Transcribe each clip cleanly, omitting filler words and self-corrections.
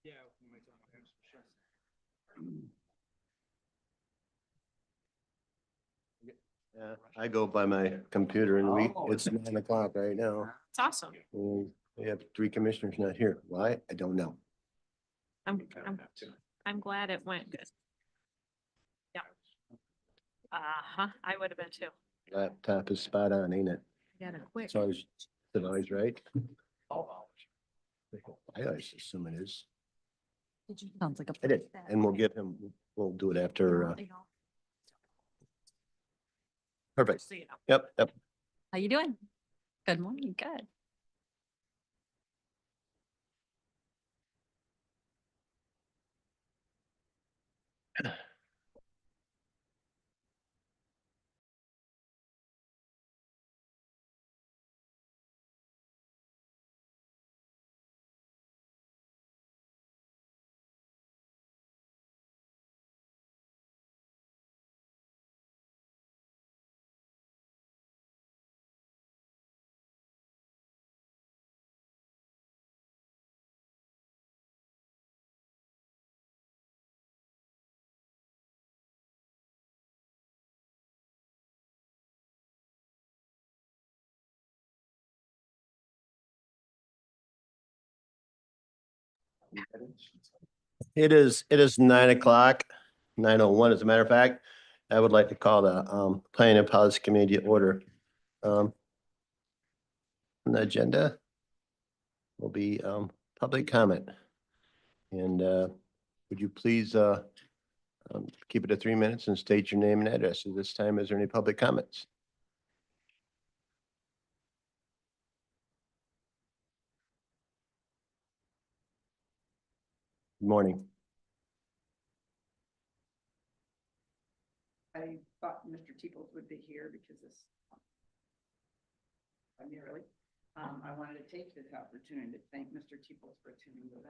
Yeah. Yeah, I go by my computer and it's 9 o'clock right now. It's awesome. And we have 3 commissioners not here. Why? I don't know. I'm glad it went good. Yeah. Uh-huh, I would have been too. Laptop is spot on, ain't it? Got it quick. It's always right. I always assume it is. Sounds like a. I did, and we'll do it after, perfect. So, you know. Yep. How you doing? Good morning, good. It is 9 o'clock, 9:01. As a matter of fact, I would like to call the Planning and Policy Committee to order. On the agenda will be public comment. And would you please keep it to 3 minutes and state your name and address. At this time, is there any public comments? Good morning. I thought Mr. Teeples would be here because this primarily, I wanted to take this opportunity to thank Mr. Teeples for attending the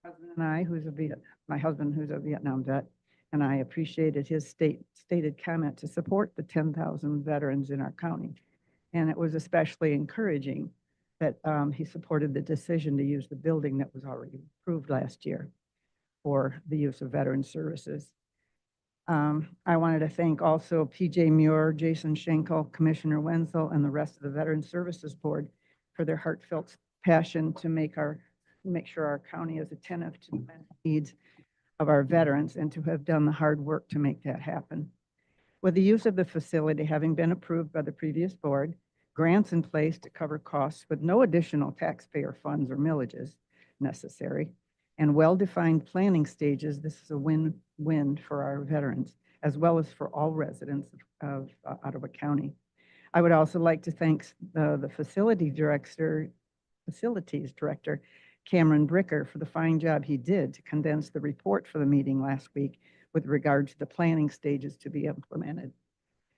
husband and I, my husband who's a Vietnam vet, and I appreciated his stated comment to support the 10,000 veterans in our county. And it was especially encouraging that he supported the decision to use the building that was already approved last year for the use of veteran services. I wanted to thank also PJ Muir, Jason Schenkel, Commissioner Wenzel, and the rest of the Veteran Services Board for their heartfelt passion to make sure our county is attentive to the needs of our veterans and to have done the hard work to make that happen. With the use of the facility having been approved by the previous board, grants in place to cover costs with no additional taxpayer funds or millages necessary, and well-defined planning stages, this is a win-win for our veterans, as well as for all residents of Ottawa County. I would also like to thank the facilities director, Cameron Bricker, for the fine job he did to condense the report for the meeting last week with regard to the planning stages to be implemented.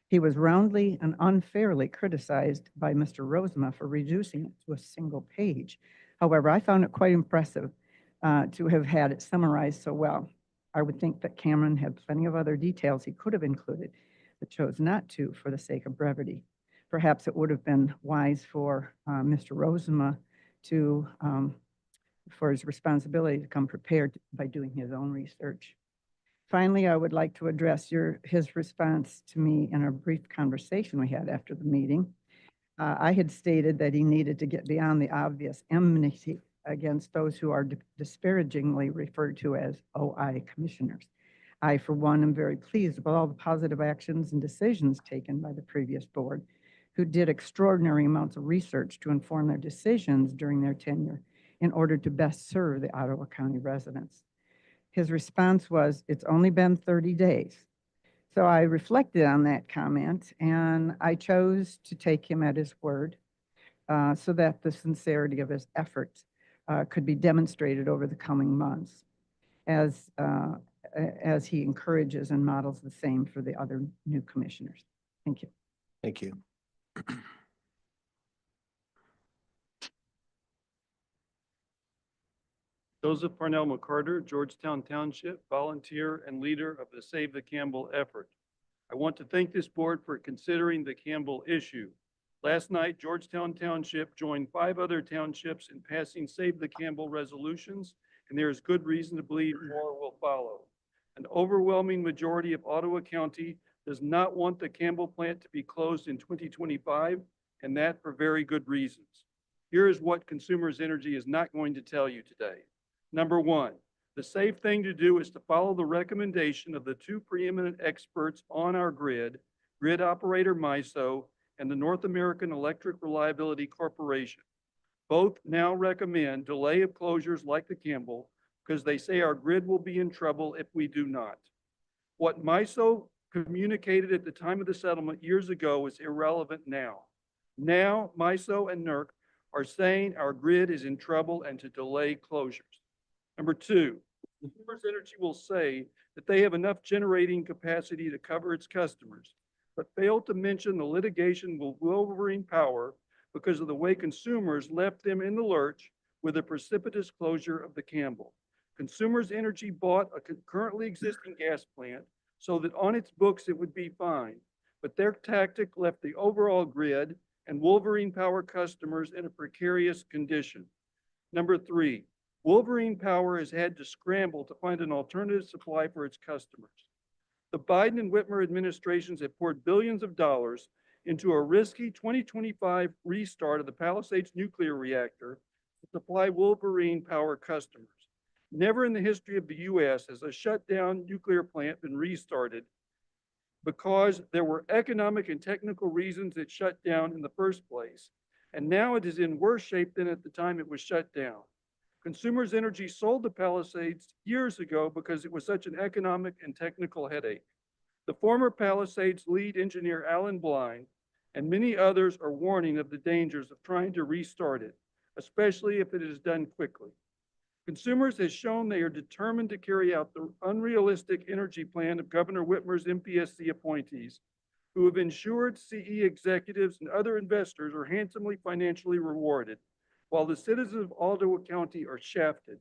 He was roundly and unfairly criticized by Mr. Rosema for reducing it to a single page. However, I found it quite impressive to have had it summarized so well. I would think that Cameron had plenty of other details he could have included, but chose not to for the sake of brevity. Perhaps it would have been wise for Mr. Rosema to, for his responsibility to come prepared by doing his own research. Finally, I would like to address his response to me in a brief conversation we had after the meeting. I had stated that he needed to get beyond the obvious enmity against those who are disparagingly referred to as OI commissioners. I, for one, am very pleased with all the positive actions and decisions taken by the previous board, who did extraordinary amounts of research to inform their decisions during their tenure in order to best serve the Ottawa County residents. His response was, "It's only been 30 days. So I reflected on that comment, and I chose to take him at his word so that the sincerity of his efforts could be demonstrated over the coming months as he encourages and models the same for the other new commissioners." Thank you. Thank you. Joseph Parnell McCarter, Georgetown Township, volunteer and leader of the Save the Campbell effort. I want to thank this board for considering the Campbell issue. Last night, Georgetown Township joined 5 other townships in passing Save the Campbell resolutions, and there is good reason to believe more will follow. An overwhelming majority of Ottawa County does not want the Campbell plant to be closed in 2025, and that for very good reasons. Here is what Consumers Energy is not going to tell you today. Number one, the safe thing to do is to follow the recommendation of the 2 preeminent experts on our grid operator MISO and the North American Electric Reliability Corporation. Both now recommend delay of closures like the Campbell because they say our grid will be in trouble if we do not. What MISO communicated at the time of the settlement years ago is irrelevant now. Now, MISO and NERC are saying our grid is in trouble and to delay closures. Number two, Consumers Energy will say that they have enough generating capacity to cover its customers, but fail to mention the litigation with Wolverine Power because of the way consumers left them in the lurch with the precipitous closure of the Campbell. Consumers Energy bought a currently existing gas plant so that on its books it would be fine, but their tactic left the overall grid and Wolverine Power customers in a precarious condition. Number three, Wolverine Power has had to scramble to find an alternative supply for its customers. The Biden and Whitmer administrations have poured billions of dollars into a risky 2025 restart of the Palisades nuclear reactor to supply Wolverine Power customers. Never in the history of the U.S. has a shut-down nuclear plant been restarted because there were economic and technical reasons it shut down in the first place. And now it is in worse shape than at the time it was shut down. Consumers Energy sold the Palisades years ago because it was such an economic and technical headache. The former Palisades lead engineer, Alan Blind, and many others are warning of the dangers of trying to restart it, especially if it is done quickly. Consumers has shown they are determined to carry out the unrealistic energy plan of Governor Whitmer's MPSC appointees, who have ensured CE executives and other investors are handsomely financially rewarded, while the citizens of Ottawa County are shafted.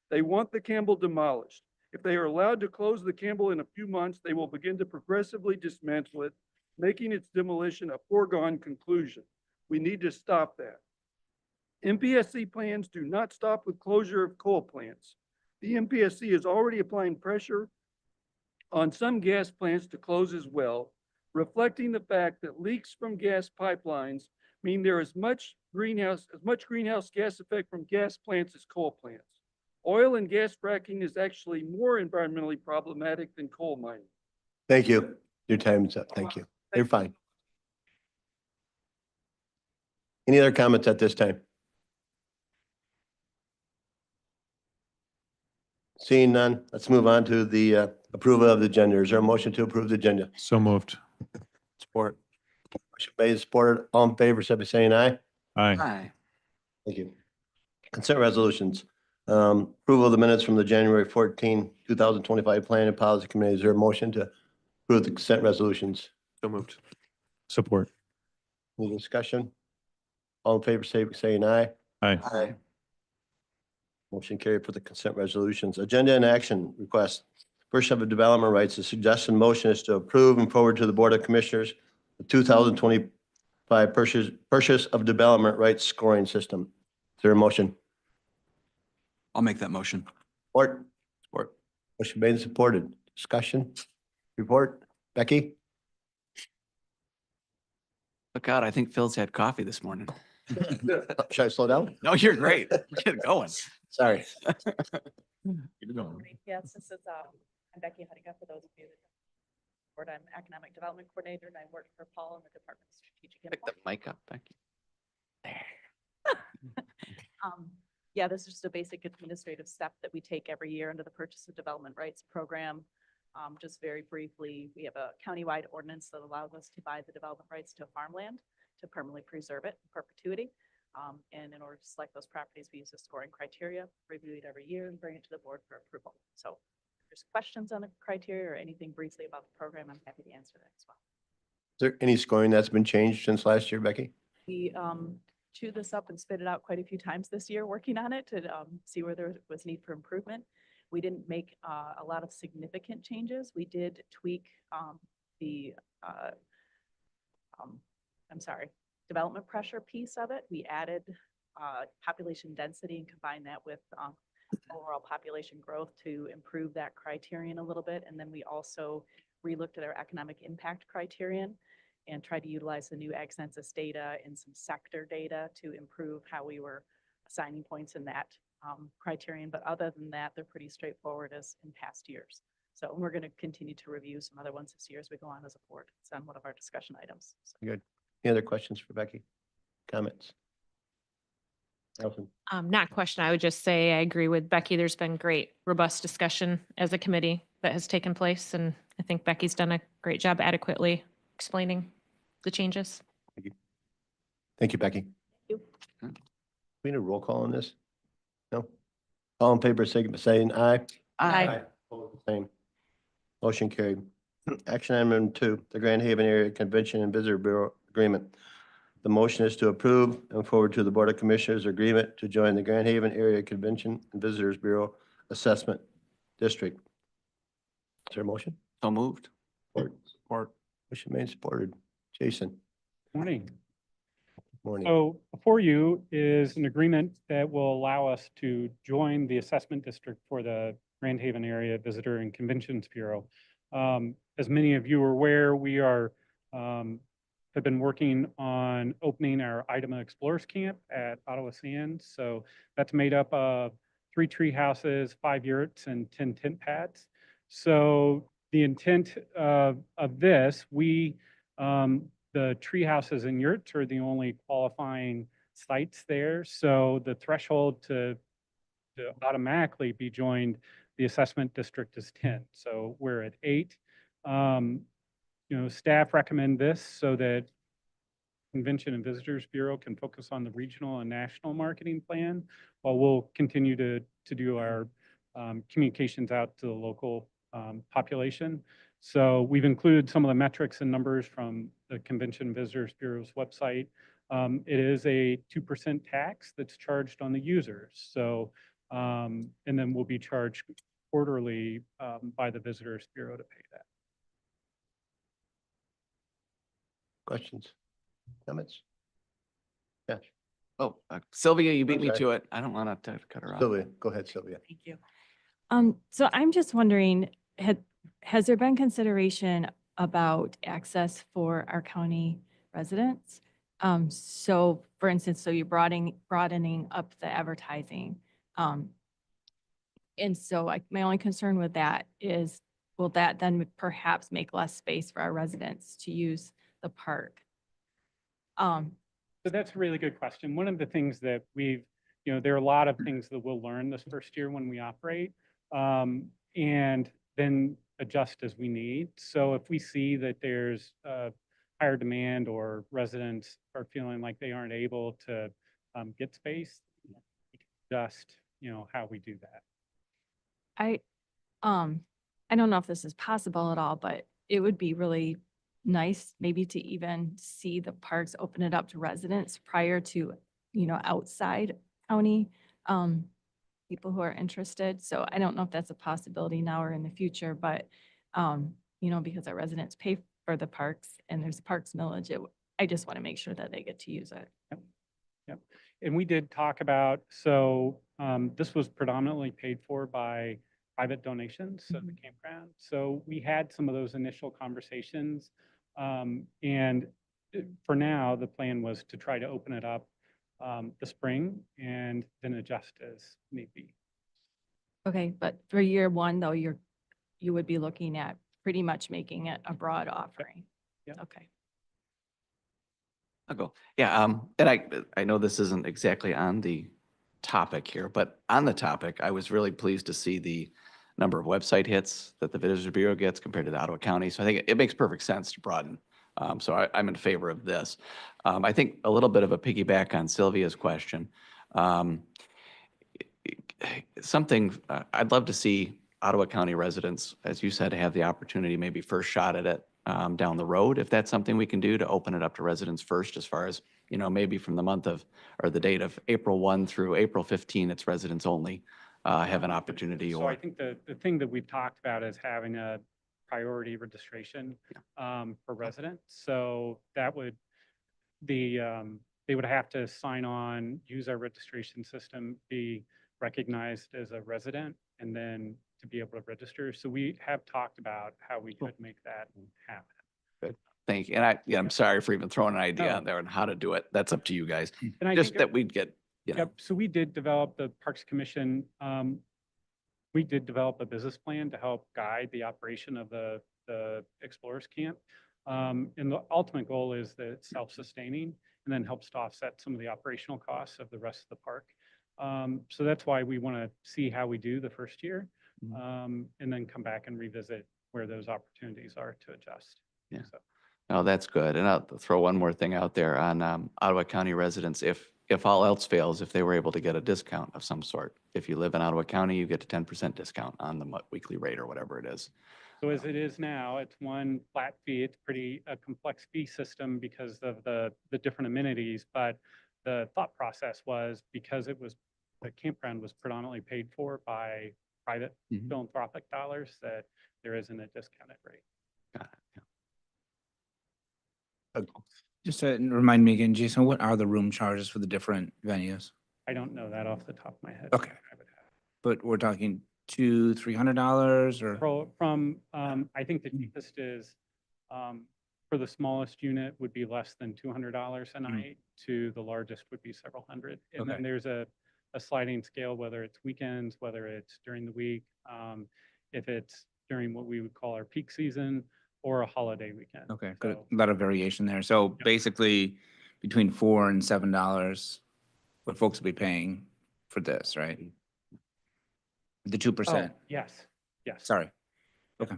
They want the Campbell demolished. If they are allowed to close the Campbell in a few months, they will begin to progressively dismantle it, making its demolition a foregone conclusion. We need to stop that. MPSC plans do not stop with closure of coal plants. The MPSC is already applying pressure on some gas plants to close as well, reflecting the fact that leaks from gas pipelines mean there is much greenhouse gas effect from gas plants as coal plants. Oil and gas fracking is actually more environmentally problematic than coal mining. Thank you. Your time is up. Thank you. You're fine. Any other comments at this time? Seeing none, let's move on to the approval of the agenda. Is there a motion to approve the agenda? So moved. Support. Motion made and supported. All in favor, say by saying aye. Aye. Thank you. Consent resolutions. Approval of the minutes from the January 14, 2025 Planning and Policy Committee. Is there a motion to approve the consent resolutions? So moved. Support. Any discussion? All in favor, say by saying aye. Aye. Aye. Motion carried for the consent resolutions. Agenda and action request. First of development rights, the suggested motion is to approve and forward to the Board of Commissioners the 2025 purchase of development rights scoring system. Is there a motion? I'll make that motion. Support? Support. Motion made and supported. Discussion? Report? Becky? But God, I think Phil's had coffee this morning. Should I slow down? No, you're great. Get it going. Sorry. Keep it going. Yes, this is, I'm Becky Hudinga, for those of you that I'm Economic Development Coordinator, and I work for Paul in the Department of Strategic Pick the Import. mic up, Becky. Yeah, this is just a basic administrative step that we take every year under the Purchase of Development Rights Program. Just very briefly, we have a countywide ordinance that allows us to buy the development rights to farmland to permanently preserve it in perpetuity. And in order to select those properties, we use a scoring criteria, review it every year and bring it to the board for approval. So if there's questions on the criteria or anything briefly about the program, I'm happy to answer that as well. Is there any scoring that's been changed since last year, Becky? We chewed this up and spit it out quite a few times this year, working on it to see where there was need for improvement. We didn't make a lot of significant changes. We did tweak development pressure piece of it. We added population density and combined that with overall population growth to improve that criterion a little bit. And then we also relooked at our economic impact criterion and tried to utilize the new Ag Census data and some sector data to improve how we were assigning points in that criterion. But other than that, they're pretty straightforward as in past years. So we're going to continue to review some other ones this year as we go on as a board. It's on one of our discussion items. So. Good. Any other questions for Becky? Comments? Allison? Not question. I would just say I agree with Becky. There's been great, robust discussion as a committee that has taken place. And I think Becky's done a great job adequately explaining the changes. Thank you, Becky. Thank you. We need a roll call on this? No? All in favor, signify by saying aye. Aye. Opposed, same. Motion carried. Action item number 2, the Grand Haven Area Convention and Visitor Bureau Agreement. The motion is to approve and forward to the Board of Commissioners agreement to join the Grand Haven Area Convention and Visitors Bureau Assessment District. Is there a motion? So moved. Support. Motion made, supported. Jason, Morning. morning. So before you is an agreement that will allow us to join the assessment district for the Grand Haven Area Visitor and Conventions Bureau. As many of you are aware, we are have been working on opening our Idema Explorers Camp at Ottawa Sands. So that's made up of 3 tree houses, 5 yurts, and 10 tent pads. So the intent of this, the tree houses and yurts are the only qualifying sites there. So the threshold to automatically be joined the assessment district is 10. So we're at 8. Staff recommend this so that Convention and Visitors Bureau can focus on the regional and national marketing plan, while we'll continue to do our communications out to the local population. So we've included some of the metrics and numbers from the Convention and Visitors Bureau's website. It is a 2% tax that's charged on the users. So, and then we'll be charged quarterly by the Visitors Bureau to pay that. Questions? Comments? Yeah, Oh, Sylvia, you beat I'm me sorry. to it. I don't want to cut her off. Sylvia, go ahead, Sylvia. Thank you. So I'm just wondering, has there been consideration about access for our county residents? So for instance, so you're broadening up the advertising. And so my only concern with that is, will that then perhaps make less space for our residents to use the park? So that's a really good question. One of the things that there are a lot of things that we'll learn this first year when we operate, and then adjust as we need. So if we see that there's higher demand or residents are feeling like they aren't able to get space, we can adjust, how we do that. I don't know if this is possible at all, but it would be really nice maybe to even see the parks open it up to residents prior to, outside county people who are interested. So I don't know if that's a possibility now or in the future, but, because our residents pay for the parks and there's parks millage, I just want to make sure that they get to use it. Yep. And we did talk about, so this was predominantly paid for by private donations of the campground. So we had some of those initial conversations. And for now, the plan was to try to open it up the spring and then adjust as need be. Okay, but for year 1 though, you would be looking at pretty much making it a broad offering. Yeah. Okay. I'll go. Yeah, and I know this isn't exactly on the topic here, but on the topic, I was really pleased to see the number of website hits that the Visitors Bureau gets compared to the Ottawa County. So I think it makes perfect sense to broaden. So I'm in favor of this. I think a little bit of a piggyback on Sylvia's question. I'd love to see Ottawa County residents, as you said, have the opportunity, maybe first shot at it down the road, if that's something we can do to open it up to residents first, as far as, maybe from the month of, or the date of April 1 through April 15, it's residents only have an opportunity. So Or I think the thing that we've talked about is having a priority registration for residents. So that would, they would have to sign on, use our registration system, be recognized as a resident, and then to be able to register. So we have talked about how we could make that happen. Thank you. And I'm sorry for even throwing an idea No. out there on how to do it. That's up to you guys. And I Just think that we'd get, you know, Yep, so we did develop the Parks Commission. We did develop a business plan to help guide the operation of the Explorers Camp. And the ultimate goal is that it's self-sustaining and then helps to offset some of the operational costs of the rest of the park. So that's why we want to see how we do the first year, and then come back and revisit where those opportunities are to adjust. Yeah. So, no, that's good. And I'll throw one more thing out there on Ottawa County residents. If all else fails, if they were able to get a discount of some sort, if you live in Ottawa County, you get a 10% discount on the weekly rate or whatever it is. So as it is now, it's one flat fee. It's pretty a complex fee system because of the different amenities. But the thought process was because it was, the campground was predominantly paid for by private philanthropic dollars, that there isn't a discounted rate. Got it. Yeah. Just to remind me again, Jason, what are the room charges for the different venues? I don't know that off the top of my head. Okay. I would have. But we're talking $200-$300 or? I think the cheapest is, for the smallest unit would be less than $200 a night, to the largest would be several hundred. And then Okay. there's a sliding scale, whether it's weekends, whether it's during the week, if it's during what we would call our peak season or a holiday weekend. Okay, good. So, A lot of variation there. So Yep. basically between $4 and $7, what folks will be paying for this, right? The 2%. yes, yes. Sorry. Okay.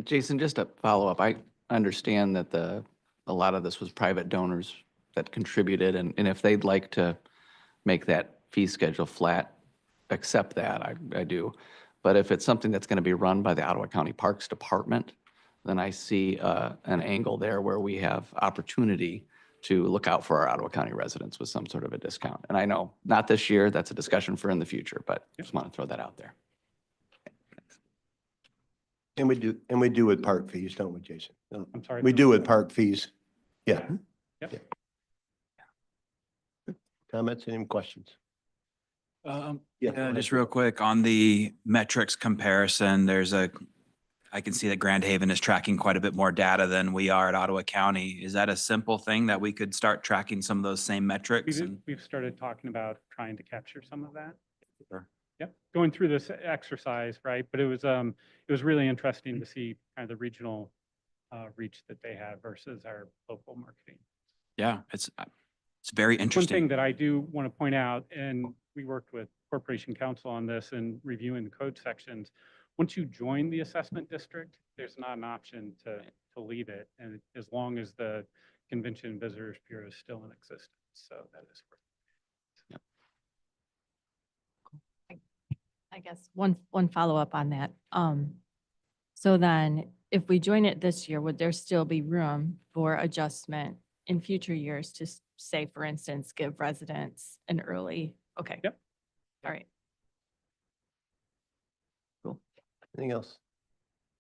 Jason, just a follow up. I understand that a lot of this was private donors that contributed, and if they'd like to make that fee schedule flat, accept that, I do. But if it's something that's going to be run by the Ottawa County Parks Department, then I see an angle there where we have opportunity to look out for our Ottawa County residents with some sort of a discount. And I know, not this year, that's a discussion for in the future, but just want to throw that out there. And we do with park fees, don't we, Jason? No, I'm sorry. we do with park fees. Yeah. Yep. Comments, any questions? go Yeah, ahead, just Joe. real quick on the metrics comparison, I can see that Grand Haven is tracking quite a bit more data than we are at Ottawa County. Is that a simple thing that we could start tracking some of those same metrics? We've started talking about trying to capture some of that. Sure. Yep, going through this exercise, right? But it was really interesting to see kind of the regional reach that they have versus our local marketing. Yeah, it's very One interesting. thing that I do want to point out, and we worked with Corporation Counsel on this and reviewing the code sections. Once you join the assessment district, there's not an option to leave it, and as long as the Convention and Visitors Bureau is still in existence. So that is correct. I guess one follow-up on that. So then if we join it this year, would there still be room for adjustment in future years to say, for instance, give residents an early? Okay. Yep. All right. Anything else?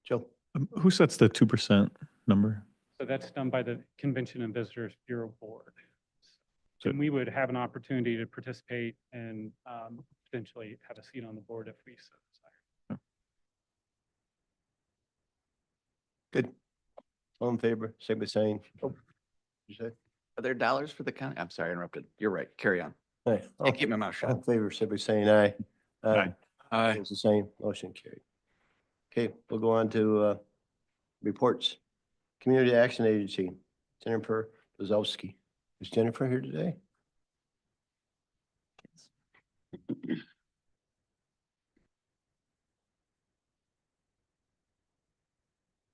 Joe? Who sets the 2% number? So that's done by the Convention and Visitors Bureau Board. So- And we would have an opportunity to participate and potentially have a seat on the board if we so desire. Good. All in favor, say by saying. You say? Are there dollars for the county? I'm sorry, I interrupted. You're right. Carry on. Aye. I keep my mouth All in shut. favor, say by saying aye. Aye. It's the same, motion carried. Okay, we'll go on to reports. Community Action Agency, Jennifer Bozowski. Is Jennifer here today?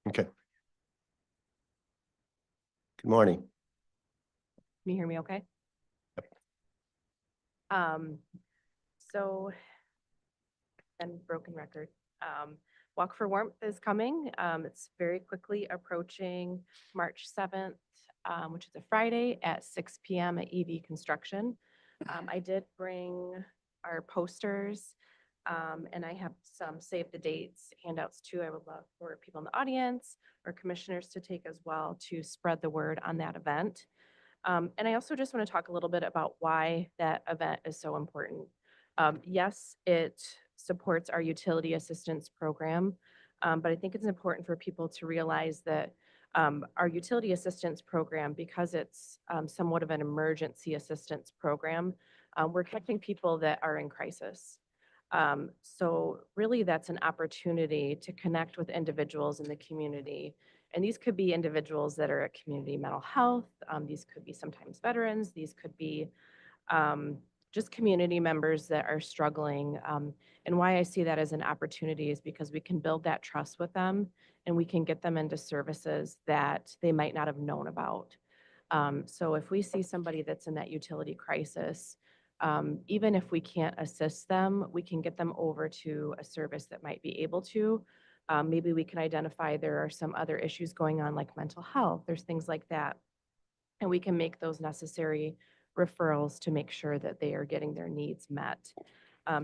Okay. Good morning. Can you hear me okay? So, and broken record. Walk for Warmth is coming. It's very quickly approaching March 7th, which is a Friday at 6 PM at EV Construction. I did bring our posters, and I have some save the dates handouts too. I would love for people in the audience or commissioners to take as well to spread the word on that event. And I also just want to talk a little bit about why that event is so important. Yes, it supports our utility assistance program, but I think it's important for people to realize that our utility assistance program, because it's somewhat of an emergency assistance program, we're catching people that are in crisis. So really that's an opportunity to connect with individuals in the community. And these could be individuals that are at community mental health. These could be sometimes veterans. These could be just community members that are struggling. And why I see that as an opportunity is because we can build that trust with them and we can get them into services that they might not have known about. So if we see somebody that's in that utility crisis, even if we can't assist them, we can get them over to a service that might be able to. Maybe we can identify there are some other issues going on like mental health, there's things like that. And we can make those necessary referrals to make sure that they are getting their needs met.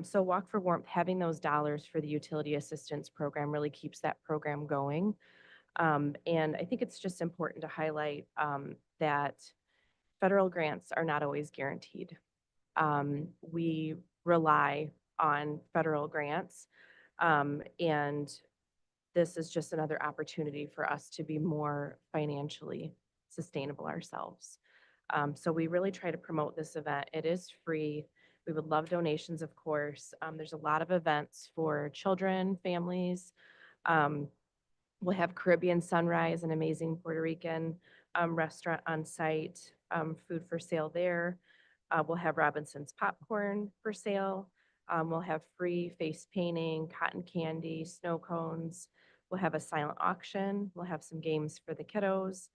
So Walk for Warmth, having those dollars for the utility assistance program really keeps that program going. And I think it's just important to highlight that federal grants are not always guaranteed. We rely on federal grants, and this is just another opportunity for us to be more financially sustainable ourselves. So we really try to promote this event. It is free. We would love donations, of course. There's a lot of events for children, families. We'll have Caribbean Sunrise, an amazing Puerto Rican restaurant on site, food for sale there. We'll have Robinson's popcorn for sale. We'll have free face painting, cotton candy, snow cones. We'll have a silent auction. We'll have some games for the kiddos.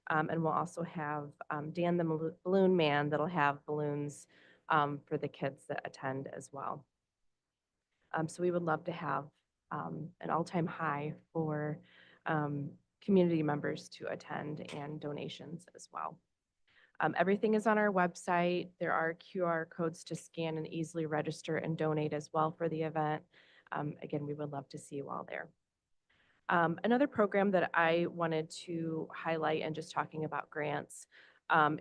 And we'll also have Dan the Balloon Man that'll have balloons for the kids that attend as well. So we would love to have an all-time high for community members to attend and donations as well. Everything is on our website. There are QR codes to scan and easily register and donate as well for the event. Again, we would love to see you all there. Another program that I wanted to highlight and just talking about grants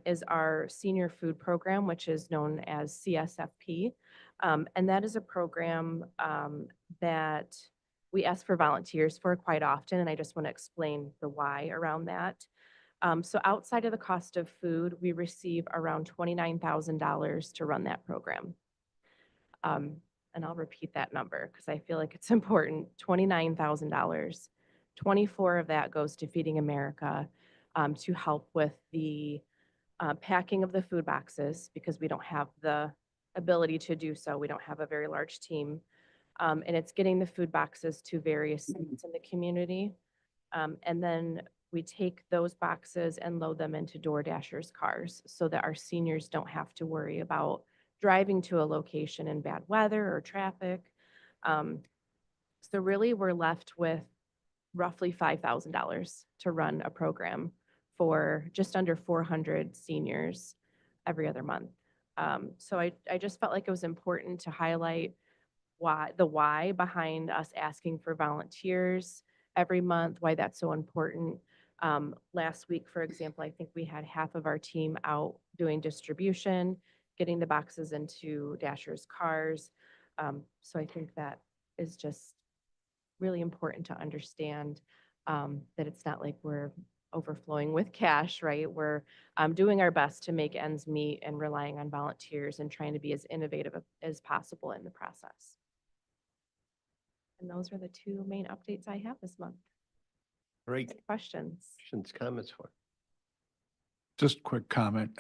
is our senior food program, which is known as CSFP. And that is a program that we ask for volunteers for quite often, and I just want to explain the why around that. So outside of the cost of food, we receive around $29,000 to run that program. And I'll repeat that number because I feel like it's important. $29,000. 24 of that goes to Feeding America to help with the packing of the food boxes because we don't have the ability to do so. We don't have a very large team. And it's getting the food boxes to various sites in the community. And then we take those boxes and load them into DoorDashers' cars so that our seniors don't have to worry about driving to a location in bad weather or traffic. So really we're left with roughly $5,000 to run a program for just under 400 seniors every other month. So I just felt like it was important to highlight the why behind us asking for volunteers every month, why that's so important. Last week, for example, I think we had half of our team out doing distribution, getting the boxes into Dasher's cars. So I think that is just really important to understand that it's not like we're overflowing with cash, right? We're doing our best to make ends meet and relying on volunteers and trying to be as innovative as possible in the process. And those are the two main updates I have this month. Great. Any questions? Questions, comments for? Just a quick comment.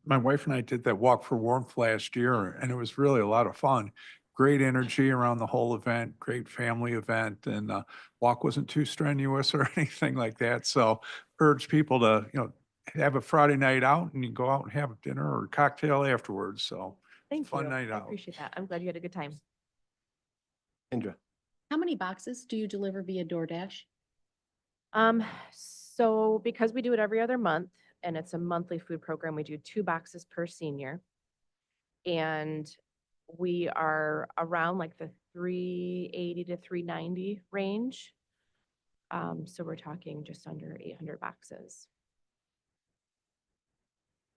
My wife and I did that Walk for Warmth last year, and it was really a lot of fun. Great energy around the whole event, great family event, and walk wasn't too strenuous or anything like that. So urge people to, have a Friday night out and you go out and have dinner or cocktail afterwards. So Thank fun you. night I out. appreciate that. I'm glad you had a good time. Indra? How many boxes do you deliver via DoorDash? So because we do it every other month and it's a monthly food program, we do 2 boxes per senior. And we are around like the 380 to 390 range. So we're talking just under 800 boxes.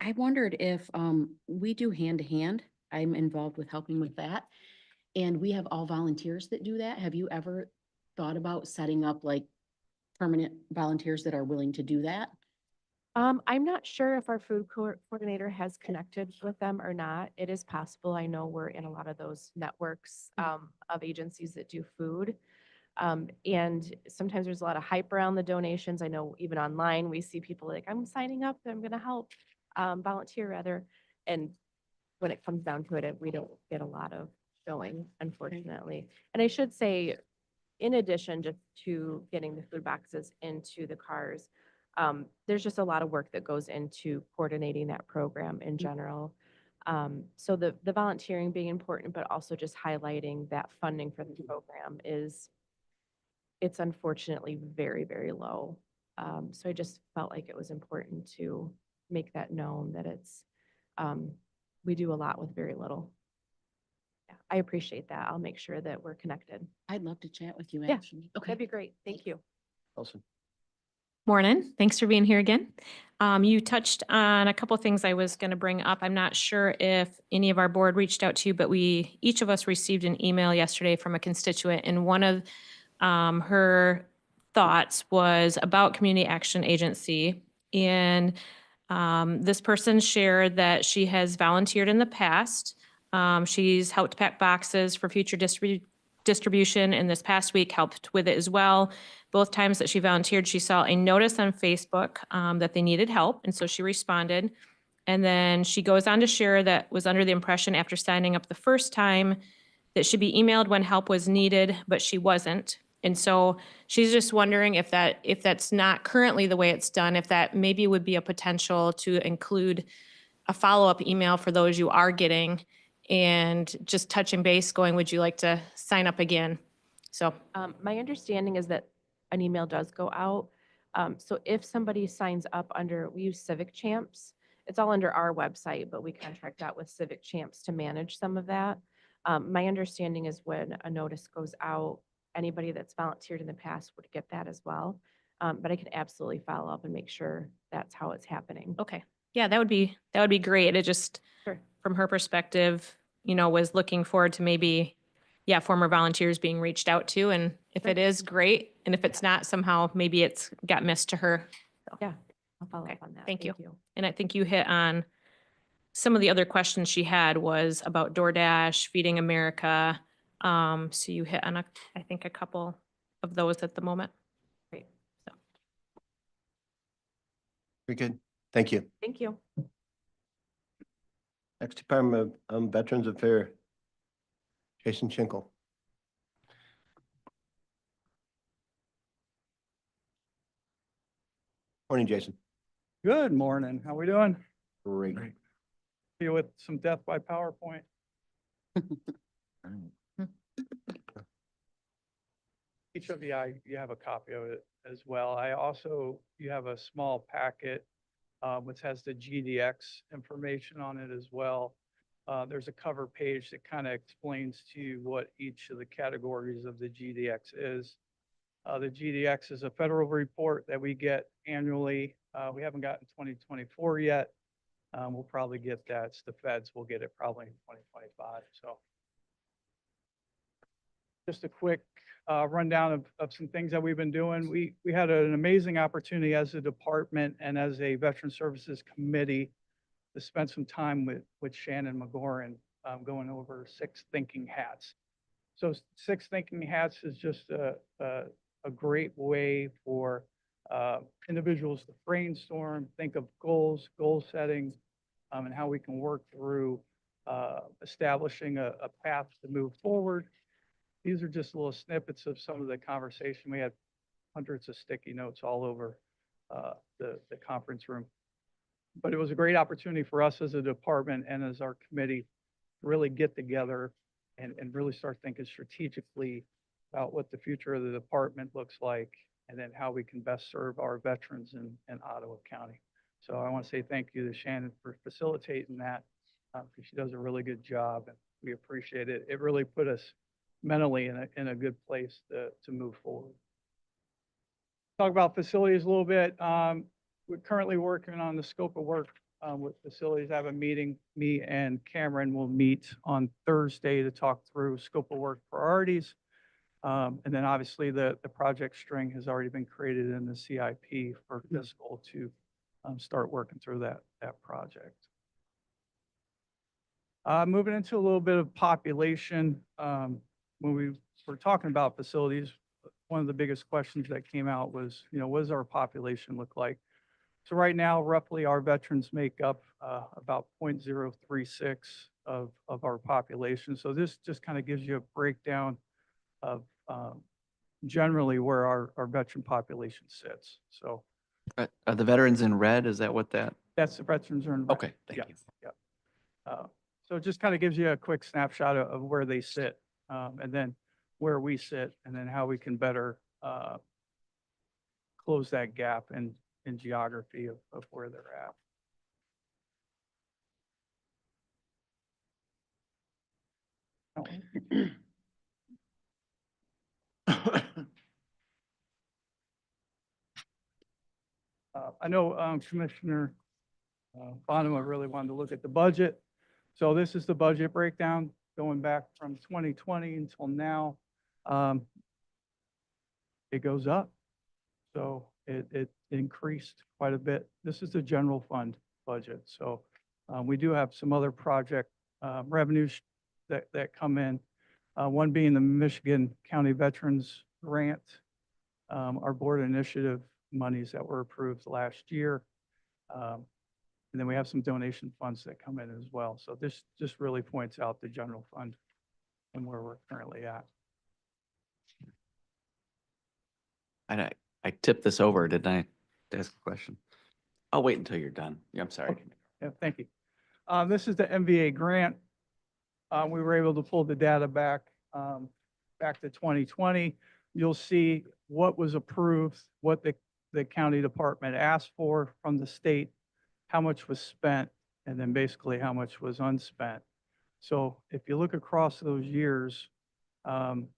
I wondered if we do hand to hand. I'm involved with helping with that. And we have all volunteers that do that. Have you ever thought about setting up like permanent volunteers that are willing to do that? I'm not sure if our food coordinator has connected with them or not. It is possible. I know we're in a lot of those networks of agencies that do food. And sometimes there's a lot of hype around the donations. I know even online, we see people like, I'm signing up, I'm going to help, volunteer rather. And when it comes down to it, we don't get a lot of showing, unfortunately. And I should say, in addition just to getting the food boxes into the cars, there's just a lot of work that goes into coordinating that program in general. So the volunteering being important, but also just highlighting that funding for the program it's unfortunately very, very low. So I just felt like it was important to make that known that we do a lot with very little. Yeah, I appreciate that. I'll make sure that we're connected. I'd love to chat with you Yeah, actually. Okay. That'd be great. Thank you. Awesome. Morning. Thanks for being here again. You touched on a couple things I was going to bring up. I'm not sure if any of our board reached out to you, but each of us received an email yesterday from a constituent, and one of her thoughts was about Community Action Agency. And this person shared that she has volunteered in the past. She's helped pack boxes for future distribution, and this past week helped with it as well. Both times that she volunteered, she saw a notice on Facebook that they needed help, and so she responded. And then she goes on to share that was under the impression after signing up the first time that she'd be emailed when help was needed, but she wasn't. And so she's just wondering if that's not currently the way it's done, if that maybe would be a potential to include a follow-up email for those you are getting, and just touching base going, would you like to sign up again? So My understanding is that an email does go out. So if somebody signs up we use Civic Champs, it's all under our website, but we contract out with Civic Champs to manage some of that. My understanding is when a notice goes out, anybody that's volunteered in the past would get that as well. But I can absolutely follow up and make sure that's how it's happening. okay. Yeah, that would be great. It just, Sure. from her perspective, was looking forward to maybe, former volunteers being reached out to. And if Sure. it is, great. And if it's not, somehow maybe it's got missed to her. So, Yeah, I'll follow Okay, up on that. thank you. And I think you hit on some of the other questions she had was about DoorDash, Feeding America. So you hit on I think a couple of those at the moment. Great. Very good. Thank you. Thank you. Next Department of Veterans Affairs. Jason Schinkel. Morning, Jason. Good morning. How we doing? Great. You with some death by PowerPoint? Each of you, you have a copy of it as well. You have a small packet which has the GDX information on it as well. There's a cover page that kind of explains to you what each of the categories of the GDX is. The GDX is a federal report that we get annually. We haven't gotten 2024 yet. We'll probably get that. It's the feds. We'll get it probably in 2025. So just a quick rundown of some things that we've been doing. We had an amazing opportunity as a department and as a Veteran Services Committee to spend some time with Shannon McGoran going over 6 thinking hats. So 6 thinking hats is just a great way for individuals to brainstorm, think of goals, goal setting, and how we can work through establishing a path to move forward. These are just little snippets of some of the conversation. We had hundreds of sticky notes all over the conference room. But it was a great opportunity for us as a department and as our committee to really get together and really start thinking strategically about what the future of the department looks like, and then how we can best serve our veterans in Ottawa County. So I want to say thank you to Shannon for facilitating that, because she does a really good job, and we appreciate it. It really put us mentally in a good place to move forward. talk about facilities a little bit. We're currently working on the scope of work with facilities. I have a meeting, me and Cameron will meet on Thursday to talk through scope of work priorities. And then obviously the project string has already been created in the CIP for fiscal to start working through that project. Moving into a little bit of population, when we were talking about facilities, one of the biggest questions that came out was, what does our population look like? So right now, roughly our veterans make up about 0.036 of our population. So this just kind of gives you a breakdown of generally where our veteran population sits. So Are the veterans in red? Is that what that? that's the veterans are in red. Okay, thank you. Yeah. So it just kind of gives you a quick snapshot of where they sit, and then where we sit, and then how we can better close that gap in geography of where they're at. I know Commissioner Bonema really wanted to look at the budget. So this is the budget breakdown going back from 2020 until now. It goes up. So it increased quite a bit. This is the general fund budget. So we do have some other project revenues that come in. One being the Michigan County Veterans Grant, our board initiative monies that were approved last year. And then we have some donation funds that come in as well. So this just really points out the general fund and where we're currently at. And I tipped this over, didn't I? To ask a question. I'll wait until you're done. Yeah, I'm sorry. Okay. Yeah, thank you. This is the MVA grant. We were able to pull the data back to 2020. You'll see what was approved, what the county department asked for from the state, how much was spent, and then basically how much was unspent. So if you look across those years,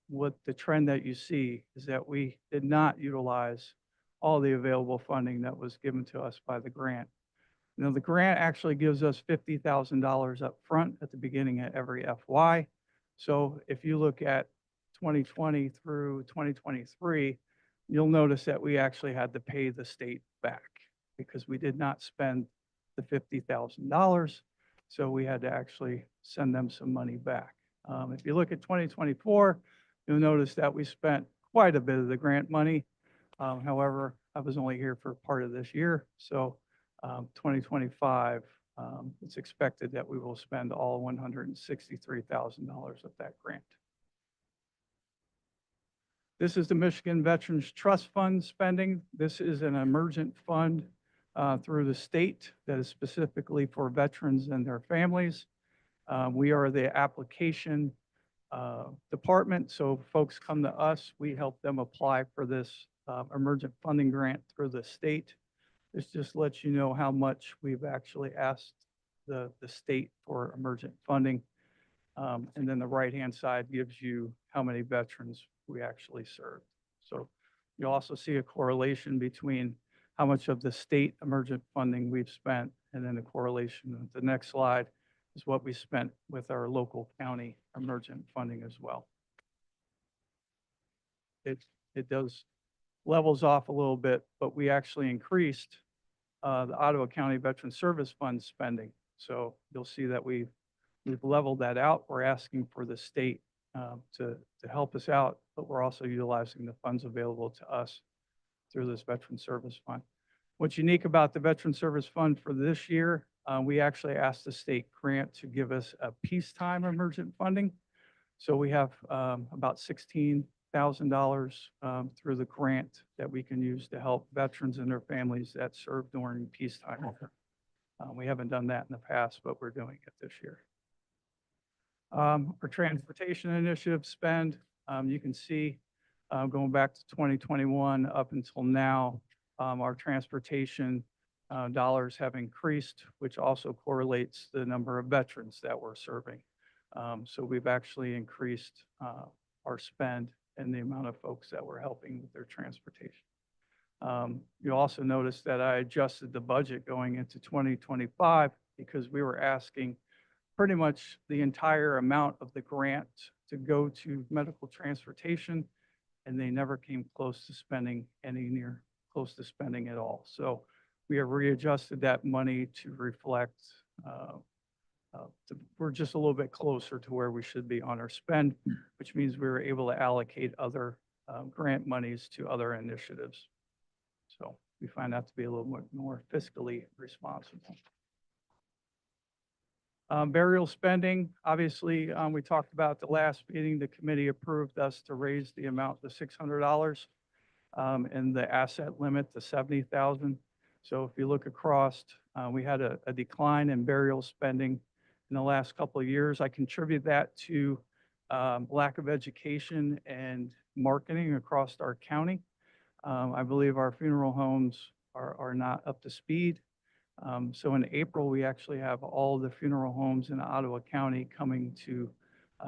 what the trend that you see is that we did not utilize all the available funding that was given to us by the grant. Now, the grant actually gives us $50,000 up front at the beginning of every FY. So if you look at 2020 through 2023, you'll notice that we actually had to pay the state back because we did not spend the $50,000. So we had to actually send them some money back. If you look at 2024, you'll notice that we spent quite a bit of the grant money. However, I was only here for part of this year. So 2025, it's expected that we will spend all $163,000 of that grant. This is the Michigan Veterans Trust Fund spending. This is an emergent fund through the state that is specifically for veterans and their families. We are the application department, so folks come to us. We help them apply for this emergent funding grant through the state. This just lets you know how much we've actually asked the state for emergent funding. And then the right-hand side gives you how many veterans we actually served. So you'll also see a correlation between how much of the state emergent funding we've spent, and then the correlation with the next slide is what we spent with our local county emergent funding as well. It does levels off a little bit, but we actually increased the Ottawa County Veteran Service Fund spending. So you'll see that we've leveled that out. We're asking for the state to help us out, but we're also utilizing the funds available to us through this Veteran Service Fund. What's unique about the Veteran Service Fund for this year, we actually asked the state grant to give us a peacetime emergent funding. So we have about $16,000 through the grant that we can use to help veterans and their families that serve during peacetime. We haven't done that in the past, but we're doing it this year. Our transportation initiative spend, you can see going back to 2021 up until now, our transportation dollars have increased, which also correlates the number of veterans that we're serving. So we've actually increased our spend and the amount of folks that we're helping with their transportation. You also noticed that I adjusted the budget going into 2025 because we were asking pretty much the entire amount of the grant to go to medical transportation, and they never came close to spending near close to spending at all. So we have readjusted that money to reflect, we're just a little bit closer to where we should be on our spend, which means we were able to allocate other grant monies to other initiatives. So we find that to be a little bit more fiscally responsible. Burial spending, obviously, we talked about at the last meeting, the committee approved us to raise the amount to $600 and the asset limit to $70,000. So if you look across, we had a decline in burial spending in the last couple of years. I contribute that to lack of education and marketing across our county. I believe our funeral homes are not up to speed. So in April, we actually have all the funeral homes in Ottawa County coming to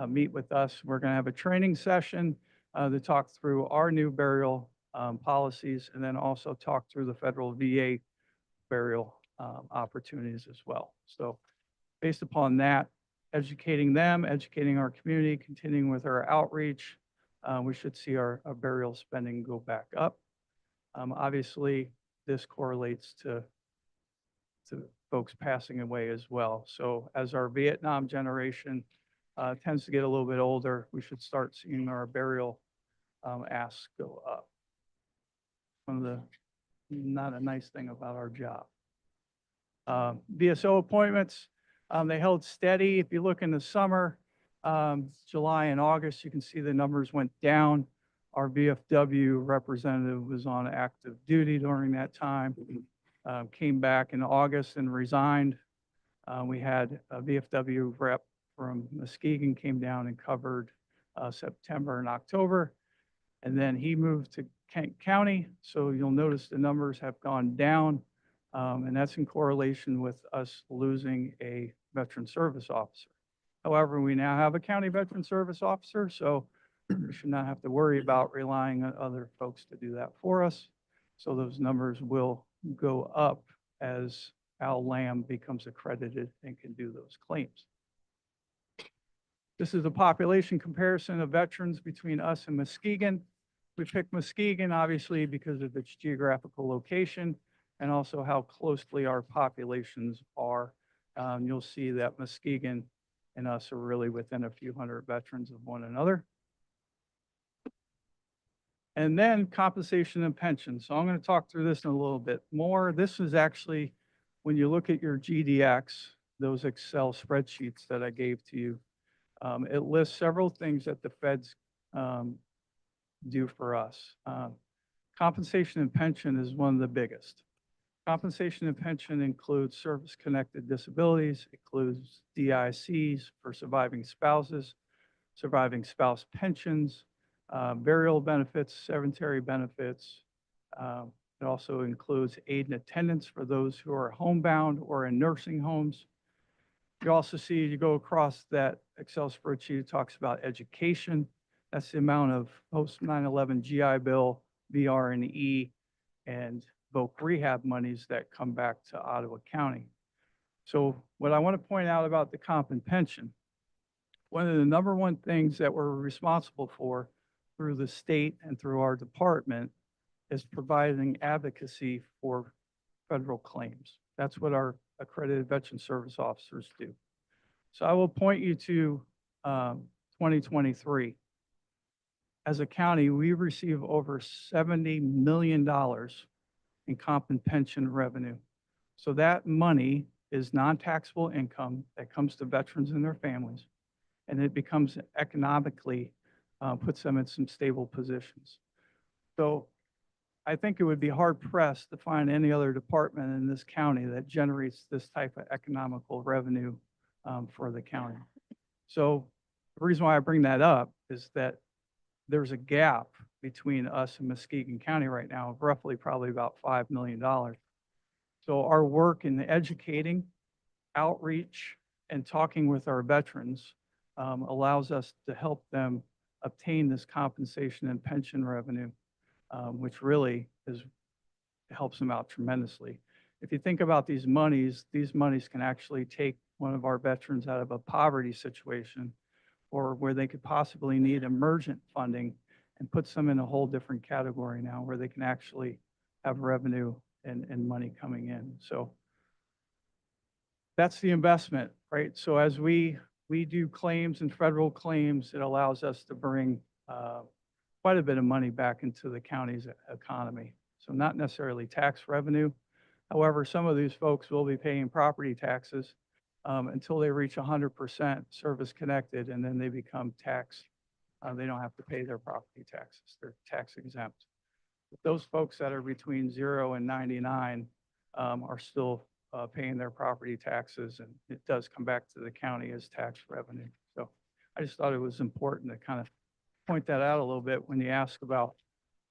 meet with us. We're going to have a training session to talk through our new burial policies, and then also talk through the federal VA burial opportunities as well. So based upon that, educating them, educating our community, continuing with our outreach, we should see our burial spending go back up. Obviously, this correlates to folks passing away as well. So as our Vietnam generation tends to get a little bit older, we should start seeing our burial asks go up. One of the, not a nice thing about our job. VSO appointments, they held steady. If you look in the summer, July and August, you can see the numbers went down. Our VFW representative was on active duty during that time. Came back in August and resigned. We had a VFW rep from Muskegon came down and covered September and October. And then he moved to Kent County. So you'll notice the numbers have gone down. And that's in correlation with us losing a veteran service officer. However, we now have a county veteran service officer, so we should not have to worry about relying on other folks to do that for us. So those numbers will go up as Al Lamb becomes accredited and can do those claims. This is a population comparison of veterans between us and Muskegon. We picked Muskegon obviously because of its geographical location and also how closely our populations are. You'll see that Muskegon and us are really within a few hundred veterans of one another. And then compensation and pension. So I'm going to talk through this in a little bit more. This is actually, when you look at your GDX, those Excel spreadsheets that I gave to you, it lists several things that the feds do for us. Compensation and pension is one of the biggest. Compensation and pension includes service-connected disabilities, includes DICs for surviving spouses, surviving spouse pensions, burial benefits, cemetery benefits. It also includes aid and attendance for those who are homebound or in nursing homes. You also see, you go across that Excel spreadsheet, it talks about education. That's the amount of post 9/11 GI Bill, VR&E, and voc rehab monies that come back to Ottawa County. So what I want to point out about the comp and pension, one of the number one things that we're responsible for through the state and through our department is providing advocacy for federal claims. That's what our accredited veteran service officers do. So I will point you to 2023. As a county, we receive over $70 million in comp and pension revenue. So that money is non-taxable income that comes to veterans and their families, and it becomes economically, puts them in some stable positions. So I think it would be hard pressed to find any other department in this county that generates this type of economical revenue for the county. So the reason why I bring that up is that there's a gap between us and Muskegon County right now of roughly probably about $5 million. So our work in educating, outreach, and talking with our veterans allows us to help them obtain this compensation and pension revenue, which really is it helps them out tremendously. If you think about these monies can actually take one of our veterans out of a poverty situation or where they could possibly need emergent funding and puts them in a whole different category now where they can actually have revenue and money coming in. So that's the investment, right? So as we do claims and federal claims, it allows us to bring quite a bit of money back into the county's economy. So not necessarily tax revenue. However, some of these folks will be paying property taxes until they reach 100% service connected, and then they become taxed. They don't have to pay their property taxes. They're tax exempt. But those folks that are between 0 and 99 are still paying their property taxes, and it does come back to the county as tax revenue. So I just thought it was important to kind of point that out a little bit when you ask about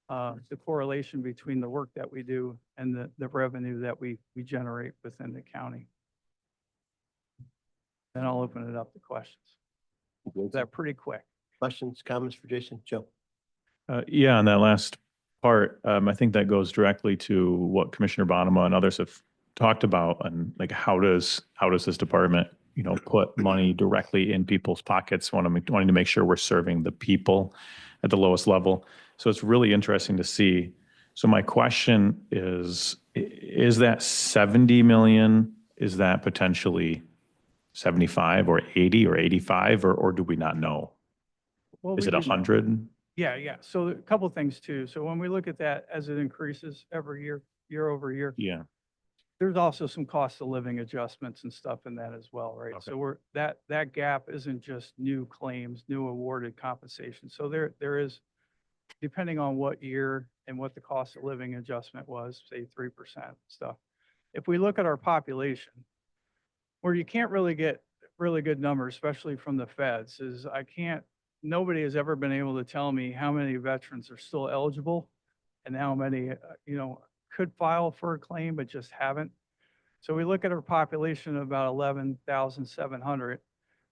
the correlation between the work that we do and the revenue that we generate within the county. Then I'll open it up to questions. Is that pretty quick? Questions, comments for Jason? Joe? Yeah, on that last part, I think that goes directly to what Commissioner Bonema and others have talked about, and like how does this department, put money directly in people's pockets, wanting to make sure we're serving the people at the lowest level. So it's really interesting to see. So my question is that 70 million, is that potentially 75 or 80 or 85, or do we not know? Well, Is we it do know. 100? Yeah. So a couple of things too. So when we look at that as it increases every year, year over year, Yeah. there's also some cost of living adjustments and stuff in that as well, right? Okay. So that gap isn't just new claims, new awarded compensation. So there is, depending on what year and what the cost of living adjustment was, say 3% stuff. If we look at our population, where you can't really get really good numbers, especially from the feds, is nobody has ever been able to tell me how many veterans are still eligible and how many, could file for a claim but just haven't. So we look at our population of about 11,700.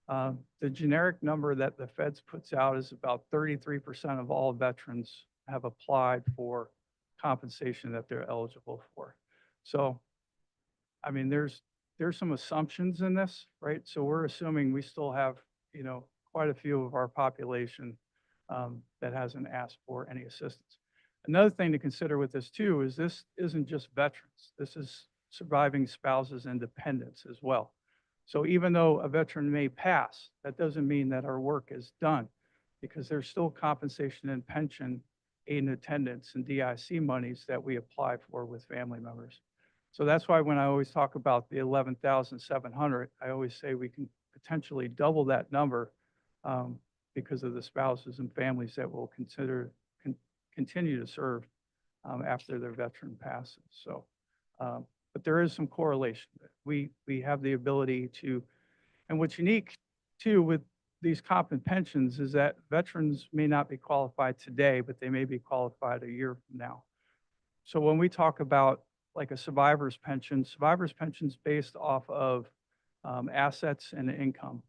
The generic number that the feds puts out is about 33% of all veterans have applied for compensation that they're eligible for. So, I mean, there's some assumptions in this, right? So we're assuming we still have, quite a few of our population that hasn't asked for any assistance. Another thing to consider with this too is this isn't just veterans. This is surviving spouses and dependents as well. So even though a veteran may pass, that doesn't mean that our work is done, because there's still compensation and pension, aid and attendance, and DIC monies that we apply for with family members. So that's why when I always talk about the 11,700, I always say we can potentially double that number because of the spouses and families that will continue to serve after their veteran passes. So, but there is some correlation. We have the ability to, and what's unique too with these comp and pensions is that veterans may not be qualified today, but they may be qualified a year from now. So when we talk about like a survivor's pension is based off of assets and income.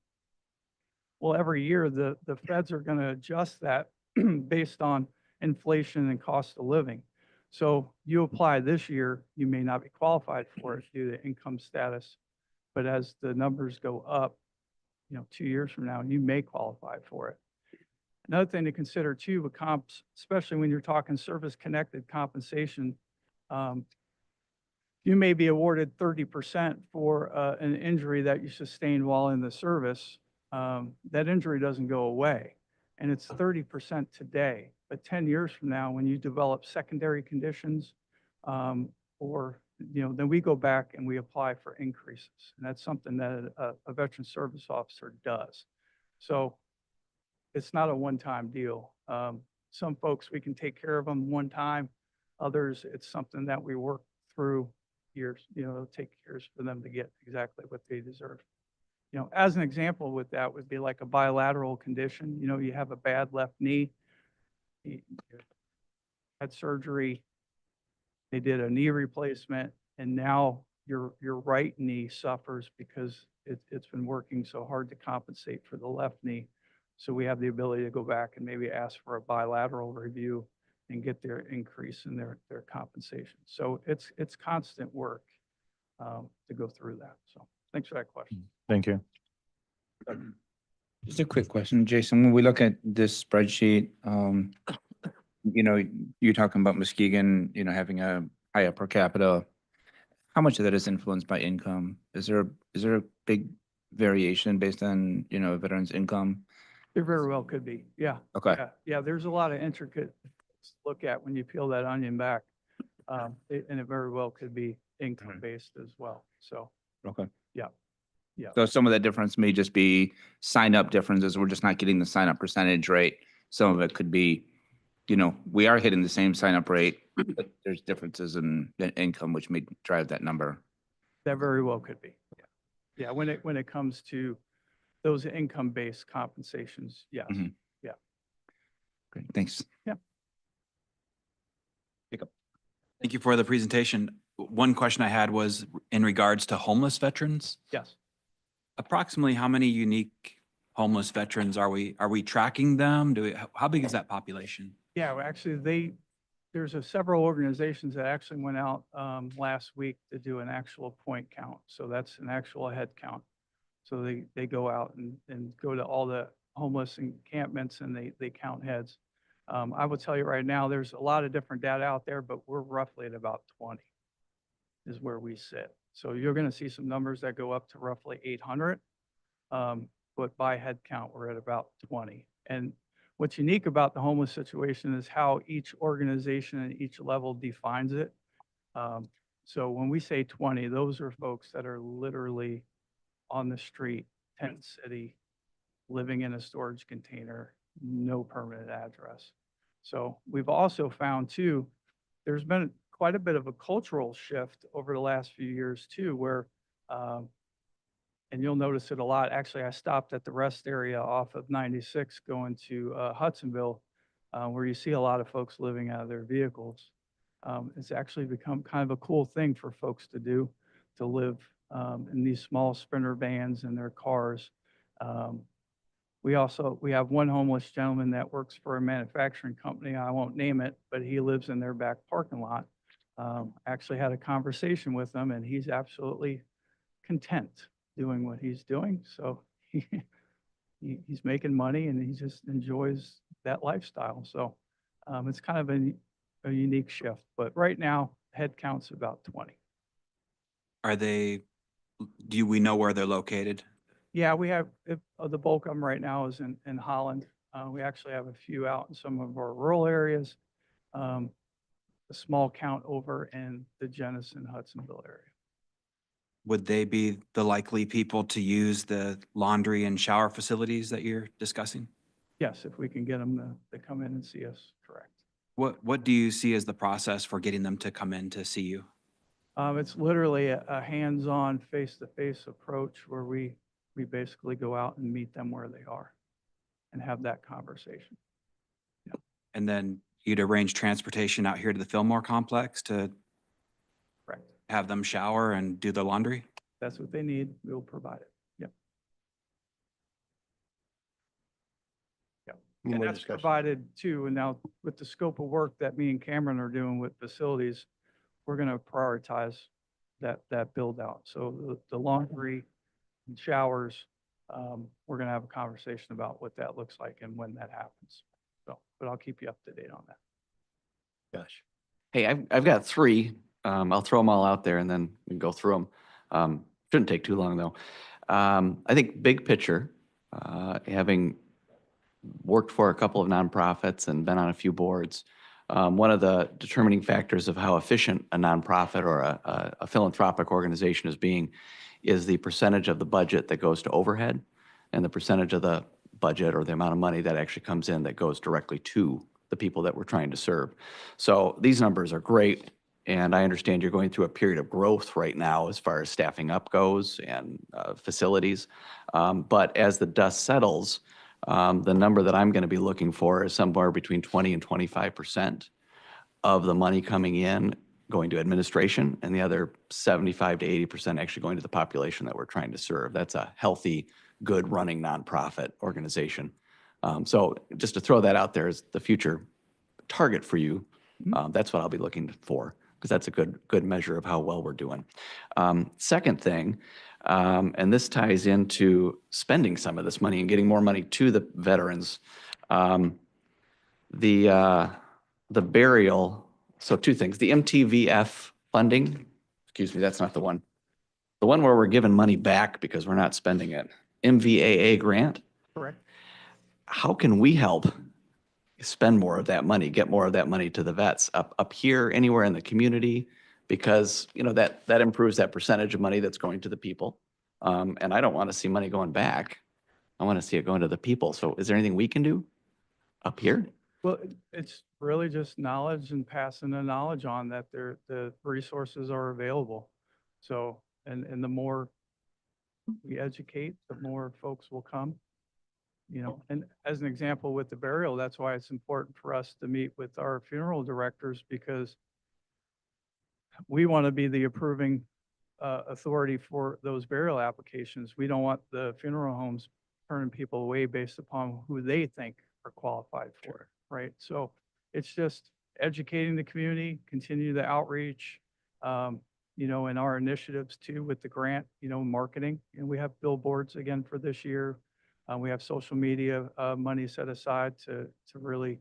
Well, every year the feds are going to adjust that based on inflation and cost of living. So you apply this year, you may not be qualified for it due to income status, but as the numbers go up, 2 years from now, you may qualify for it. Another thing to consider too with comps, especially when you're talking service-connected compensation, you may be awarded 30% for an injury that you sustained while in the service. That injury doesn't go away, and it's 30% today. But 10 years from now, when you develop secondary conditions, then we go back and we apply for increases. And that's something that a veteran service officer does. So it's not a one-time deal. Some folks, we can take care of them one time. Others, it's something that we work through years, it'll take years for them to get exactly what they deserve. As an example with that would be like a bilateral condition. You have a bad left knee, you had surgery, they did a knee replacement, and now your right knee suffers because it's been working so hard to compensate for the left knee. So we have the ability to go back and maybe ask for a bilateral review and get their increase in their compensation. So it's constant work to go through that. So thanks for that question. Thank you. Just a quick question, Jason, when we look at this spreadsheet, you know, you're talking about Muskegon, you know, having a higher per capita. How much of that is influenced by income? Is there a big variation based on, you know, a veteran's income? There very well could be. Yeah. Okay. Yeah. There's a lot of intricate to look at when you peel that onion back. And it very well could be income based as well. So, Okay. yeah. Yeah. So some of that difference may just be sign up differences. We're just not getting the sign up percentage rate. Some of it could be, you know, we are hitting the same sign up rate, but there's differences in income, which may drive that number. That very well could be. Yeah. Yeah. When it comes to those income based compensations. Yes. Mhm. Yeah. Great. Thanks. Yeah. Thank you for the presentation. One question I had was in regards to homeless veterans. Yes. Approximately how many unique homeless veterans are we tracking them? How big is that population? Yeah, well, actually, there's several organizations that actually went out last week to do an actual point count. So that's an actual head count. So they go out and go to all the homeless encampments and they count heads. I will tell you right now, there's a lot of different data out there, but we're roughly at about 20 is where we sit. So you're going to see some numbers that go up to roughly 800. But by head count, we're at about 20. And what's unique about the homeless situation is how each organization at each level defines it. So when we say 20, those are folks that are literally on the street, tent city, living in a storage container, no permanent address. So we've also found too, there's been quite a bit of a cultural shift over the last few years too, where, and you'll notice it a lot. Actually, I stopped at the rest area off of 96 going to Hudsonville, where you see a lot of folks living out of their vehicles. It's actually become kind of a cool thing for folks to do, to live in these small Sprinter vans in their cars. We have one homeless gentleman that works for a manufacturing company. I won't name it, but he lives in their back parking lot. Actually had a conversation with him and he's absolutely content doing what he's doing. So he's making money and he just enjoys that lifestyle. So it's kind of a unique shift, but right now head count's about 20. Do we know where they're located? Yeah, we have, the bulk of them right now is in Holland. We actually have a few out in some of our rural areas. A small count over in the Jenison, Hudsonville area. Would they be the likely people to use the laundry and shower facilities that you're discussing? Yes, if we can get them to come in and see us, correct. What do you see as the process for getting them to come in to see you? It's literally a hands-on, face-to-face approach where we basically go out and meet them where they are and have that conversation. Yeah. And then you'd arrange transportation out here to the Fillmore complex to Correct. have them shower and do the laundry? That's what they need. We'll provide it. Yep. Yep. Any And more that's discussion? provided too. And now with the scope of work that me and Cameron are doing with facilities, we're going to prioritize that build out. So the laundry and showers, we're going to have a conversation about what that looks like and when that happens. So, but I'll keep you up to date on that. Gosh. Hey, I've got three. I'll throw them all out there and then we can go through them. Shouldn't take too long though. I think big picture, having worked for a couple of nonprofits and been on a few boards, one of the determining factors of how efficient a nonprofit or a philanthropic organization is the percentage of the budget that goes to overhead and the percentage of the budget or the amount of money that actually comes in that goes directly to the people that we're trying to serve. So these numbers are great. And I understand you're going through a period of growth right now as far as staffing up goes and facilities. But as the dust settles, the number that I'm going to be looking for is somewhere between 20 and 25% of the money coming in going to administration and the other 75 to 80% actually going to the population that we're trying to serve. That's a healthy, good running nonprofit organization. So just to throw that out there as the future target for you, that's what I'll be looking for, because that's a good measure of how well we're doing. Second thing, and this ties into spending some of this money and getting more money to the veterans. The burial, so two things, the MTVF funding, excuse me, that's not the one. The one where we're giving money back because we're not spending it, MVAA grant. Correct. How can we help spend more of that money, get more of that money to the vets up here, anywhere in the community? Because, you know, that improves that percentage of money that's going to the people. And I don't want to see money going back. I want to see it going to the people. So is there anything we can do up here? Well, it's really just knowledge and passing the knowledge on that the resources are available. So, and the more we educate, the more folks will come. You know, and as an example with the burial, that's why it's important for us to meet with our funeral directors, because we want to be the approving authority for those burial applications. We don't want the funeral homes turning people away based upon who they think are qualified for it, right? So it's just educating the community, continue the outreach, you know, and our initiatives too with the grant, you know, marketing. And we have billboards again for this year. We have social media money set aside to really,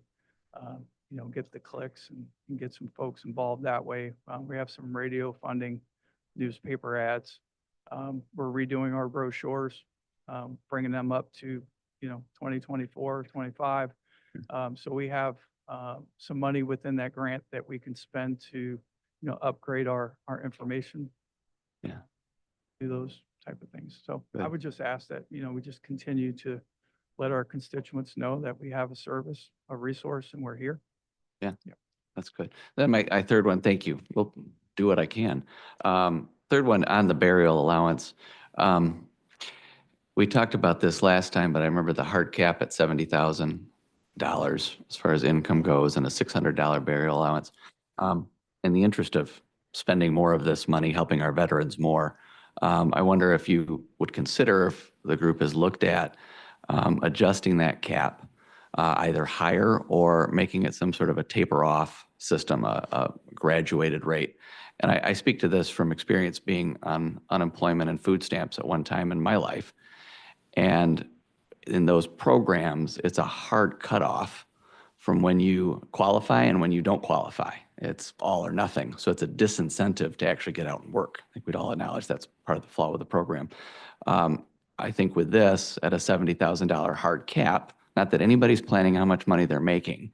you know, get the clicks and get some folks involved that way. We have some radio funding, newspaper ads. We're redoing our brochures, bringing them up to, you know, 2024, 25. So we have some money within that grant that we can spend to, you know, upgrade our information. Yeah. Do those type of things. So I Good. would just ask that, you know, we just continue to let our constituents know that we have a service, a resource, and we're here. Yeah, Yeah. that's good. Then my third one, thank you. We'll do what I can. Third one on the burial allowance. We talked about this last time, but I remember the hard cap at $70,000 as far as income goes and a $600 burial allowance. In the interest of spending more of this money, helping our veterans more, I wonder if you would consider, if the group has looked at adjusting that cap, either higher or making it some sort of a taper off system, a graduated rate. And I speak to this from experience being on unemployment and food stamps at one time in my life. And in those programs, it's a hard cutoff from when you qualify and when you don't qualify. It's all or nothing. So it's a disincentive to actually get out and work. I think we'd all acknowledge that's part of the flaw with the program. I think with this at a $70,000 hard cap, not that anybody's planning how much money they're making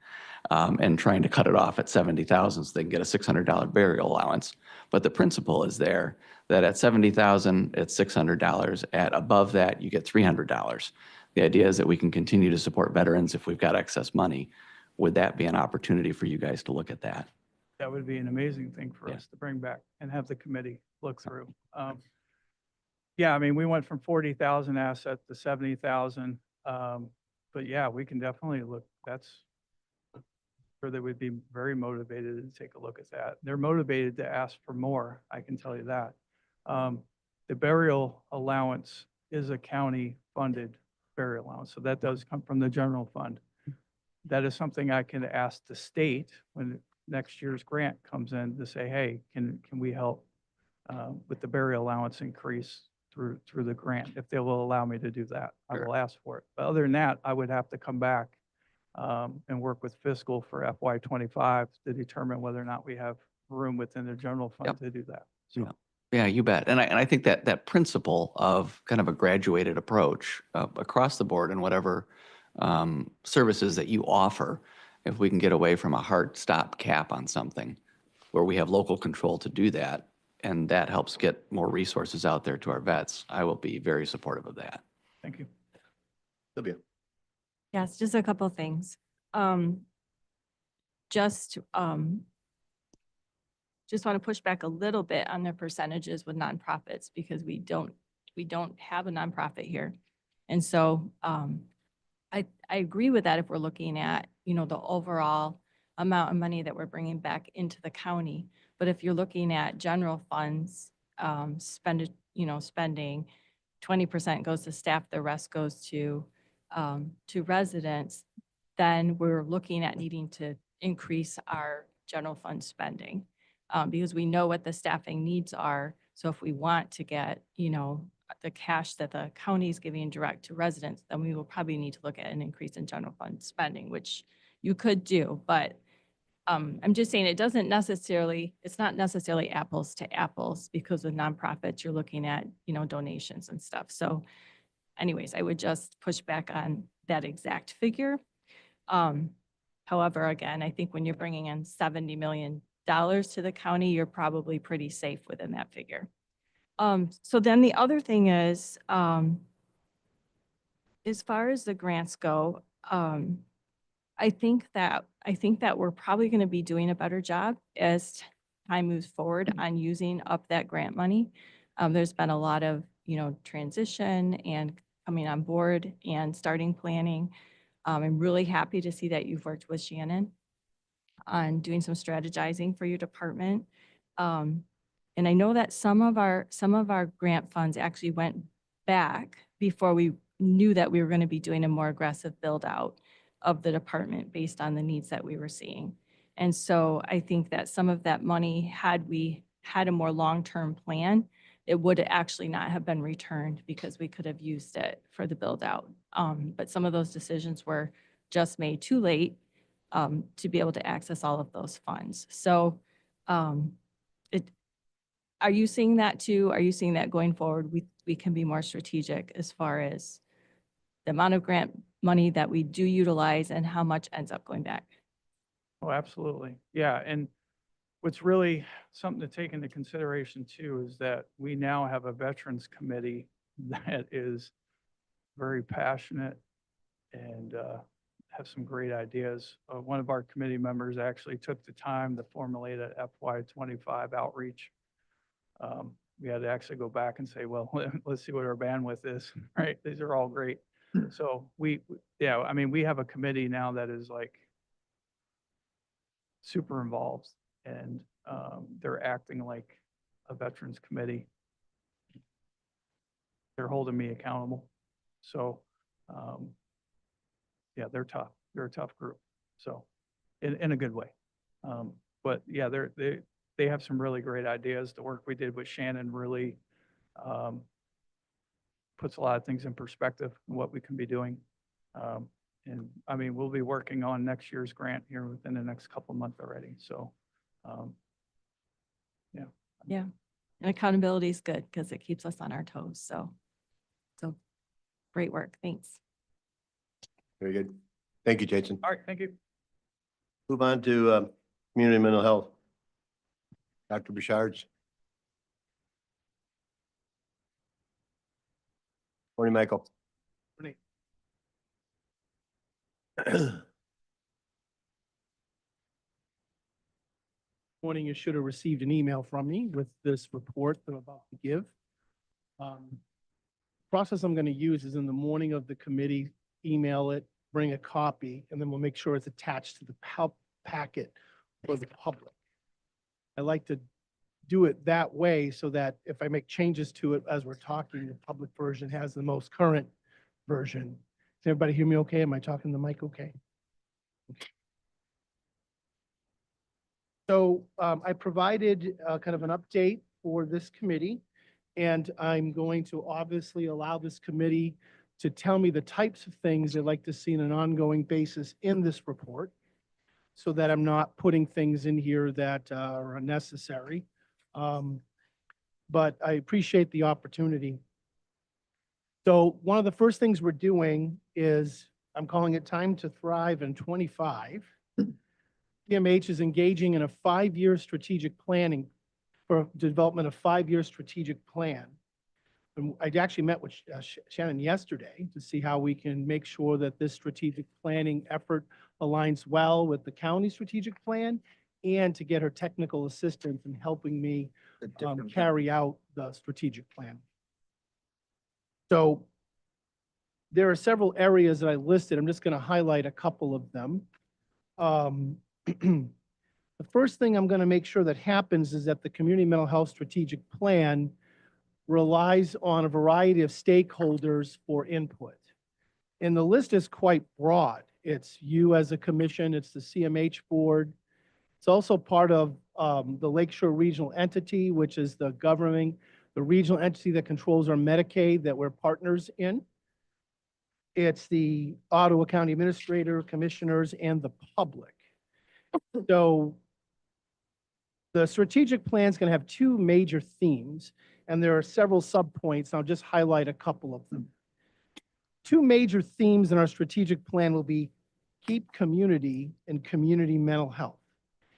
and trying to cut it off at $70,000 so they can get a $600 burial allowance. But the principle is there that at $70,000, it's $600. At above that, you get $300. The idea is that we can continue to support veterans if we've got excess money. Would that be an opportunity for you guys to look at that? That would be an amazing thing for Yeah. us to bring back and have the committee look through. Yeah, I mean, we went from 40,000 asset to 70,000. But yeah, we can definitely look, that's sure they would be very motivated to take a look at that. They're motivated to ask for more, I can tell you that. The burial allowance is a county funded burial allowance. So that does come from the general fund. That is something I can ask the state when next year's grant comes in to say, hey, can we help with the burial allowance increase through the grant? If they will allow me to do that, I will ask for it. But other than that, I would have to come back and work with fiscal for FY25 to determine whether or not we have room within the general fund to do that. So. Yeah, you bet. And I think that principle of kind of a graduated approach across the board and whatever services that you offer, if we can get away from a hard stop cap on something where we have local control to do that, and that helps get more resources out there to our vets, I will be very supportive of that. Thank you. Sylvia. Yes, just a couple things. Just want to push back a little bit on the percentages with nonprofits because we don't have a nonprofit here. And so I agree with that if we're looking at, the overall amount of money that we're bringing back into the county. But if you're looking at general funds, spending 20% goes to staff, the rest goes to residents, then we're looking at needing to increase our general fund spending. Because we know what the staffing needs are. So if we want to get, the cash that the county is giving direct to residents, then we will probably need to look at an increase in general fund spending, which you could do, but I'm just saying it's not necessarily apples to apples, because with nonprofits, you're looking at, donations and stuff. So anyways, I would just push back on that exact figure. However, again, I think when you're bringing in $70 million to the county, you're probably pretty safe within that figure. So then the other thing is, as far as the grants go, I think that we're probably going to be doing a better job as time moves forward on using up that grant money. There's been a lot of, transition and coming on board and starting planning. I'm really happy to see that you've worked with Shannon on doing some strategizing for your department. And I know that some of our grant funds actually went back before we knew that we were going to be doing a more aggressive build out of the department based on the needs that we were seeing. And so I think that some of that money, had we had a more long-term plan, it would actually not have been returned because we could have used it for the build out. But some of those decisions were just made too late to be able to access all of those funds. So are you seeing that too? Are you seeing that going forward, we can be more strategic as far as the amount of grant money that we do utilize and how much ends up going back? Oh, absolutely. Yeah. And what's really something to take into consideration too is that we now have a veterans committee that is very passionate and have some great ideas. One of our committee members actually took the time to formulate a FY25 outreach. We had to actually go back and say, well, let's see what our bandwidth is, right? These are all great. So we have a committee now that is like super involved, and they're acting like a veterans committee. They're holding me accountable. So, yeah, they're tough. They're a tough group. So in a good way. But yeah, they have some really great ideas. The work we did with Shannon really puts a lot of things in perspective, what we can be doing. And I mean, we'll be working on next year's grant here within the next couple of months already. So, yeah. Yeah. And accountability is good because it keeps us on our toes. So great work. Thanks. Very good. Thank you, Jason. All right. Thank you. Move on to community mental health. Dr. Bouchards. Morning, Michael. Morning. Morning, you should have received an email from me with this report that I'm about to give. Process I'm going to use is in the morning of the committee, email it, bring a copy, and then we'll make sure it's attached to the packet for the public. I like to do it that way so that if I make changes to it as we're talking, the public version has the most current version. Does everybody hear me okay? Am I talking to the mic okay? So I provided kind of an update for this committee, and I'm going to obviously allow this committee to tell me the types of things they'd like to see on an ongoing basis in this report, so that I'm not putting things in here that are unnecessary. But I appreciate the opportunity. So one of the first things we're doing is, I'm calling it Time to Thrive in 25. PMH is engaging in a 5-year strategic planning for development of 5-year strategic plan. And I actually met with Shannon yesterday to see how we can make sure that this strategic planning effort aligns well with the county strategic plan, and to get her technical assistance in helping me carry out the strategic plan. So there are several areas that I listed. I'm just going to highlight a couple of them. The first thing I'm going to make sure that happens is that the community mental health strategic plan relies on a variety of stakeholders for input. And the list is quite broad. It's you as a commission, it's the CMH board. It's also part of the Lakeshore Regional Entity, which is the regional entity that controls our Medicaid that we're partners in. It's the Ottawa County Administrator, commissioners, and the public. So the strategic plan is going to have two major themes, and there are several subpoints. I'll just highlight a couple of them. Two major themes in our strategic plan will be keep community and community mental health.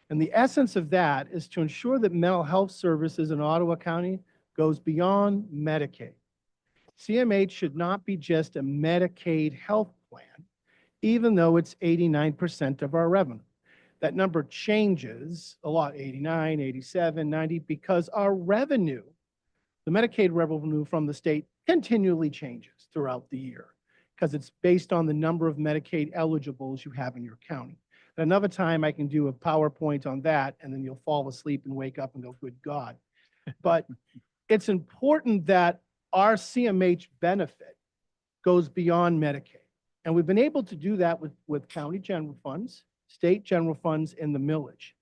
And the essence of that is to ensure that mental health services in Ottawa County goes beyond Medicaid. CMH should not be just a Medicaid health plan, even though it's 89% of our revenue. That number changes a lot, 89, 87, 90, because our revenue, the Medicaid revenue from the state, continually changes throughout the year because it's based on the number of Medicaid eligibles you have in your county. At another time, I can do a PowerPoint on that, and then you'll fall asleep and wake up and go, good God. But it's important that our CMH benefit goes beyond Medicaid. And we've been able to do that with county general funds, state general funds, and the millage.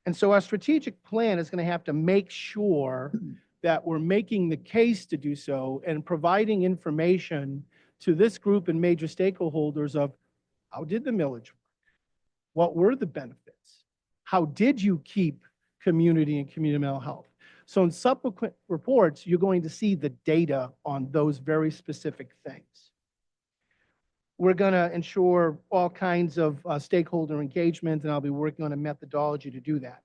And so our strategic plan is going to have to make sure that we're making the case to do so and providing information to this group and major stakeholders of how did the millage work? What were the benefits? How did you keep community and community mental health? So in subsequent reports, you're going to see the data on those very specific things. We're going to ensure all kinds of stakeholder engagement, and I'll be working on a methodology to do that.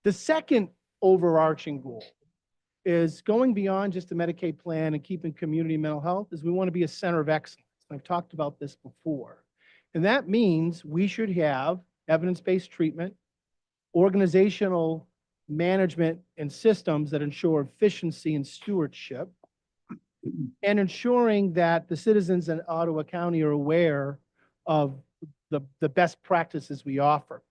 The second overarching goal is going beyond just the Medicaid plan and keeping community mental health, is we want to be a center of excellence. I've talked about this before. And that means we should have evidence-based treatment, organizational management and systems that ensure efficiency and stewardship, and ensuring that the citizens in Ottawa County are aware of the best practices we offer.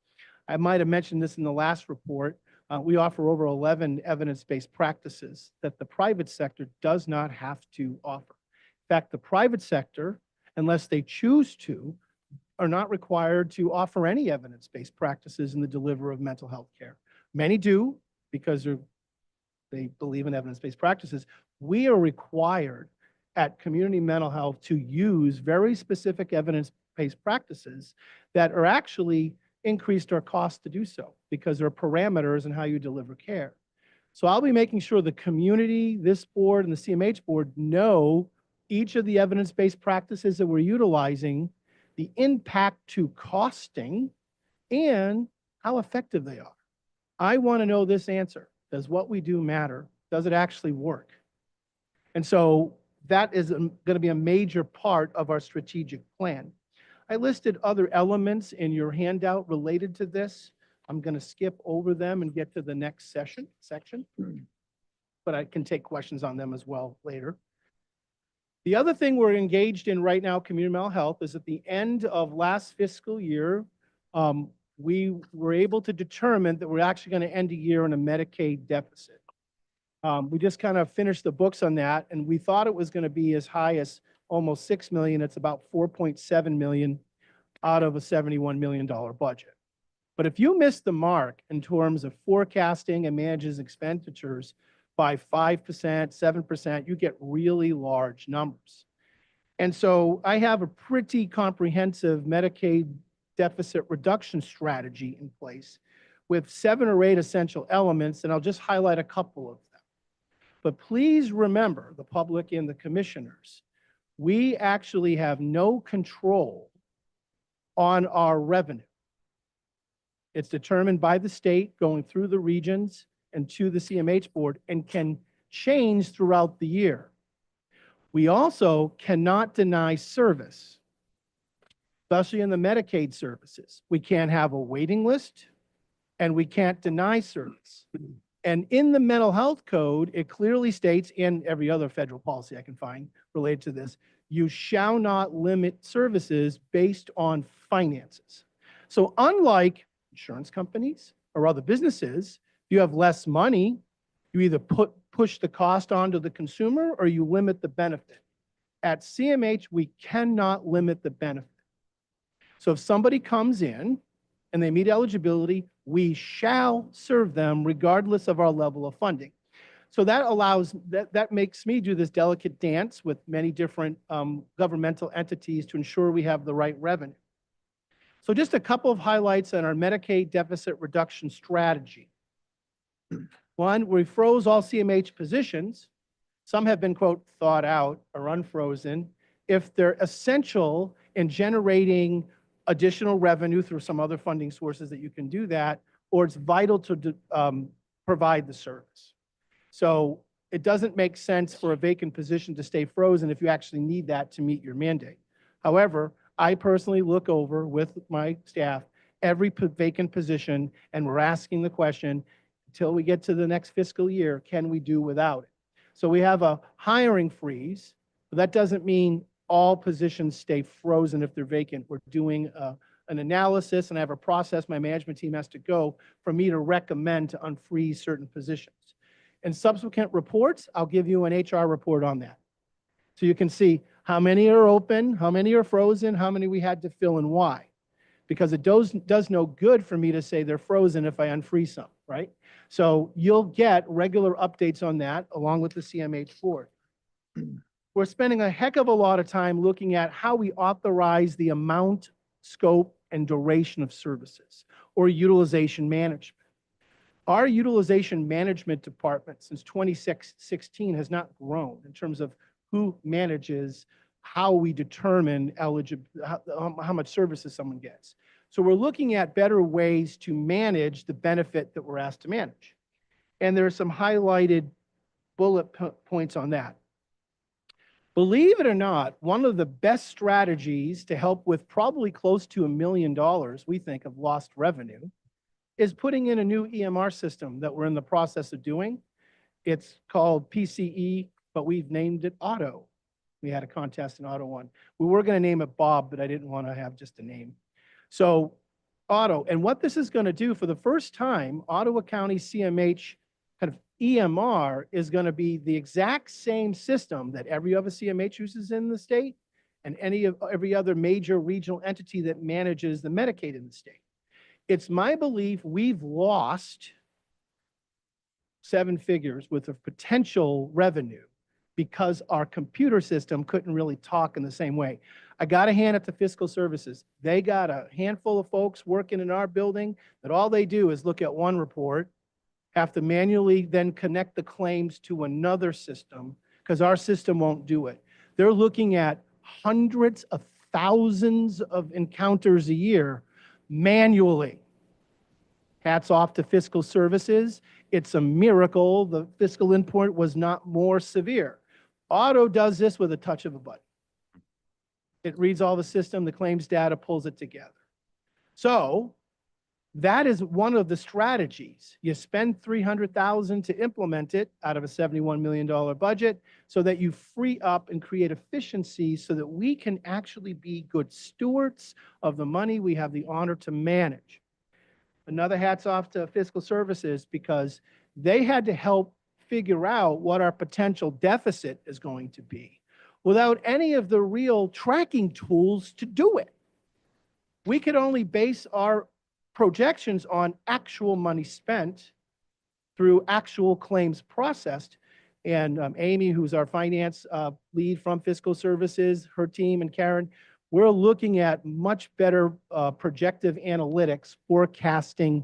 I might have mentioned this in the last report. We offer over 11 evidence-based practices that the private sector does not have to offer. In fact, the private sector, unless they choose to, are not required to offer any evidence-based practices in the delivery of mental health care. Many do because they believe in evidence-based practices. We are required at Community Mental Health to use very specific evidence-based practices that are actually increased our cost to do so because there are parameters in how you deliver care. So I'll be making sure the community, this board, and the CMH board know each of the evidence-based practices that we're utilizing, the impact to costing, and how effective they are. I want to know this answer. Does what we do matter? Does it actually work? And so that is going to be a major part of our strategic plan. I listed other elements in your handout related to this. I'm going to skip over them and get to the next section, but I can take questions on them as well later. The other thing we're engaged in right now, community mental health, is at the end of last fiscal year, we were able to determine that we're actually going to end a year in a Medicaid deficit. We just kind of finished the books on that, and we thought it was going to be as high as almost 6 million. It's about 4.7 million out of a $71 million budget. But if you miss the mark in terms of forecasting and managing expenditures by 5%, 7%, you get really large numbers. And so I have a pretty comprehensive Medicaid deficit reduction strategy in place with 7 or 8 essential elements, and I'll just highlight a couple of them. But please remember, the public and the commissioners, we actually have no control on our revenue. It's determined by the state going through the regions and to the CMH board and can change throughout the year. We also cannot deny service, especially in the Medicaid services. We can't have a waiting list and we can't deny service. And in the mental health code, it clearly states, and every other federal policy I can find related to this, you shall not limit services based on finances. So unlike insurance companies or other businesses, you have less money, you either push the cost onto the consumer or you limit the benefit. At CMH, we cannot limit the benefit. So if somebody comes in and they meet eligibility, we shall serve them regardless of our level of funding. So that allows, that makes me do this delicate dance with many different governmental entities to ensure we have the right revenue. So just a couple of highlights on our Medicaid deficit reduction strategy. One, we froze all CMH positions. Some have been, quote, thawed out or unfrozen if they're essential in generating additional revenue through some other funding sources that you can do that, or it's vital to provide the service. So it doesn't make sense for a vacant position to stay frozen if you actually need that to meet your mandate. However, I personally look over with my staff every vacant position, and we're asking the question, until we get to the next fiscal year, can we do without it? So we have a hiring freeze, but that doesn't mean all positions stay frozen if they're vacant. We're doing an analysis, and I have a process my management team has to go for me to recommend to unfreeze certain positions. In subsequent reports, I'll give you an HR report on that. So you can see how many are open, how many are frozen, how many we had to fill, and why. Because it does no good for me to say they're frozen if I unfreeze some, right? So you'll get regular updates on that along with the CMH board. We're spending a heck of a lot of time looking at how we authorize the amount, scope, and duration of services, or utilization management. Our utilization management department since 2016 has not grown in terms of who manages how we determine how much services someone gets. So we're looking at better ways to manage the benefit that we're asked to manage. And there are some highlighted bullet points on that. Believe it or not, one of the best strategies to help with probably close to $1 million, we think, of lost revenue is putting in a new EMR system that we're in the process of doing. It's called PCE, but we've named it Auto. We had a contest in Auto one. We were going to name it Bob, but I didn't want to have just a name. So Auto, and what this is going to do for the first time, Ottawa County CMH kind of EMR is going to be the exact same system that every other CMH uses in the state and every other major regional entity that manages the Medicaid in the state. It's my belief we've lost 7 figures worth of potential revenue because our computer system couldn't really talk in the same way. I got to hand it to fiscal services. They got a handful of folks working in our building that all they do is look at one report, have to manually then connect the claims to another system because our system won't do it. They're looking at hundreds of thousands of encounters a year manually. Hats off to fiscal services. It's a miracle the fiscal input was not more severe. Auto does this with a touch of a button. It reads all the system, the claims data, pulls it together. So that is one of the strategies. You spend $300,000 to implement it out of a $71 million budget so that you free up and create efficiency so that we can actually be good stewards of the money we have the honor to manage. Another hats off to fiscal services because they had to help figure out what our potential deficit is going to be without any of the real tracking tools to do it. We could only base our projections on actual money spent through actual claims processed. And Amy, who's our finance lead from fiscal services, her team, and Karen, we're looking at much better projective analytics, forecasting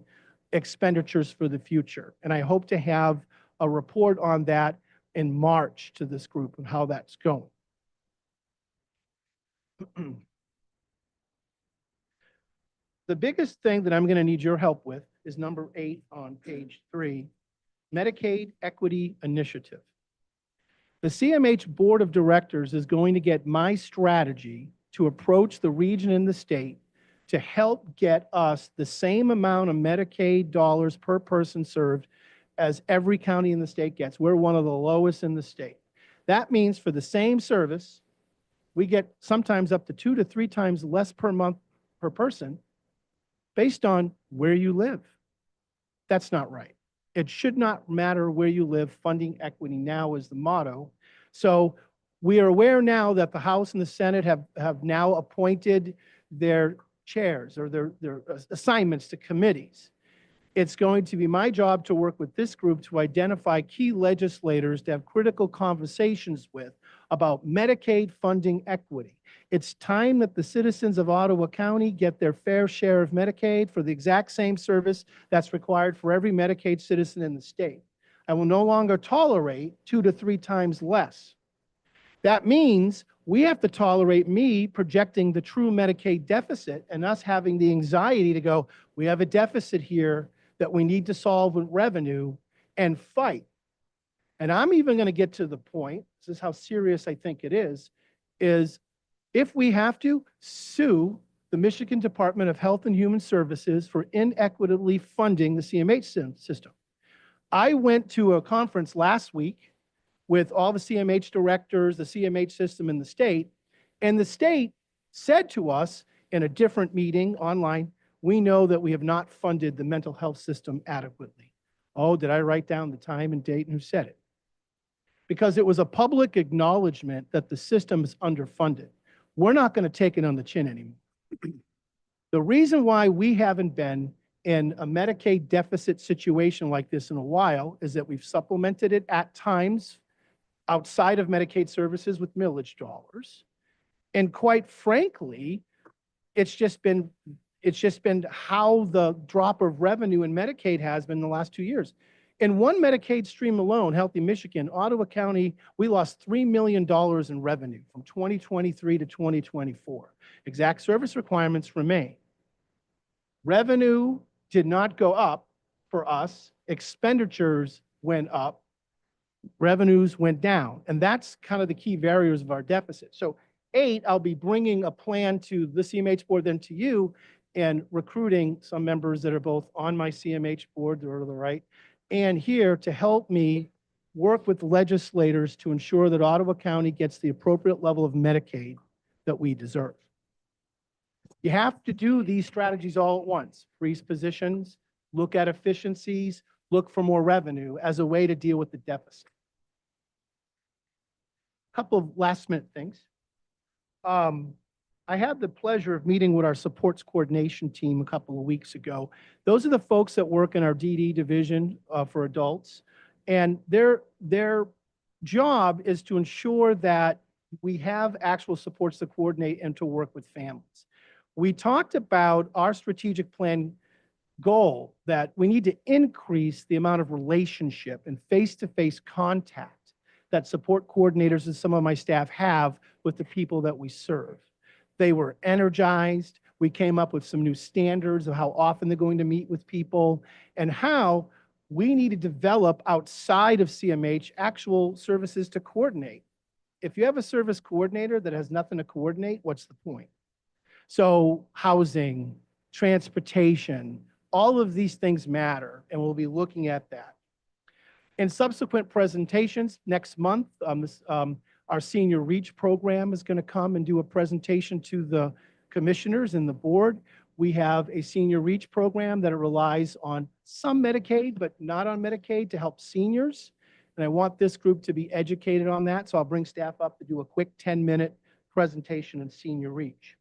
expenditures for the future. And I hope to have a report on that in March to this group and how that's going. The biggest thing that I'm going to need your help with is number 8 on page 3, Medicaid Equity Initiative. The CMH Board of Directors is going to get my strategy to approach the region and the state to help get us the same amount of Medicaid dollars per person served as every county in the state gets. We're one of the lowest in the state. That means for the same service, we get sometimes up to 2 to 3 times less per month per person based on where you live. That's not right. It should not matter where you live. Funding equity now is the motto. So we are aware now that the House and the Senate have now appointed their chairs or their assignments to committees. It's going to be my job to work with this group to identify key legislators to have critical conversations with about Medicaid funding equity. It's time that the citizens of Ottawa County get their fair share of Medicaid for the exact same service that's required for every Medicaid citizen in the state. I will no longer tolerate 2 to 3 times less. That means we have to tolerate me projecting the true Medicaid deficit and us having the anxiety to go, we have a deficit here that we need to solve with revenue and fight. And I'm even going to get to the point, this is how serious I think it is if we have to sue the Michigan Department of Health and Human Services for inequitably funding the CMH system. I went to a conference last week with all the CMH directors, the CMH system in the state, and the state said to us in a different meeting online, we know that we have not funded the mental health system adequately. Oh, did I write down the time and date and who said it? Because it was a public acknowledgement that the system is underfunded. We're not going to take it on the chin anymore. The reason why we haven't been in a Medicaid deficit situation like this in a while is that we've supplemented it at times outside of Medicaid services with millage dollars. And quite frankly, it's just been how the drop of revenue in Medicaid has been the last 2 years. In one Medicaid stream alone, Healthy Michigan, Ottawa County, we lost $3 million in revenue from 2023 to 2024. Exact service requirements remain. Revenue did not go up for us. Expenditures went up. Revenues went down. And that's kind of the key variables of our deficit. So 8, I'll be bringing a plan to the CMH board, then to you, and recruiting some members that are both on my CMH board, or to the right, and here to help me work with legislators to ensure that Ottawa County gets the appropriate level of Medicaid that we deserve. You have to do these strategies all at once. Freeze positions, look at efficiencies, look for more revenue as a way to deal with the deficit. A couple of last minute things. I had the pleasure of meeting with our supports coordination team a couple of weeks ago. Those are the folks that work in our DD division for adults. And their job is to ensure that we have actual supports to coordinate and to work with families. We talked about our strategic plan goal that we need to increase the amount of relationship and face-to-face contact that support coordinators and some of my staff have with the people that we serve. They were energized. We came up with some new standards of how often they're going to meet with people and how we need to develop outside of CMH actual services to coordinate. If you have a service coordinator that has nothing to coordinate, what's the point? So housing, transportation, all of these things matter, and we'll be looking at that. In subsequent presentations next month, our Senior Reach program is going to come and do a presentation to the commissioners and the board. We have a Senior Reach program that relies on some Medicaid, but not on Medicaid to help seniors. And I want this group to be educated on that. So I'll bring staff up to do a quick 10-minute presentation on Senior Reach.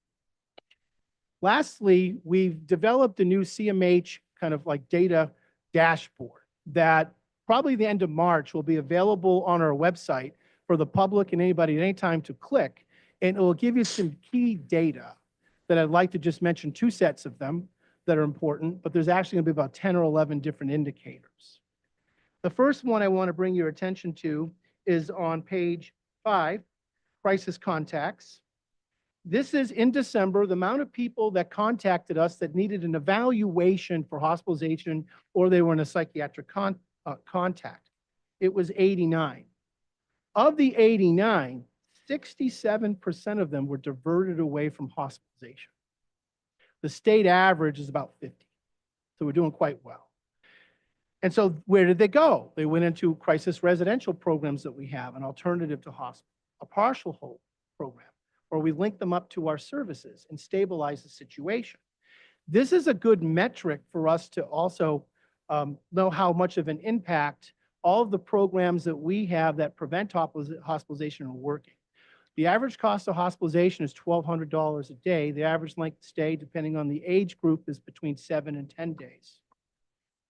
Lastly, we've developed a new CMH kind of like data dashboard that probably the end of March will be available on our website for the public and anybody at any time to click. And it will give you some key data that I'd like to just mention 2 sets of them that are important, but there's actually going to be about 10 or 11 different indicators. The first one I want to bring your attention to is on page 5, crisis contacts. This is in December, the amount of people that contacted us that needed an evaluation for hospitalization or they were in a psychiatric contact. It was 89. Of the 89, 67% of them were diverted away from hospitalization. The state average is about 50. So we're doing quite well. And so where did they go? They went into crisis residential programs that we have, an alternative to hospital, a partial hold program, or we link them up to our services and stabilize the situation. This is a good metric for us to also know how much of an impact all of the programs that we have that prevent hospitalization are working. The average cost of hospitalization is $1,200 a day. The average length of stay, depending on the age group, is between 7 and 10 days.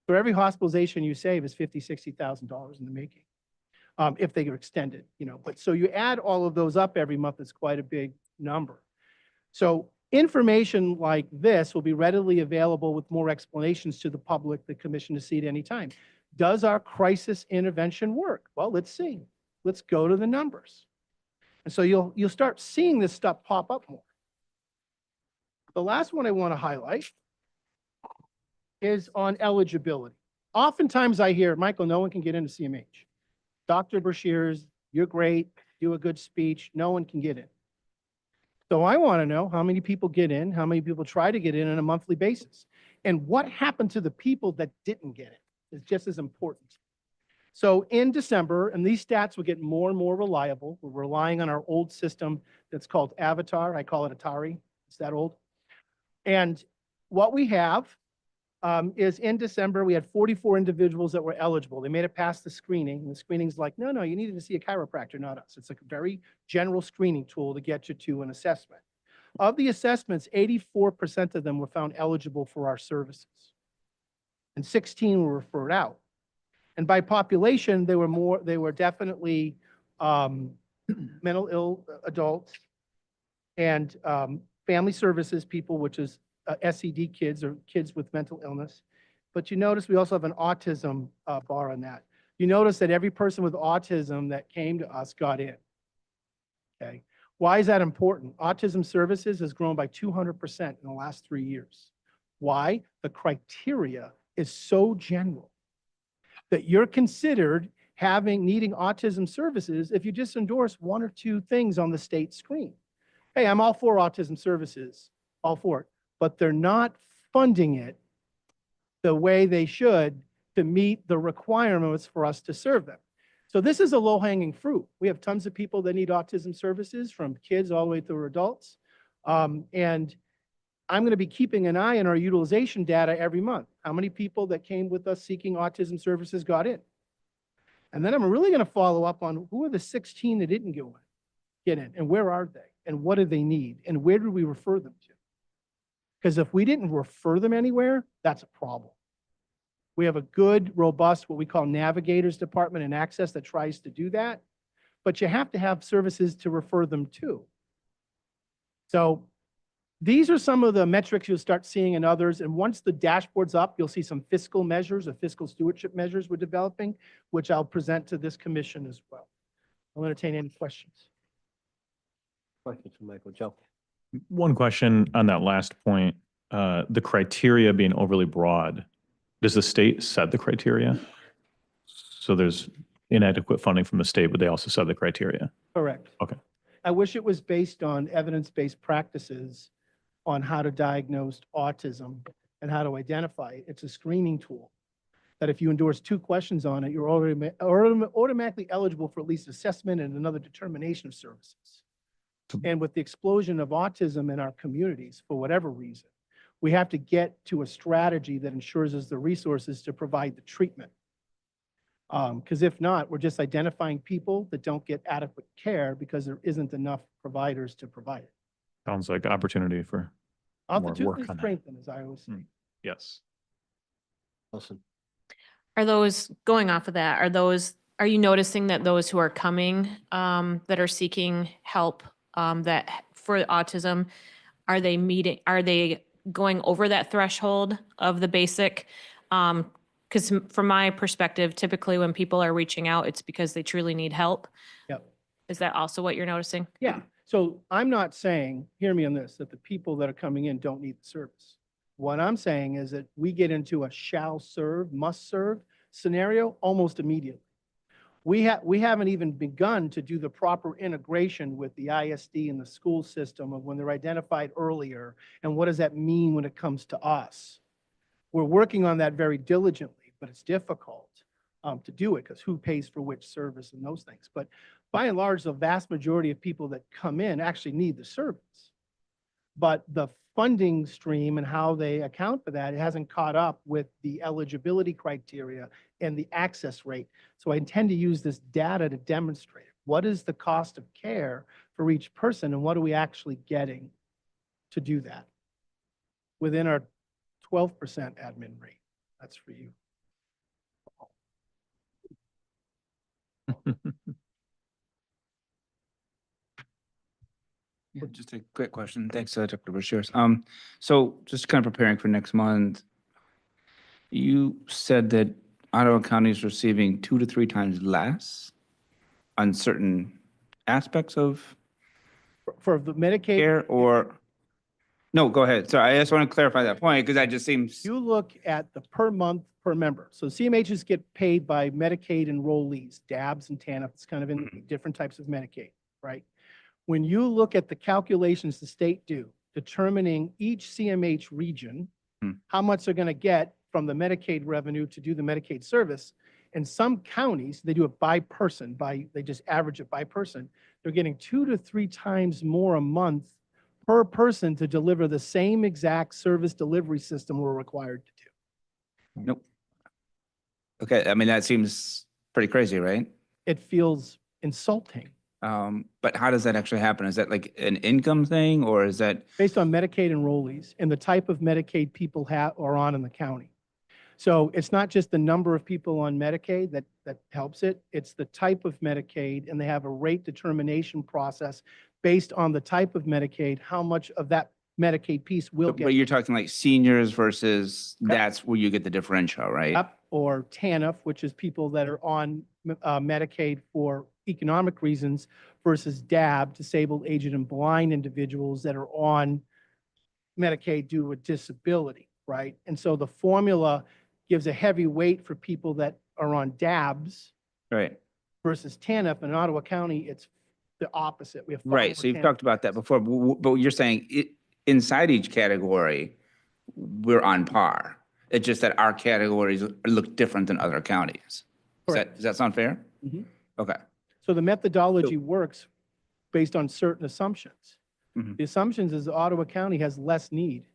So every hospitalization you save is $50,000, $60,000 in the making, if they are extended, you know. But so you add all of those up every month, it's quite a big number. So information like this will be readily available with more explanations to the public, the commission to see at any time. Does our crisis intervention work? Well, let's see. Let's go to the numbers. And so you'll start seeing this stuff pop up more. The last one I want to highlight is on eligibility. Oftentimes I hear, Michael, no one can get into CMH. Dr. Brashears, you're great, do a good speech, no one can get in. So I want to know how many people get in, how many people try to get in on a monthly basis, and what happened to the people that didn't get it is just as important. So in December, and these stats will get more and more reliable, we're relying on our old system that's called Avatar. I call it Atari. It's that old. And what we have is in December, we had 44 individuals that were eligible. They made it past the screening. And the screening's like, no, you needed to see a chiropractor, not us. It's a very general screening tool to get you to an assessment. Of the assessments, 84% of them were found eligible for our services. And 16 were referred out. And by population, they were definitely mental ill adults and family services people, which is SED kids or kids with mental illness. But you notice we also have an autism bar on that. You notice that every person with autism that came to us got in. Okay. Why is that important? Autism services has grown by 200% in the last 3 years. Why? The criteria is so general that you're considered needing autism services if you just endorse 1 or 2 things on the state screen. Hey, I'm all for autism services, all for it, but they're not funding it the way they should to meet the requirements for us to serve them. So this is a low-hanging fruit. We have tons of people that need autism services, from kids all the way through adults. And I'm going to be keeping an eye on our utilization data every month. How many people that came with us seeking autism services got in? And then I'm really going to follow up on who are the 16 that didn't get in, and where are they, and what do they need, and where do we refer them to? Because if we didn't refer them anywhere, that's a problem. We have a good, robust, what we call navigators department and access that tries to do that, but you have to have services to refer them to. So these are some of the metrics you'll start seeing in others. And once the dashboard's up, you'll see some fiscal measures or fiscal stewardship measures we're developing, which I'll present to this commission as well. I'll entertain any questions. Questions from Michael. Joe. One question on that last point, the criteria being overly broad. Does the state set the criteria? So there's inadequate funding from the state, but they also set the criteria. Correct. Okay. I wish it was based on evidence-based practices on how to diagnose autism and how to identify it. It's a screening tool that if you endorse 2 questions on it, you're automatically eligible for at least assessment and another determination of services. And with the explosion of autism in our communities, for whatever reason, we have to get to a strategy that ensures us the resources to provide the treatment. Because if not, we're just identifying people that don't get adequate care because there isn't enough providers to provide it. Sounds like opportunity for more work Opportunity on that. strengthen, as I always say. Yes. Wilson. Are those, going off of that, are you noticing that those who are coming, that are seeking help, that for autism, are they going over that threshold of the basic? Because from my perspective, typically when people are reaching out, it's because they truly need help. Yep. Is that also what you're noticing? Yeah. So I'm not saying, hear me on this, that the people that are coming in don't need the service. What I'm saying is that we get into a shall serve, must serve scenario almost immediately. We haven't even begun to do the proper integration with the ISD and the school system of when they're identified earlier, and what does that mean when it comes to us. We're working on that very diligently, but it's difficult to do it because who pays for which service and those things. But by and large, the vast majority of people that come in actually need the service. But the funding stream and how they account for that, it hasn't caught up with the eligibility criteria and the access rate. So I intend to use this data to demonstrate it. What is the cost of care for each person, and what are we actually getting to do that within our 12% admin rate? That's for you. Yeah, just a quick question. Thanks, Dr. Bashir. So just kind of preparing for next month, you said that Ottawa County is receiving 2 to 3 times less on certain aspects of For the Medicaid, care, or, no, go ahead. So I just want to clarify that point because that just seems, you look at the per month per member. So CMHs get paid by Medicaid enrollees, DABs and TANF. It's kind of in different types of Medicaid, right? When you look at the calculations the state do, determining each CMH region, how much they're going to get from the Medicaid revenue to do the Medicaid service, in some counties, they do it by person, they just average it by person. They're getting 2 to 3 times more a month per person to deliver the same exact service delivery system we're required to do. nope. Okay, I mean, that seems pretty crazy, right? It feels insulting. But how does that actually happen? Is that like an income thing, or is that? Based on Medicaid enrollees and the type of Medicaid people are on in the county. So it's not just the number of people on Medicaid that helps it. It's the type of Medicaid, and they have a rate determination process based on the type of Medicaid, how much of that Medicaid piece will But get. you're talking like seniors versus, Yep. that's where you get the differential, right? Up, or TANF, which is people that are on Medicaid for economic reasons, versus DAB, disabled, aged, and blind individuals that are on Medicaid due to a disability, right? And so the formula gives a heavy weight for people that are on DABs Right, versus TANF. In Ottawa County, it's the opposite. We have far right. more So you've TANF. talked about that before, but you're saying inside each category, we're on par. It's just that our categories look different than other counties. Correct. Does that sound fair? Mhm. Okay. So the methodology works based on certain assumptions. Mhm. The assumptions is Ottawa County has less need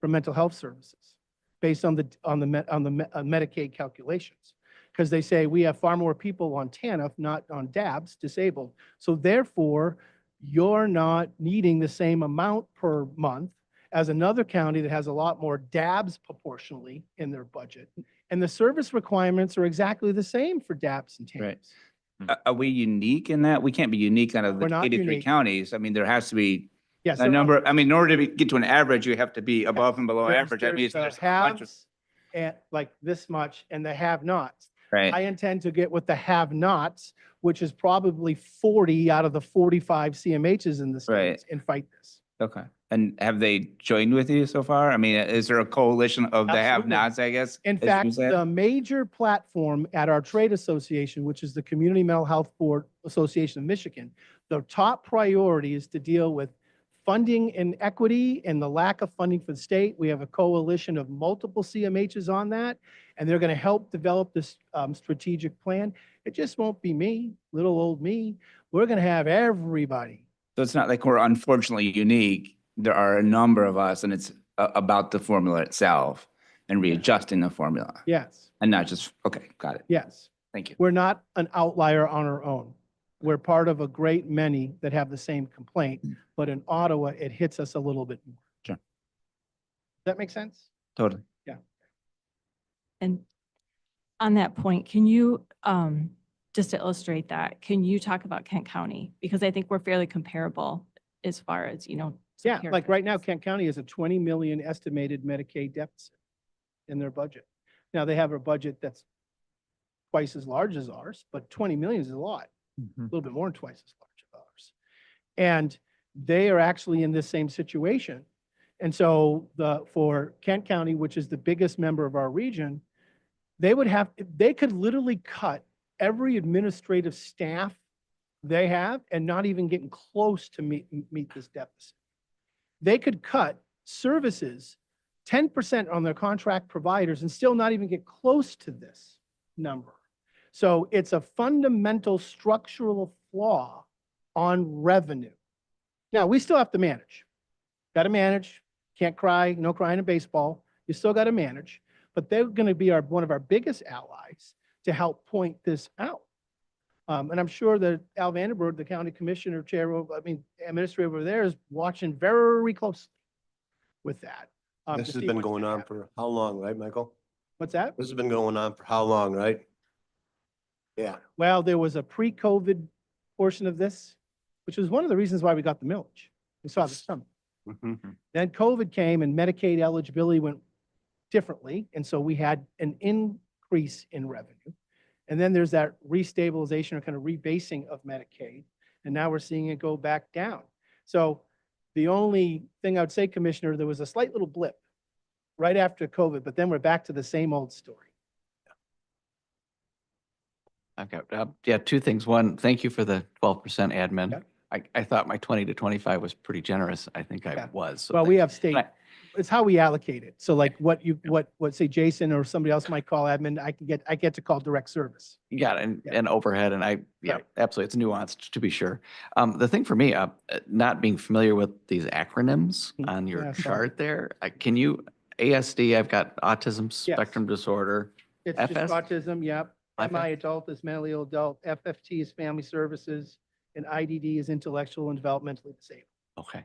for mental health services based on the Medicaid calculations. Because they say we have far more people on TANF, not on DABs, disabled. So therefore, you're not needing the same amount per month as another county that has a lot more DABs proportionally in their budget. And the service requirements are exactly the same for DABs and TANFs. Right. Are we unique in that? We can't be unique out of We're the not 83 unique. counties. I mean, there has to be Yes. a number. I mean, in order to get to an average, you have to be above and below average. I mean, There's there's the a bunch of, haves and like this much, and the have-nots. right? I intend to get with the have-nots, which is probably 40 out of the 45 CMHs in the Right. states, and fight this. Okay. And have they joined with you so far? I mean, is there a coalition of the Absolutely. have-nots, I guess? In as you fact, said? the major platform at our trade association, which is the Community Mental Health Board Association of Michigan, the top priority is to deal with funding inequity and the lack of funding for the state. We have a coalition of multiple CMHs on that, and they're going to help develop this strategic plan. It just won't be me, little old me. We're going to have everybody. So it's not like we're unfortunately unique. There are a number of us, and it's about the formula itself and readjusting the formula, Yes, and not just, okay, got it. yes. Thank you. We're not an outlier on our own. We're part of a great many that have the same complaint, but in Ottawa, it hits us a little bit more. Sure. Does that make sense? Totally. And on that point, can you, just to illustrate that, can you talk about Kent County? Because I think we're fairly comparable as far as, you know. some Yeah, like right now, characteristics. Kent County has a 20 million estimated Medicaid deficit in their budget. Now, they have a budget that's twice as large as ours, but 20 million is a lot, a little bit more than twice as large as ours. And they are actually in this same situation. And so for Kent County, which is the biggest member of our region, they could literally cut every administrative staff they have and not even getting close to meet this deficit. They could cut services 10% on their contract providers and still not even get close to this number. So it's a fundamental structural flaw on revenue. Now, we still have to manage. Got to manage. Can't cry, no crying in baseball. You still got to manage. But they're going to be one of our biggest allies to help point this out. And I'm sure that Al Vandenberg, the county commissioner chair, administrator over there is watching very closely with that. This to has see been what's going gonna on happen. for how long, right, Michael? What's that? This has been going on for how long, right? Yeah. Well, there was a pre-COVID portion of this, which was one of the reasons why we got the millage. We saw this coming. Mhm. Then COVID came and Medicaid eligibility went differently. And so we had an increase in revenue. And then there's that restabilization or kind of rebasing of Medicaid. And now we're seeing it go back down. So the only thing I would say, Commissioner, there was a slight little blip right after COVID, but then we're back to the same old story. I've got, yeah, two things. One, thank you for the 12% admin. Yep. I thought my 20 to 25 was pretty generous. I think I Yeah. was. So Well, we thank- have state, and it's how we allocate it. So like what say Jason or somebody else might call admin, I get to call direct service. Yeah, and overhead, and yeah, Right. absolutely. It's nuanced, to be sure. The thing for me, not being familiar with these acronyms on your Yeah, sorry. chart there, can you, ASD, I've got autism spectrum disorder. It's just FS? autism, yep. FS? MI adult is mentally ill adult, FFT is family services, and IDD is intellectual and developmentally disabled. Okay,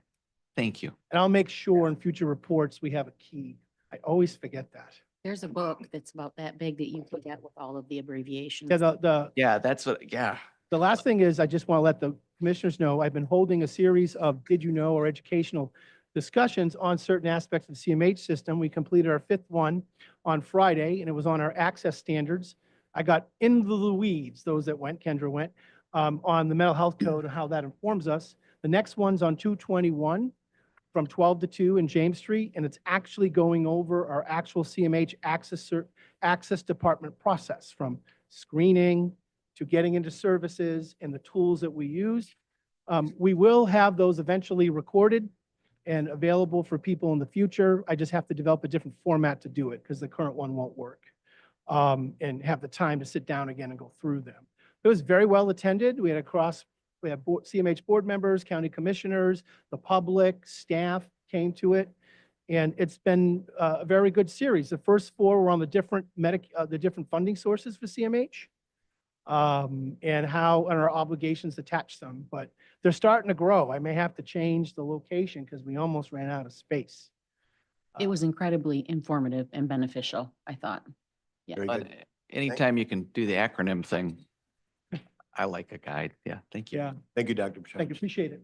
thank you. And I'll make sure in future reports, we have a key. I always forget that. There's a book that's about that big that you can get with all of the abbreviations. Yeah, the Yeah, that's what, yeah. The last thing is, I just want to let the commissioners know, I've been holding a series of did you know or educational discussions on certain aspects of the CMH system. We completed our 5th one on Friday, and it was on our access standards. I got into the weeds, those that went, Kendra went, on the mental health code and how that informs us. The next one's on 221 from 12 to 2 in James Street, and it's actually going over our actual CMH access department process from screening to getting into services and the tools that we use. We will have those eventually recorded and available for people in the future. I just have to develop a different format to do it because the current one won't work. And have the time to sit down again and go through them. It was very well attended. We had CMH board members, county commissioners, the public, staff came to it. And it's been a very good series. The first 4 were on the different funding sources for CMH. And our obligations attach them, but they're starting to grow. I may have to change the location because we almost ran out of space. It was incredibly informative and beneficial, I thought. Yeah. Very But good. anytime you can do the acronym thing, I like a guide. Yeah, thank you. Yeah, Thank you, Dr. thank you, Bouchard. appreciate it.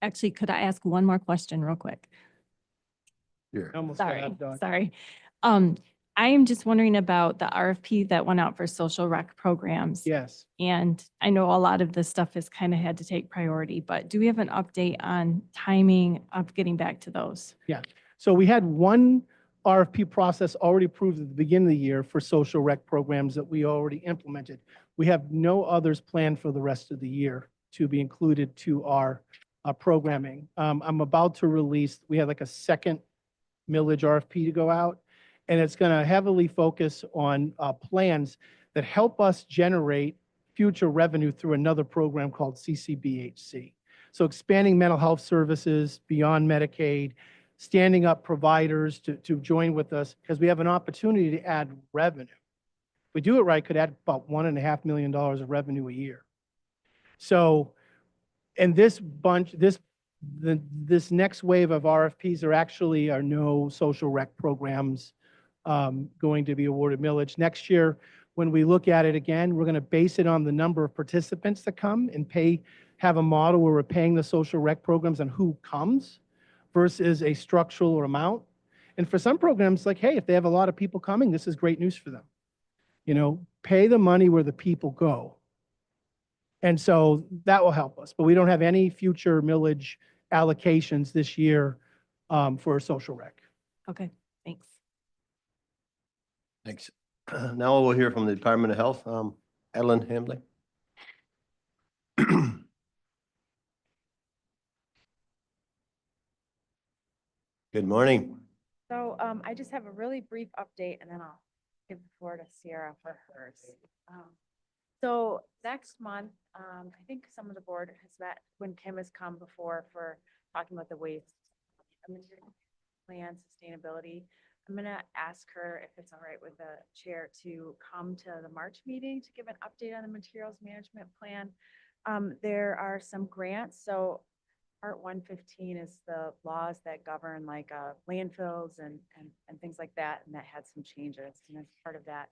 Actually, could I ask one more question real quick? Here. Almost got Sorry, out, Doc. sorry. I am just wondering about the RFP that went out for social rec programs. Yes. And I know a lot of this stuff has kind of had to take priority, but do we have an update on timing of getting back to those? So we had one RFP process already approved at the beginning of the year for social rec programs that we already implemented. We have no others planned for the rest of the year to be included to our programming. I'm about to release, we have like a second millage RFP to go out, and it's going to heavily focus on plans that help us generate future revenue through another program called CCBHC. So expanding mental health services beyond Medicaid, standing up providers to join with us because we have an opportunity to add revenue. If we do it right, could add about $1.5 million of revenue a year. So, and this next wave of RFPs are no social rec programs going to be awarded millage. Next year, when we look at it again, we're going to base it on the number of participants that come and have a model where we're paying the social rec programs on who comes versus a structural or amount. And for some programs, like, hey, if they have a lot of people coming, this is great news for them. Pay the money where the people go. And so that will help us, but we don't have any future millage allocations this year for social rec. Okay, thanks. Thanks. Now we'll hear from the Department of Health. Ellen Hambley. Good morning. So I just have a really brief update and then I'll give the floor to Sierra for hers. So next month, I think some of the board has met when Kim has come before for talking about the waste plan, sustainability. I'm gonna ask her if it's all right with the chair to come to the March meeting to give an update on the materials management plan. There are some grants, so Part 115 is the laws that govern like landfills and things like that, and that had some changes. And as part of that,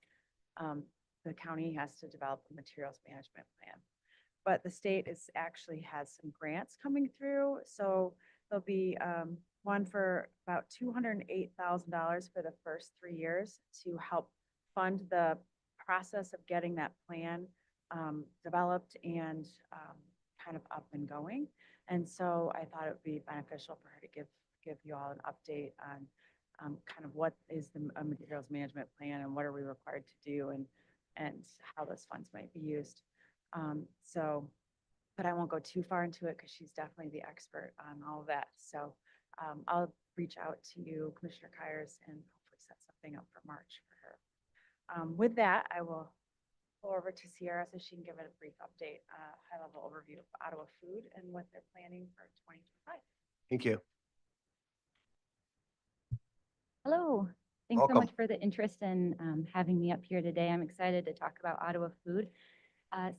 the county has to develop a materials management plan. But the state actually has some grants coming through, so there'll be one for about $208,000 for the first 3 years to help fund the process of getting that plan developed and kind of up and going. And so I thought it would be beneficial for her to give you all an update on kind of what is the materials management plan and what are we required to do and how those funds might be used. But I won't go too far into it because she's definitely the expert on all of that. So I'll reach out to you, Commissioner Kyers, and hopefully set something up for March for her. With that, I will go over to Sierra so she can give it a brief update, high-level overview of Ottawa Food and what they're planning for 2025. Thank you. Hello. Thanks so Welcome. much for the interest in having me up here today. I'm excited to talk about Ottawa Food.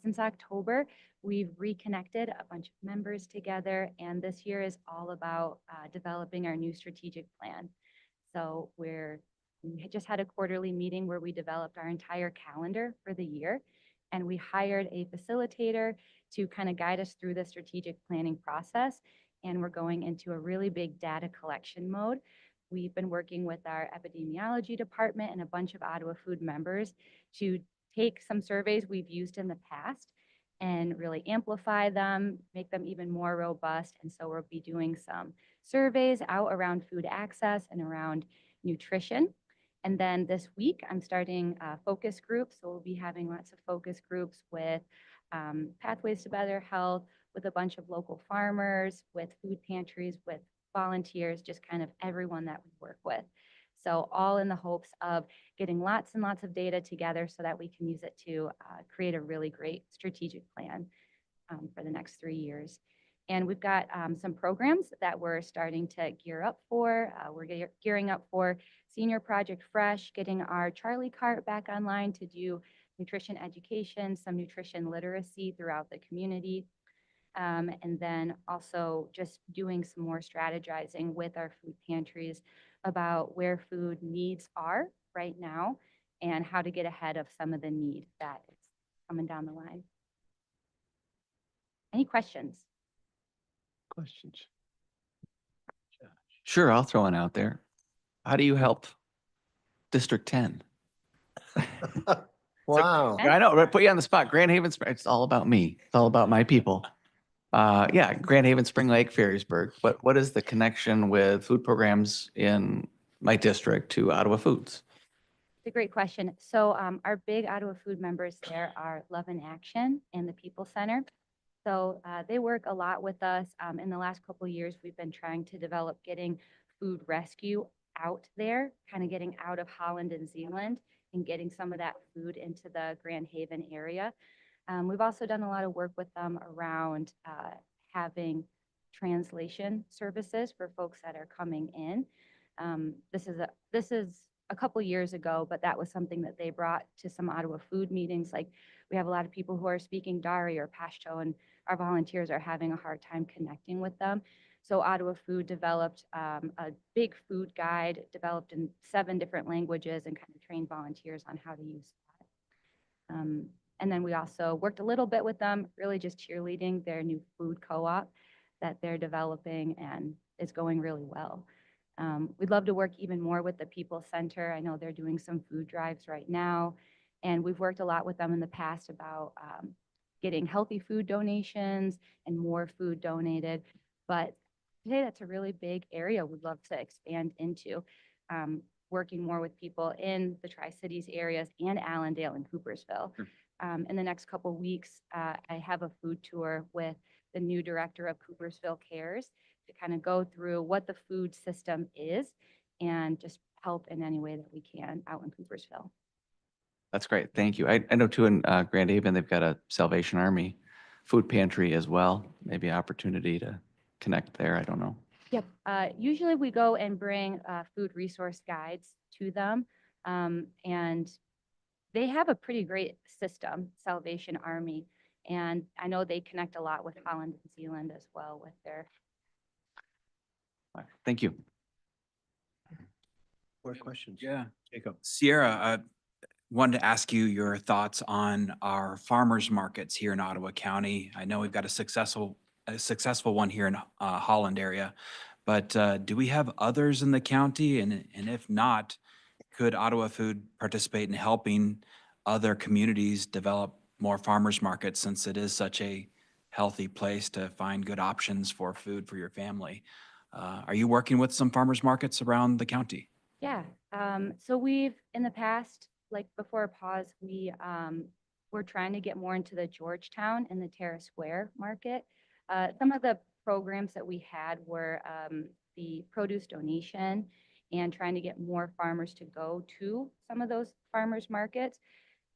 Since October, we've reconnected a bunch of members together, and this year is all about developing our new strategic plan. So we just had a quarterly meeting where we developed our entire calendar for the year, and we hired a facilitator to kind of guide us through the strategic planning process. And we're going into a really big data collection mode. We've been working with our epidemiology department and a bunch of Ottawa Food members to take some surveys we've used in the past and really amplify them, make them even more robust. And so we'll be doing some surveys out around food access and around nutrition. And then this week, I'm starting focus groups. So we'll be having lots of focus groups with Pathways to Better Health, with a bunch of local farmers, with food pantries, with volunteers, just kind of everyone that we work with. So all in the hopes of getting lots and lots of data together so that we can use it to create a really great strategic plan for the next 3 years. And we've got some programs that we're starting to gear up for. We're gearing up for Senior Project Fresh, getting our Charlie Cart back online to do nutrition education, some nutrition literacy throughout the community. And then also just doing some more strategizing with our food pantries about where food needs are right now and how to get ahead of some of the need that is coming down the line. Any questions? Questions? Sure, I'll throw one out there. How do you help District 10? Wow. I know, right? Put you on the spot. Grand Haven, it's all about me. It's all about my people. Yeah, Grand Haven, Spring Lake, Ferrisburg. What is the connection with food programs in my district to Ottawa Foods? It's a great question. So our big Ottawa Food members there are Love in Action and the People Center. So they work a lot with us. In the last couple of years, we've been trying to develop getting food rescue out there, kind of getting out of Holland and Zealand and getting some of that food into the Grand Haven area. We've also done a lot of work with them around having translation services for folks that are coming in. This is a couple years ago, but that was something that they brought to some Ottawa Food meetings. Like we have a lot of people who are speaking Dari or Pashto, and our volunteers are having a hard time connecting with them. So Ottawa Food developed a big food guide, developed in 7 different languages, and kind of trained volunteers on how to use that. And then we also worked a little bit with them, really just cheerleading their new food co-op that they're developing, and it's going really well. We'd love to work even more with the People Center. I know they're doing some food drives right now, and we've worked a lot with them in the past about getting healthy food donations and more food donated. But today, that's a really big area we'd love to expand into, working more with people in the Tri-Cities areas and Allendale and Coopersville. In the next couple of weeks, I have a food tour with the new director of Coopersville Cares to kind of go through what the food system is and just help in any way that we can out in Coopersville. That's great. Thank you. I know too in Grand Haven, they've got a Salvation Army food pantry as well. Maybe opportunity to connect there. I don't know. Yep. Usually we go and bring food resource guides to them. And they have a pretty great system, Salvation Army. And I know they connect a lot with Holland and Zealand as well with their. Thank you. More questions? Yeah. Jacob. Sierra, I wanted to ask you your thoughts on our farmers markets here in Ottawa County. I know we've got a successful one here in Holland area, but do we have others in the county? And if not, could Ottawa Food participate in helping other communities develop more farmers markets, since it is such a healthy place to find good options for food for your family? Are you working with some farmers markets around the county? Yeah, so we've, in the past, like before pause, we're trying to get more into the Georgetown and the Terrace Square market. Some of the programs that we had were the produce donation and trying to get more farmers to go to some of those farmers markets.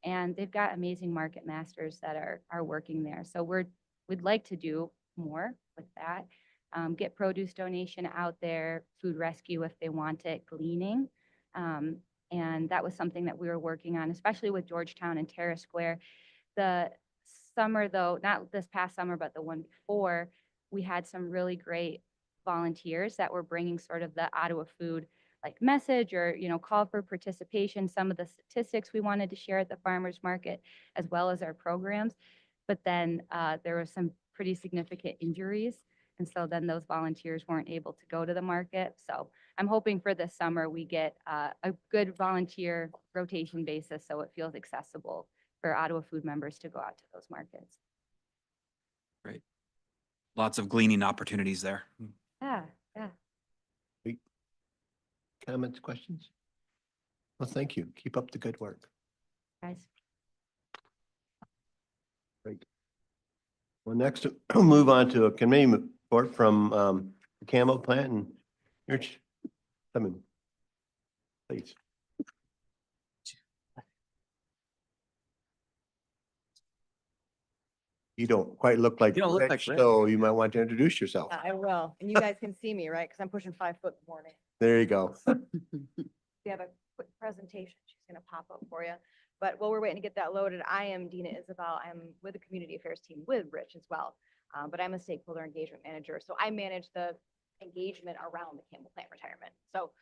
And they've got amazing market masters that are working there. So we'd like to do more with that. Get produce donation out there, food rescue if they want it, gleaning. And that was something that we were working on, especially with Georgetown and Terrace Square. The summer though, not this past summer, but the one before, we had some really great volunteers that were bringing sort of the Ottawa Food like message or, call for participation, some of the statistics we wanted to share at the farmers market, as well as our programs. But then there were some pretty significant injuries. And so then those volunteers weren't able to go to the market. So I'm hoping for this summer we get a good volunteer rotation basis so it feels accessible for Ottawa Food members to go out to those markets. Great. Lots of gleaning opportunities there. Yeah, yeah. Comments, questions? Well, thank you. Keep up the good work. Guys. Great. Well, next, we'll move on to a committee report from the Campbell plant, and Rich, come in, please. You don't quite look like You don't look like Rich, Rich. so you might want to introduce yourself. I will, and you guys can see me, right? Because I'm pushing 5 foot in the morning. There you go. We have a quick presentation she's gonna pop up for you. But while we're waiting to get that loaded, I am Dina Isabel. I'm with the community affairs team with Rich as well. But I'm a stakeholder engagement manager. So I manage the engagement around the Campbell plant retirement. So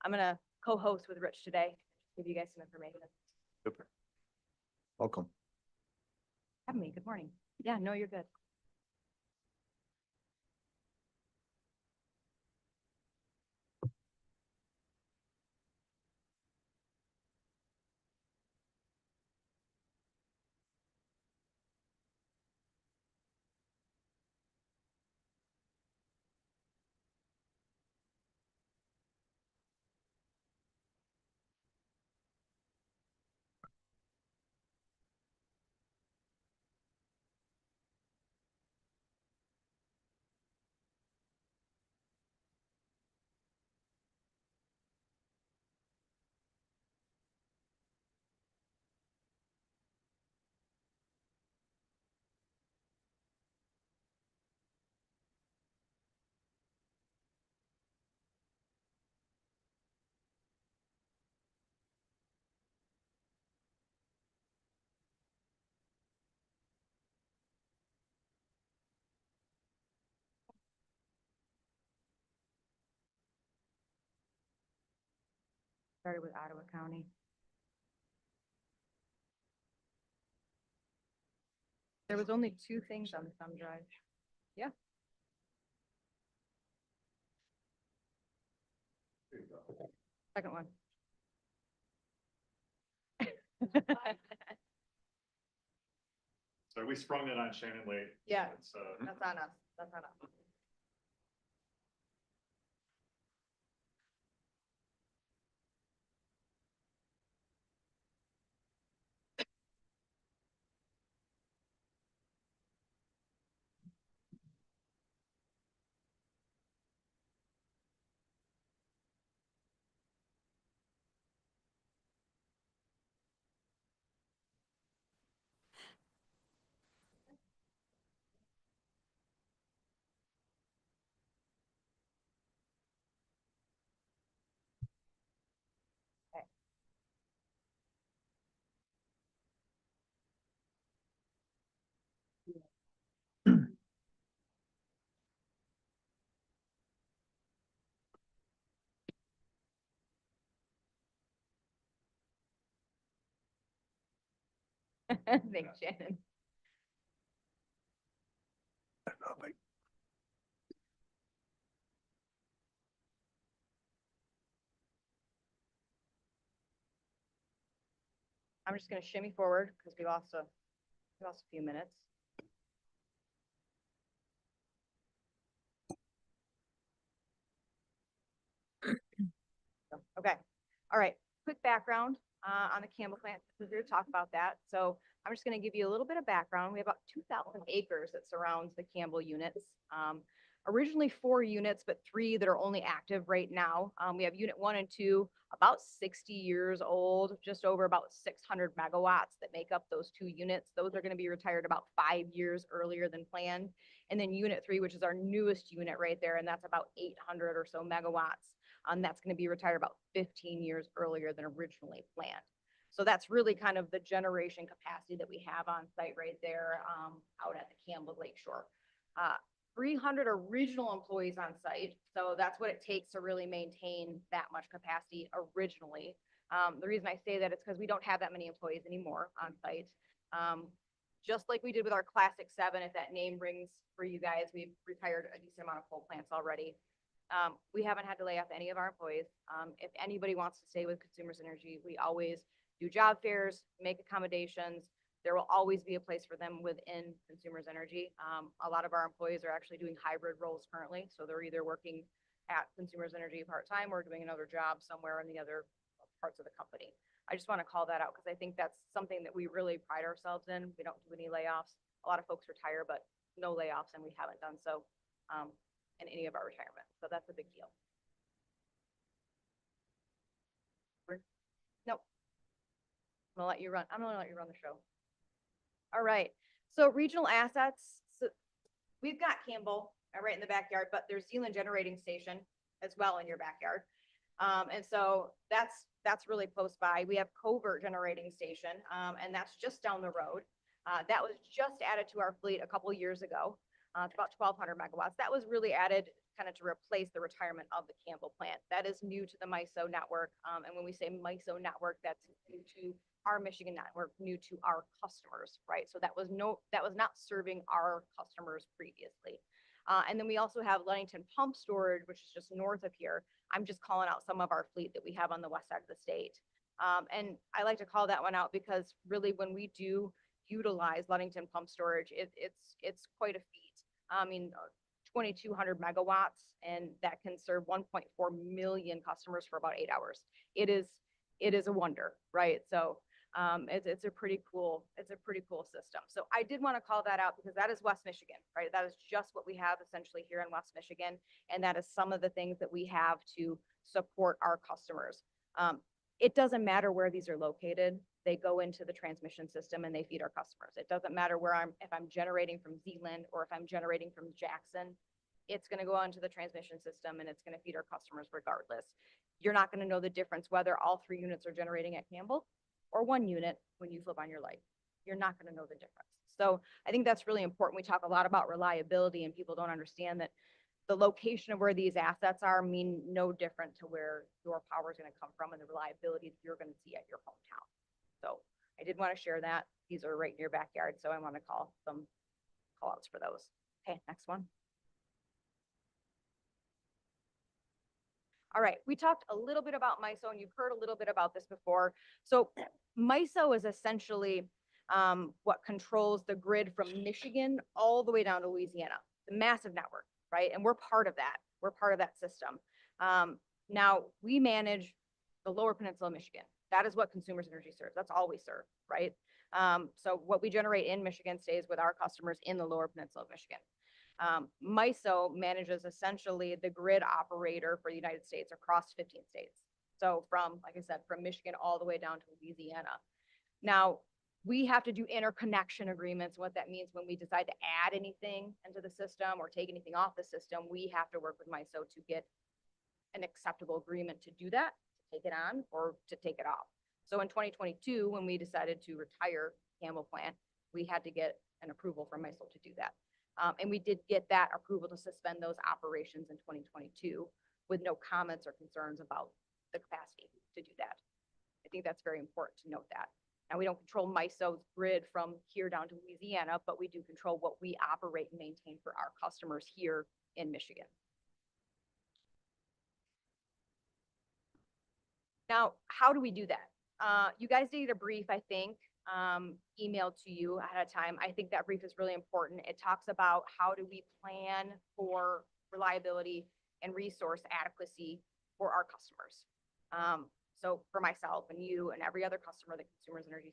I'm gonna co-host with Rich today, give you guys some information. Super. Welcome. Have me, good morning. Yeah, no, you're good. Started with Ottawa County. There was only 2 things on the thumb drive. Yeah. Second one. So we sprung that on Shannon late. Yeah, It's, that's on us. That's on us. Thanks, Shannon. I'm just gonna shimmy forward because we lost a few minutes. Okay, all right, quick background on the Campbell plant. We're here to talk about that. So I'm just gonna give you a little bit of background. We have about 2,000 acres that surrounds the Campbell units. Originally 4 units, but 3 that are only active right now. We have unit 1 and 2, about 60 years old, just over about 600 megawatts that make up those 2 units. Those are gonna be retired about 5 years earlier than planned. And then unit 3, which is our newest unit right there, and that's about 800 or so megawatts. That's going to be retired about 15 years earlier than originally planned. So that's really kind of the generation capacity that we have on site right there out at the Campbell Lakeshore. 300 original employees on site. So that's what it takes to really maintain that much capacity originally. The reason I say that is because we don't have that many employees anymore on site. Just like we did with our Classic 7, if that name rings for you guys, we've retired a decent amount of coal plants already. We haven't had to lay off any of our employees. If anybody wants to stay with Consumers Energy, we always do job fairs, make accommodations. There will always be a place for them within Consumers Energy. A lot of our employees are actually doing hybrid roles currently. So they're either working at Consumers Energy part-time or doing another job somewhere in the other parts of the company. I just want to call that out because I think that's something that we really pride ourselves in. We don't do any layoffs. A lot of folks retire, but no layoffs, and we haven't done so in any of our retirement. So that's a big deal. Nope. I'm gonna let you run. I'm gonna let you run the show. All right. So regional assets. So we've got Campbell right in the backyard, but there's Zealand Generating Station as well in your backyard. And so that's really close by. We have Covert Generating Station, and that's just down the road. That was just added to our fleet a couple years ago. It's about 1,200 megawatts. That was really added kind of to replace the retirement of the Campbell plant. That is new to the MISO network. And when we say MISO network, that's new to our Michigan network, new to our customers, right? So that was not serving our customers previously. And then we also have Ludington Pump Storage, which is just north of here. I'm just calling out some of our fleet that we have on the west side of the state. And I like to call that one out because really when we do utilize Ludington Pump Storage, it's quite a feat. I mean, 2,200 megawatts, and that can serve 1.4 million customers for about 8 hours. It is a wonder, right? So it's a pretty cool system. So I did want to call that out because that is West Michigan, right? That is just what we have essentially here in West Michigan, and that is some of the things that we have to support our customers. It doesn't matter where these are located. They go into the transmission system and they feed our customers. It doesn't matter if I'm generating from Zealand or if I'm generating from Jackson, it's going to go onto the transmission system and it's going to feed our customers regardless. You're not going to know the difference whether all 3 units are generating at Campbell or 1 unit when you flip on your light. You're not going to know the difference. So I think that's really important. We talk a lot about reliability and people don't understand that the location of where these assets are mean no different to where your power is going to come from and the reliability that you're going to see at your hometown. So I did want to share that. These are right in your backyard, so I want to call some call outs for those. Okay, next one. All right, we talked a little bit about MISO, and you've heard a little bit about this before. So MISO is essentially what controls the grid from Michigan all the way down to Louisiana. It's a massive network, right? And we're part of that. We're part of that system. Now, we manage the lower peninsula of Michigan. That is what Consumers Energy serves. That's all we serve, right? So what we generate in Michigan stays with our customers in the lower peninsula of Michigan. MISO manages essentially the grid operator for the United States across 15 states. So from, like I said, from Michigan all the way down to Louisiana. Now, we have to do interconnection agreements. What that means when we decide to add anything into the system or take anything off the system, we have to work with MISO to get an acceptable agreement to do that, to take it on or to take it off. So in 2022, when we decided to retire Campbell plant, we had to get an approval from MISO to do that. And we did get that approval to suspend those operations in 2022 with no comments or concerns about the capacity to do that. I think that's very important to note that. Now, we don't control MISO's grid from here down to Louisiana, but we do control what we operate and maintain for our customers here in Michigan. Now, how do we do that? You guys did a brief, I think, emailed to you ahead of time. I think that brief is really important. It talks about how do we plan for reliability and resource adequacy for our customers. So for myself and you and every other customer that consumes energy,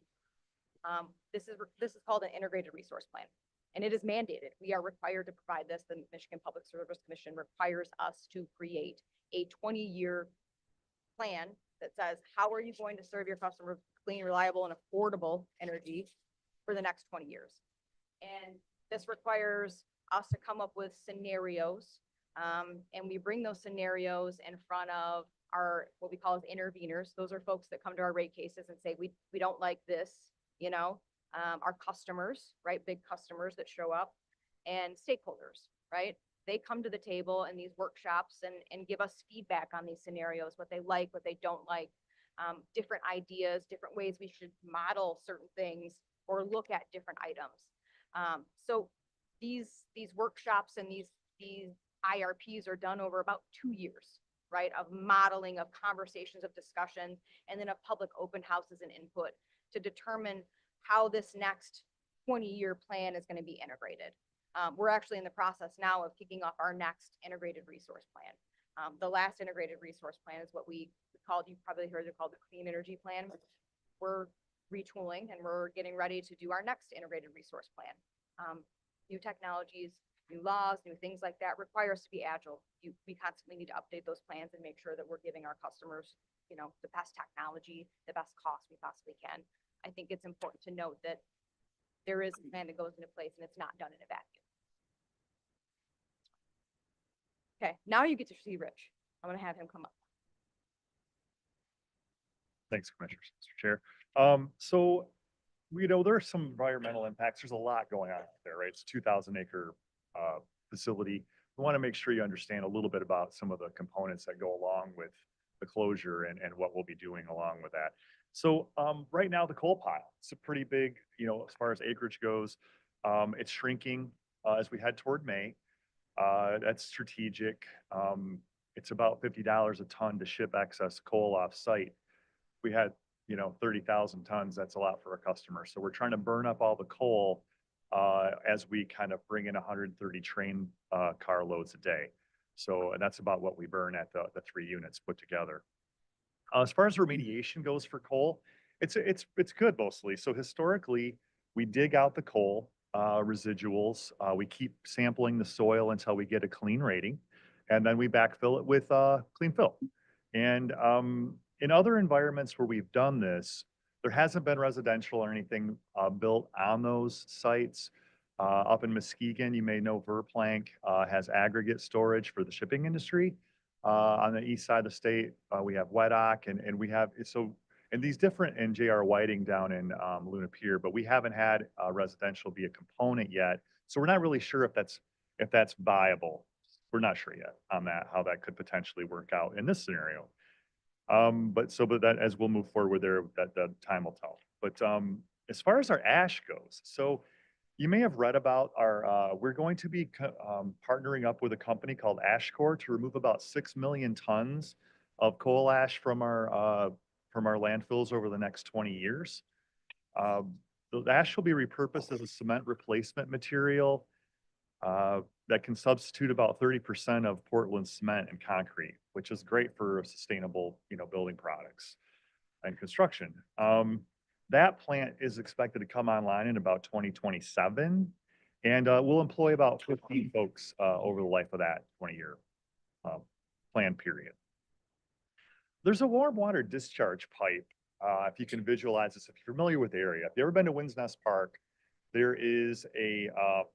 this is called an integrated resource plan, and it is mandated. We are required to provide this. The Michigan Public Service Commission requires us to create a 20-year plan that says, how are you going to serve your customers clean, reliable, and affordable energy for the next 20 years? And this requires us to come up with scenarios, and we bring those scenarios in front of our, what we call as interveners. Those are folks that come to our rate cases and say, we don't like this, you know, our customers, right? Big customers that show up, and stakeholders, right? They come to the table in these workshops and give us feedback on these scenarios, what they like, what they don't like, different ideas, different ways we should model certain things or look at different items. So these workshops and these IRPs are done over about 2 years, right? Of modeling, of conversations, of discussion, and then of public open houses and input to determine how this next 20-year plan is going to be integrated. We're actually in the process now of kicking off our next integrated resource plan. The last integrated resource plan is what we called, you've probably heard it called the Clean Energy Plan. We're retooling and we're getting ready to do our next integrated resource plan. New technologies, new laws, new things like that require us to be agile. We constantly need to update those plans and make sure that we're giving our customers, you know, the best technology, the best cost we possibly can. I think it's important to note that there is a plan that goes into place and it's not done in a vacuum. Okay, now you get to see Rich. I'm gonna have him come up. Thanks, Commissioners, Mr. Chair. So, you know, there are some environmental impacts. There's a lot going on there, right? It's a 2,000-acre facility. We want to make sure you understand a little bit about some of the components that go along with the closure and what we'll be doing along with that. So right now, the coal pile, it's a pretty big, you know, as far as acreage goes. It's shrinking as we head toward May. That's strategic. It's about $50 a ton to ship excess coal off site. We had, you know, 30,000 tons. That's a lot for a customer. So we're trying to burn up all the coal as we kind of bring in 130 train car loads a day. So that's about what we burn at the 3 units put together. As far as remediation goes for coal, it's good mostly. So historically, we dig out the coal residuals. We keep sampling the soil until we get a clean rating, and then we backfill it with clean fill. And in other environments where we've done this, there hasn't been residential or anything built on those sites. Up in Muskegon, you may know Verplank has aggregate storage for the shipping industry. On the east side of the state, we have Weddock, and we have, so, and these different, and J.R. Whiting down in Luna Pier, but we haven't had residential be a component yet. So we're not really sure if that's viable. We're not sure yet on that, how that could potentially work out in this scenario. But that, as we'll move forward there, that time will tell. But as far as our ash goes, so you may have read about we're going to be partnering up with a company called AshCore to remove about 6 million tons of coal ash from our landfills over the next 20 years. The ash will be repurposed as a cement replacement material that can substitute about 30% of Portland cement and concrete, which is great for sustainable, you know, building products and construction. That plant is expected to come online in about 2027, and we'll employ about 15 folks over the life of that 20-year plan period. There's a warm water discharge pipe. If you can visualize this, if you're familiar with the area, if you've ever been to Winds Nest Park, there is a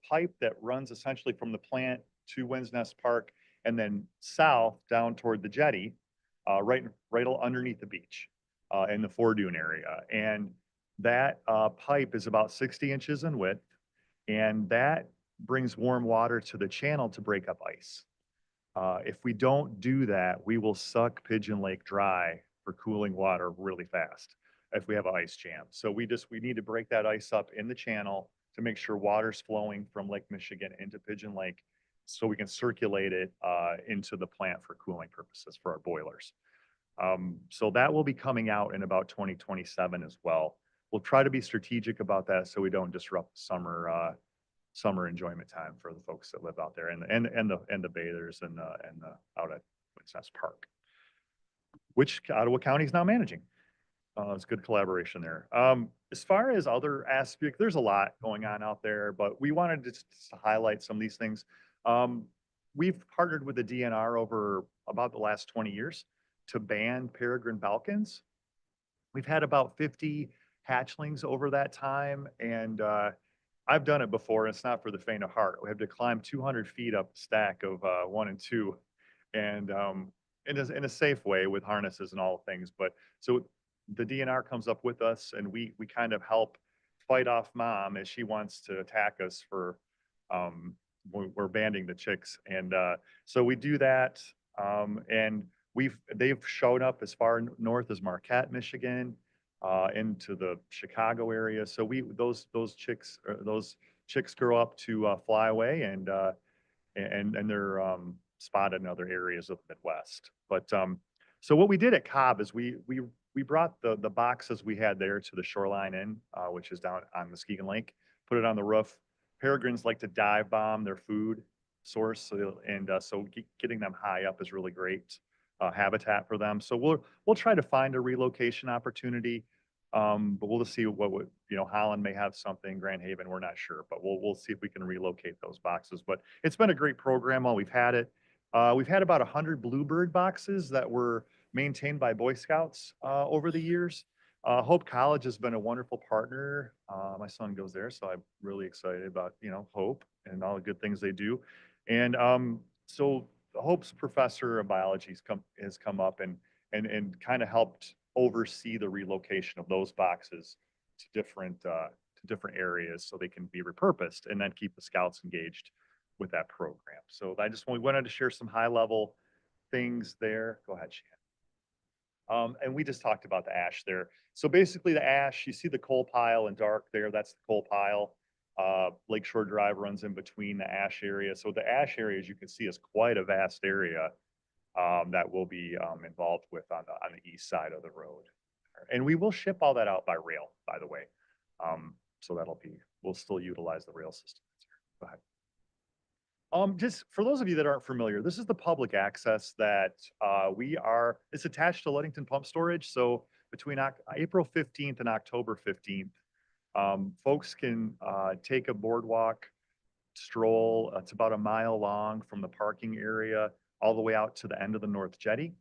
pipe that runs essentially from the plant to Winds Nest Park and then south down toward the jetty, right underneath the beach in the Fore Dune area. And that pipe is about 60 inches in width, and that brings warm water to the channel to break up ice. If we don't do that, we will suck Pigeon Lake dry for cooling water really fast. if we have an ice jam. So we need to break that ice up in the channel to make sure water's flowing from Lake Michigan into Pigeon Lake so we can circulate it into the plant for cooling purposes for our boilers. So that will be coming out in about 2027 as well. We'll try to be strategic about that so we don't disrupt summer enjoyment time for the folks that live out there and the bathers and out at Woods Nest Park, which Ottawa County is now managing. It's good collaboration there. As far as other aspects, there's a lot going on out there, but we wanted to highlight some of these things. We've partnered with the DNR over about the last 20 years to ban peregrine falcons. We've had about 50 hatchlings over that time, and I've done it before. And it's not for the faint of heart. We have to climb 200 feet up a stack of 1 and 2, and in a safe way with harnesses and all things. But so the DNR comes up with us, and we kind of help fight off mom as she wants to attack us for we're banding the chicks, and so we do that, and they've shown up as far north as Marquette, Michigan, into the Chicago area. So those chicks grow up to fly away, and they're spotted in other areas of the Midwest. But so what we did at Cobb is we brought the boxes we had there to the Shoreline Inn, which is down on Muskegon Lake, put it on the roof. Peregrines like to dive bomb their food source, so getting them high up is really great habitat for them. So we'll try to find a relocation opportunity, but we'll just see what would, Holland may have something, Grand Haven, we're not sure, but we'll see if we can relocate those boxes. But it's been a great program while we've had it. We've had about 100 bluebird boxes that were maintained by Boy Scouts over the years. Hope College has been a wonderful partner. My son goes there, so I'm really excited about, Hope and all the good things they do. And so Hope's professor of biology has come up and kind of helped oversee the relocation of those boxes to different areas so they can be repurposed and then keep the Scouts engaged with that program. So we wanted to share some high level things there. Go ahead, Shan. And we just talked about the ash there. So basically the ash, you see the coal pile in dark there, that's the coal pile. Lakeshore Drive runs in between the ash area. So the ash area, as you can see, is quite a vast area that we'll be involved with on the east side of the road. And we will ship all that out by rail, by the way. So we'll still utilize the rail system. Go ahead. Just for those of you that aren't familiar, this is the public access that it's attached to Ludington Pump Storage. So between April 15th and October 15th, folks can take a boardwalk stroll. It's about a mile long from the parking area all the way out to the end of the North Jetty.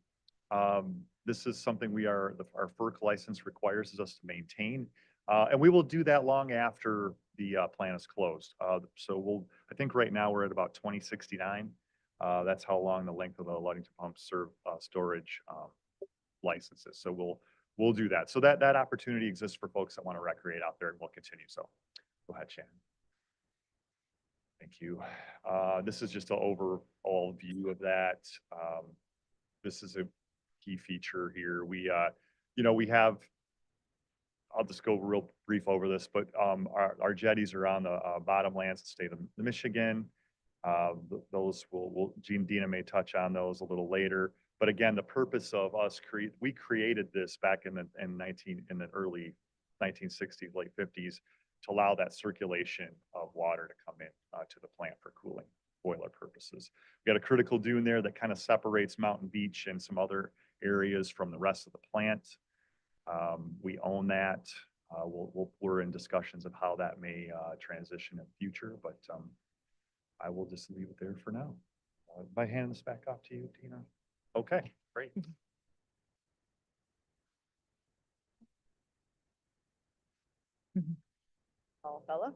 This is something our FERC license requires us to maintain. And we will do that long after the plant is closed. So I think right now we're at about 2069. That's how long the length of the Ludington Pump Storage license is. So we'll do that. So that opportunity exists for folks that want to recreate out there, and we'll continue. So go ahead, Shannon. Thank you. This is just an overall view of that. This is a key feature here. We have, I'll just go real brief over this, but our jetties are on the bottomlands of the state of Michigan. Those Dina may touch on those a little later. But again, the purpose of us we created this back in the early 1960s, late 50s, to allow that circulation of water to come in to the plant for cooling boiler purposes. We got a critical dune there that kind of separates Mountain Beach and some other areas from the rest of the plant. We own that. We're in discussions of how that may transition in the future, but I will just leave it there for now. If I hand this back off to you, Tina. Okay, great. Fella.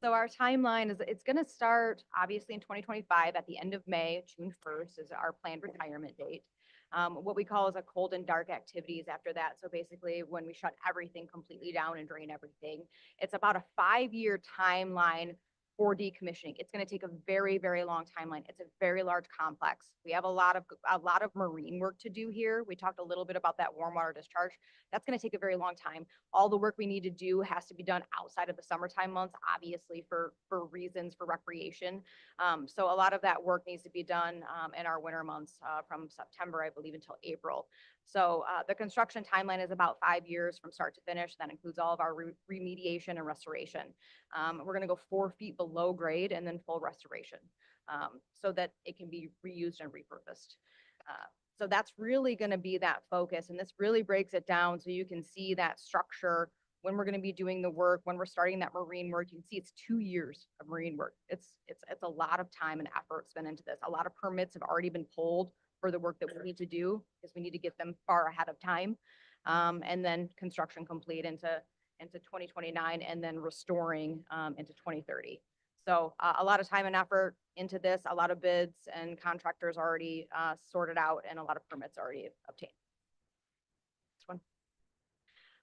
So our timeline it's going to start obviously in 2025 at the end of May. June 1st is our planned retirement date. What we call is a cold and dark activities after that. So basically when we shut everything completely down and drain everything, it's about a 5-year timeline for decommissioning. It's going to take a very, very long timeline. It's a very large complex. We have a lot of marine work to do here. We talked a little bit about that warm water discharge. That's going to take a very long time. All the work we need to do has to be done outside of the summertime months, obviously for reasons for recreation. So a lot of that work needs to be done in our winter months from September, I believe, until April. So the construction timeline is about 5 years from start to finish. That includes all of our remediation and restoration. We're going to go 4 feet below grade and then full restoration so that it can be reused and repurposed. So that's really going to be that focus. And this really breaks it down so you can see that structure when we're going to be doing the work, when we're starting that marine work. You can see it's 2 years of marine work. It's a lot of time and effort spent into this. A lot of permits have already been pulled for the work that we need to do because we need to get them far ahead of time. And then construction complete into 2029 and then restoring into 2030. So a lot of time and effort into this, a lot of bids and contractors already sorted out and a lot of permits already obtained. This one.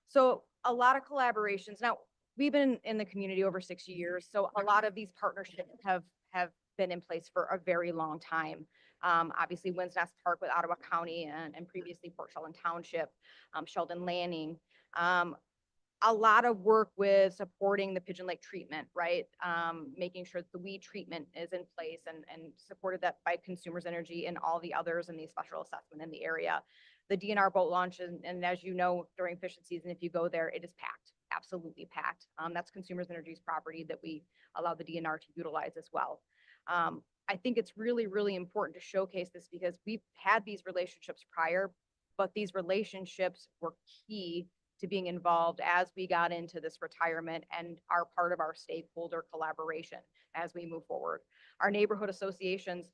So a lot of collaborations. Now, we've been in the community over 60 years. So a lot of these partnerships have been in place for a very long time. Obviously, Winds Nest Park with Ottawa County and previously Port Sheldon Township, Sheldon Landing. A lot of work with supporting the Pigeon Lake treatment, right? Making sure that the weed treatment is in place and supported that by Consumers Energy and all the others in the special assessment in the area. The DNR boat launch, and as you know, during fishing season, if you go there, it is packed, absolutely packed. That's Consumers Energy's property that we allow the DNR to utilize as well. I think it's really, really important to showcase this because we've had these relationships prior, but these relationships were key to being involved as we got into this retirement and are part of our stakeholder collaboration as we move forward. Our neighborhood associations,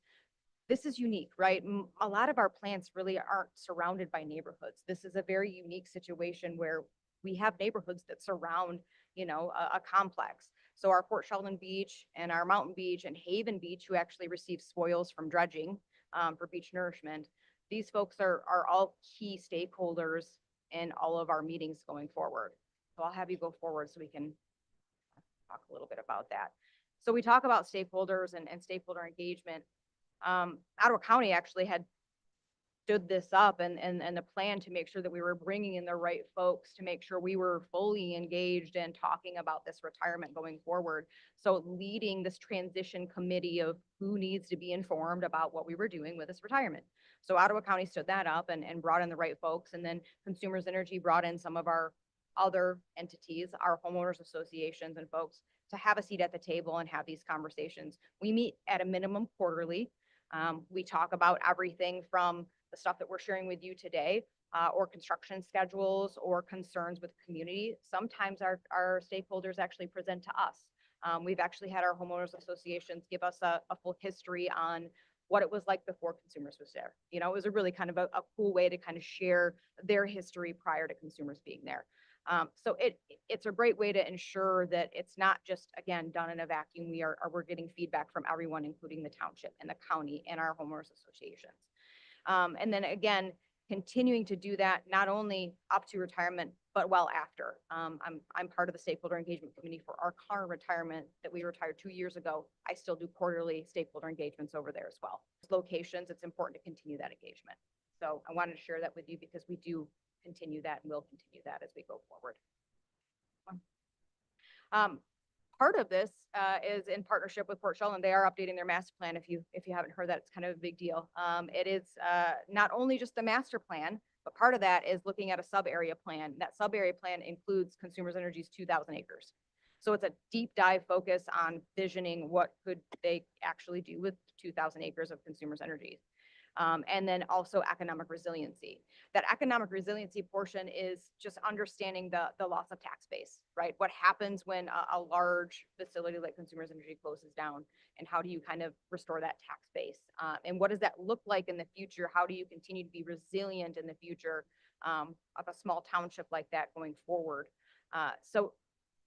this is unique, right? A lot of our plants really aren't surrounded by neighborhoods. This is a very unique situation where we have neighborhoods that surround, a complex. So our Port Sheldon Beach and our Mountain Beach and Haven Beach, who actually receive spoils from dredging for beach nourishment, these folks are all key stakeholders in all of our meetings going forward. So I'll have you go forward so we can talk a little bit about that. So we talk about stakeholders and stakeholder engagement. Ottawa County actually had stood this up and the plan to make sure that we were bringing in the right folks to make sure we were fully engaged in talking about this retirement going forward. So leading this transition committee of who needs to be informed about what we were doing with this retirement. So Ottawa County stood that up and brought in the right folks. And then Consumers Energy brought in some of our other entities, our homeowners associations and folks to have a seat at the table and have these conversations. We meet at a minimum quarterly. We talk about everything from the stuff that we're sharing with you today, or construction schedules or concerns with the community. Sometimes our stakeholders actually present to us. We've actually had our homeowners associations give us a full history on what it was like before Consumers was there. It was a really kind of a cool way to kind of share their history prior to Consumers being there. So it's a great way to ensure that it's not just, again, done in a vacuum. We're getting feedback from everyone, including the township and the county and our homeowners associations. And then again, continuing to do that, not only up to retirement, but well after. I'm part of the stakeholder engagement committee for our current retirement that we retired 2 years ago. I still do quarterly stakeholder engagements over there as well. Locations, it's important to continue that engagement. So I wanted to share that with you because we do continue that and will continue that as we go forward. Part of this is in partnership with Port Sheldon. They are updating their master plan. If you haven't heard that, it's kind of a big deal. It is not only just the master plan, but part of that is looking at a sub-area plan. That sub-area plan includes Consumers Energy's 2,000 acres. So it's a deep dive focus on visioning what could they actually do with 2,000 acres of Consumers Energy. And then also economic resiliency. That economic resiliency portion is just understanding the loss of tax base, right? What happens when a large facility like Consumers Energy closes down, and how do you kind of restore that tax base? And what does that look like in the future? How do you continue to be resilient in the future of a small township like that going forward? So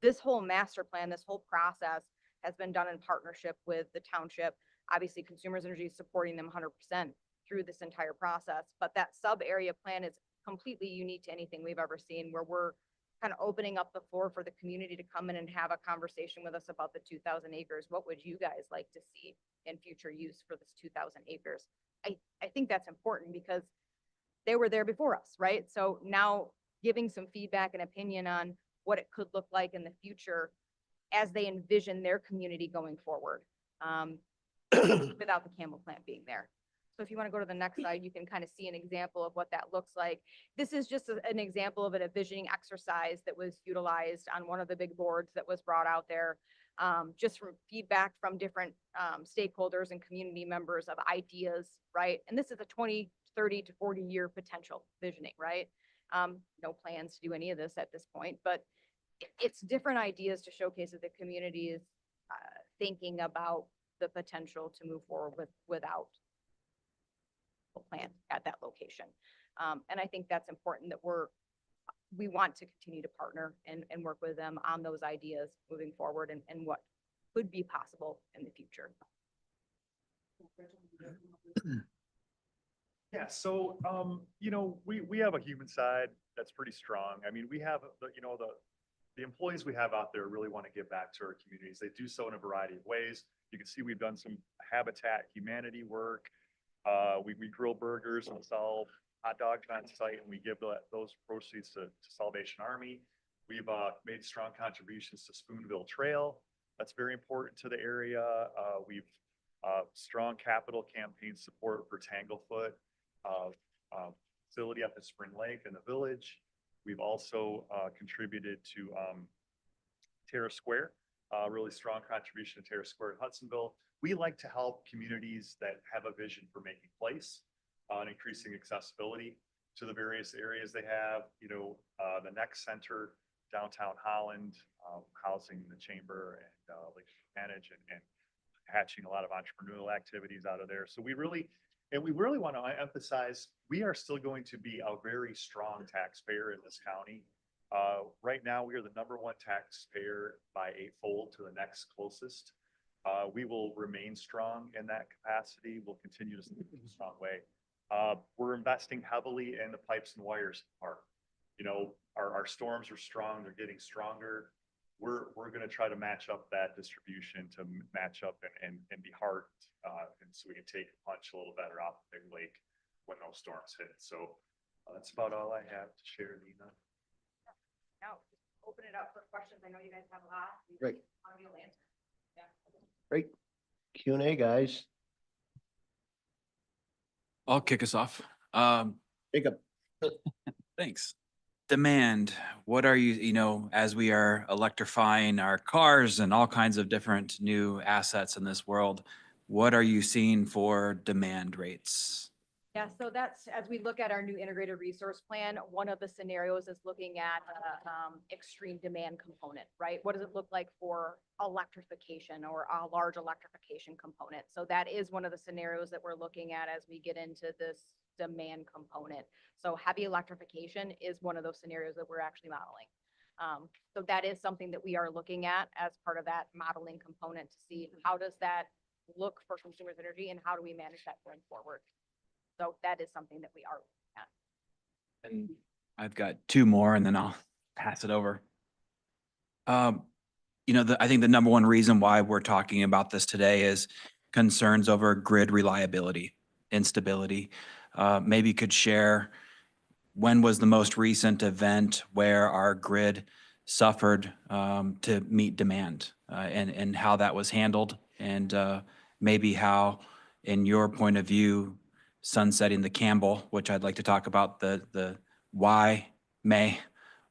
this whole master plan, this whole process has been done in partnership with the township. Obviously, Consumers Energy is supporting them 100% through this entire process, but that sub area plan is completely unique to anything we've ever seen, where we're kind of opening up the floor for the community to come in and have a conversation with us about the 2,000 acres. What would you guys like to see in future use for this 2,000 acres? I think that's important because they were there before us, right? So now giving some feedback and opinion on what it could look like in the future as they envision their community going forward, without the Campbell plant being there. So if you want to go to the next slide, you can kind of see an example of what that looks like. This is just an example of a visioning exercise that was utilized on one of the big boards that was brought out there, just from feedback from different stakeholders and community members of ideas, right? And this is a 20, 30 to 40 year potential visioning, right? No plans to do any of this at this point, but it's different ideas to showcase that the community is thinking about the potential to move forward without a plan at that location. And I think that's important that we want to continue to partner and work with them on those ideas moving forward and what could be possible in the future. Yeah, so, you know, we have a human side that's pretty strong. I mean, we have, the employees we have out there really want to give back to our communities. They do so in a variety of ways. You can see we've done some Habitat Humanity work. We grill burgers and sell hot dogs on site, and we give those proceeds to Salvation Army. We've made strong contributions to Spoonville Trail. That's very important to the area. We've strong capital campaign support for Tanglefoot facility up at Spring Lake in the village. We've also contributed to Terra Square, really strong contribution to Terra Square in Hudsonville. We like to help communities that have a vision for making place and increasing accessibility to the various areas they have. You know, the Next Center, downtown Holland, housing the chamber and Lake Manage and hatching a lot of entrepreneurial activities out of there. So we really want to emphasize, we are still going to be a very strong taxpayer in this county. Right now, we are the #1 taxpayer by 8-fold to the next closest. We will remain strong in that capacity. We'll continue to stay in a strong way. We're investing heavily in the pipes and wires part. You know, our storms are strong. They're getting stronger. We're going to try to match up that distribution to match up and be hard, and so we can take a punch a little better off the Big Lake when those storms hit. So that's about all I have to share, Nina. Now, open it up for questions. I know you guys have a lot. Great. Yeah. Great. Q&A, guys. I'll kick us off. Jacob. Thanks. Demand, what are you know, as we are electrifying our cars and all kinds of different new assets in this world, what are you seeing for demand rates? Yeah, so that's, as we look at our new integrated resource plan, one of the scenarios is looking at extreme demand component, right? What does it look like for electrification or a large electrification component? So that is one of the scenarios that we're looking at as we get into this demand component. So heavy electrification is one of those scenarios that we're actually modeling. So that is something that we are looking at as part of that modeling component to see how does that look for consumers' energy and how do we manage that going forward. So that is something that we are looking at. And I've got two more and then I'll pass it over. You know, I think the #1 reason why we're talking about this today is concerns over grid reliability, instability. Maybe you could share, when was the most recent event where our grid suffered to meet demand and how that was handled, and maybe how, in your point of view, sunsetting the Campbell, which I'd like to talk about the why May,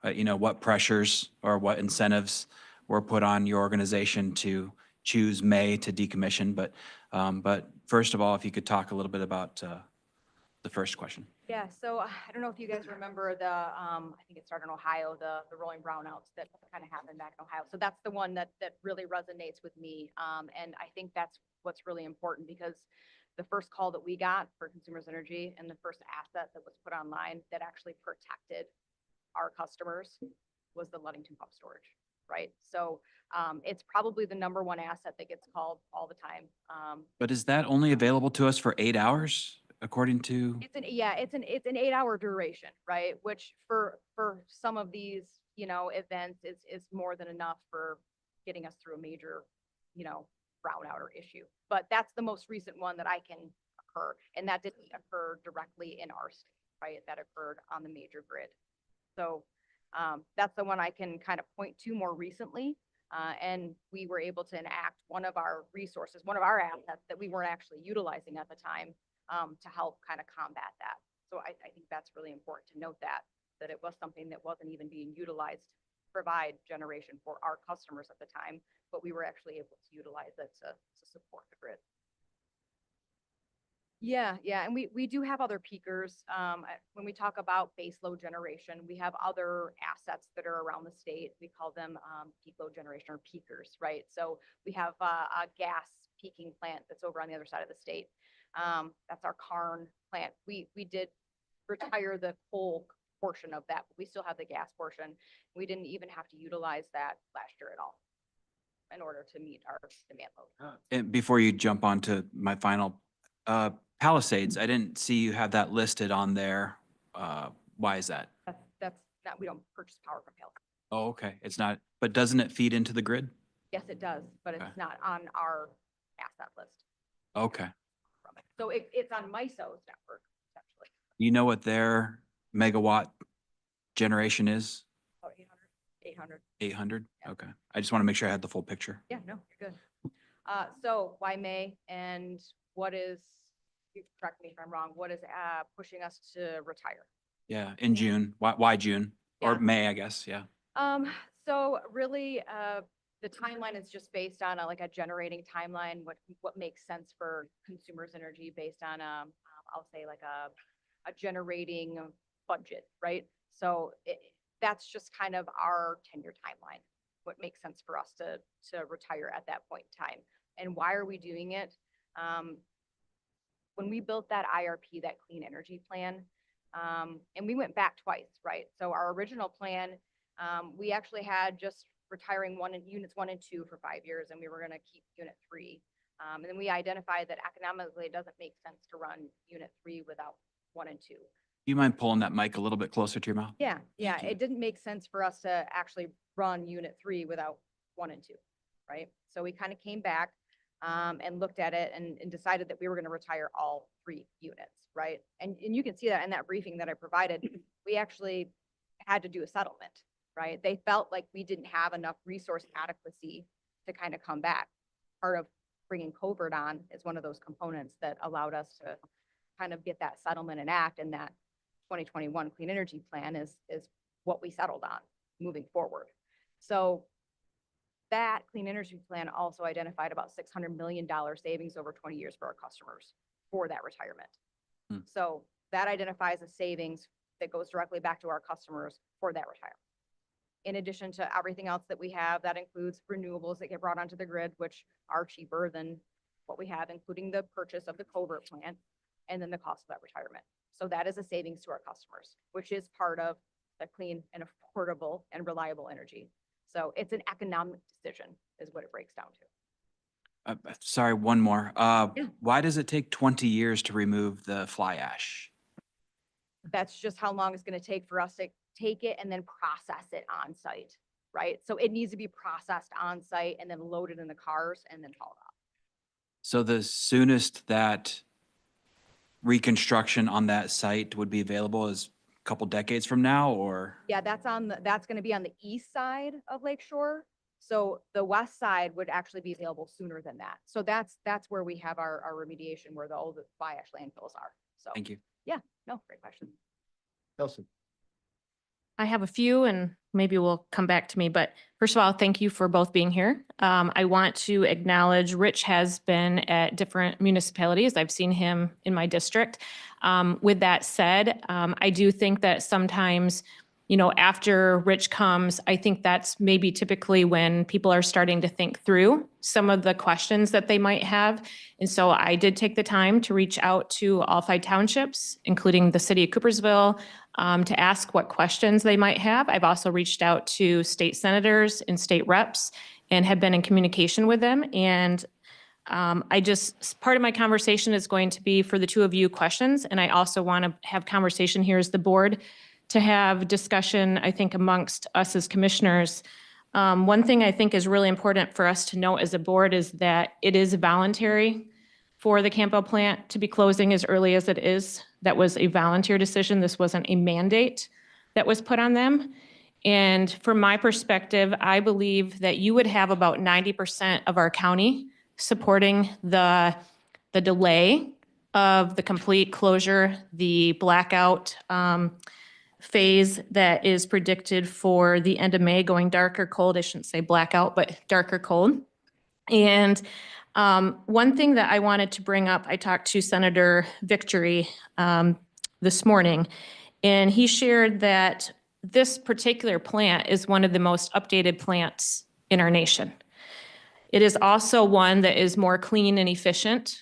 you know, what pressures or what incentives were put on your organization to choose May to decommission. But first of all, if you could talk a little bit about the first question. Yeah, so I don't know if you guys remember I think it started in Ohio, the rolling brownouts that kind of happened back in Ohio. So that's the one that really resonates with me. And I think that's what's really important, because the first call that we got for Consumers Energy and the first asset that was put online that actually protected our customers was the Ludington Pump Storage, right? So it's probably the #1 asset that gets called all the time. But is that only available to us for 8 hours, according to? It's an 8-hour duration, right? Which for some of these events is more than enough for getting us through a major, brownout or issue. But that's the most recent one that I can occur. And that didn't occur directly in our state, right? That occurred on the major grid. So that's the one I can kind of point to more recently. And we were able to enact one of our resources, one of our assets that we weren't actually utilizing at the time to help kind of combat that. So I think that's really important to note that it was something that wasn't even being utilized to provide generation for our customers at the time, but we were actually able to utilize it to support the grid. Yeah, and we do have other peakers. When we talk about base load generation, we have other assets that are around the state. We call them peak load generation or peakers, right? So we have a gas peaking plant that's over on the other side of the state. That's our Karn plant. We did retire the coal portion of that, but we still have the gas portion. We didn't even have to utilize that last year at all in order to meet our demand load. And before you jump on to my final, Palisades, I didn't see you have that listed on there. Why is that? That's not, we don't purchase power from Palisades. Oh, okay. It's not, but doesn't it feed into the grid? Yes, it does, but Okay. it's not on our asset list. Okay. From it. So it's on MISO's network, essentially. You know what their megawatt generation is? Oh, 800. 800? Okay. I just want to make sure I had the full picture. Yeah, no, you're good. So why May, and what is, you correct me if I'm wrong, what is pushing us to retire? Yeah, in June. Why June? Or Yeah. May, I guess. Yeah. So really, the timeline is just based on like a generating timeline, what makes sense for consumers' energy based on, I'll say like a generating budget, right? So that's just kind of our 10-year timeline, what makes sense for us to retire at that point in time. And why are we doing it? When we built that IRP, that clean energy plan, and we went back twice, right? So our original plan, we actually had just retiring units 1 and 2 for 5 years, and we were going to keep unit 3. And then we identified that economically it doesn't make sense to run unit 3 without 1 and 2. Do you mind pulling that mic a little bit closer to your mouth? Yeah, it didn't make sense for us to actually run unit 3 without 1 and 2, right? So we kind of came back and looked at it and decided that we were going to retire all 3 units, right? And you can see that in that briefing that I provided, we actually had to do a settlement, right? They felt like we didn't have enough resource adequacy to kind of come back. Part of bringing covert on is one of those components that allowed us to kind of get that settlement and act, and that 2021 clean energy plan is what we settled on moving forward. So that clean energy plan also identified about $600 million savings over 20 years for our customers for that retirement. So that identifies a savings that goes directly back to our customers for that retirement. In addition to everything else that we have, that includes renewables that get brought onto the grid, which are cheaper than what we have, including the purchase of the covert plant and then the cost of that retirement. So that is a savings to our customers, which is part of the clean and affordable and reliable energy. So it's an economic decision is what it breaks down to. Sorry, one more. Why does it take 20 years to remove the fly ash? That's just how long it's going to take for us to take it and then process it on site, right? So it needs to be processed on site and then loaded in the cars and then hauled off. So the soonest that reconstruction on that site would be available is a couple decades from now, or? Yeah, that's going to be on the east side of Lakeshore. So the west side would actually be available sooner than that. So that's where we have our remediation, where the old fly ash landfills are. So Thank you. yeah, no, great question. Nelson. I have a few and maybe we'll come back to me, but first of all, thank you for both being here. I want to acknowledge Rich has been at different municipalities. I've seen him in my district. With that said, I do think that sometimes, after Rich comes, I think that's maybe typically when people are starting to think through some of the questions that they might have. And so I did take the time to reach out to all 5 townships, including the city of Coopersville, to ask what questions they might have. I've also reached out to state senators and state reps and have been in communication with them. And part of my conversation is going to be for the 2 of you questions. And I also want to have conversation here as the board to have discussion, I think, amongst us as commissioners. One thing I think is really important for us to know as a board is that it is voluntary for the Campbell plant to be closing as early as it is. That was a volunteer decision. This wasn't a mandate that was put on them. And from my perspective, I believe that you would have about 90% of our county supporting the delay of the complete closure, the blackout phase that is predicted for the end of May, going dark or cold. I shouldn't say blackout, but dark or cold. And one thing that I wanted to bring up, I talked to Senator Victory this morning, and he shared that this particular plant is one of the most updated plants in our nation. It is also one that is more clean and efficiently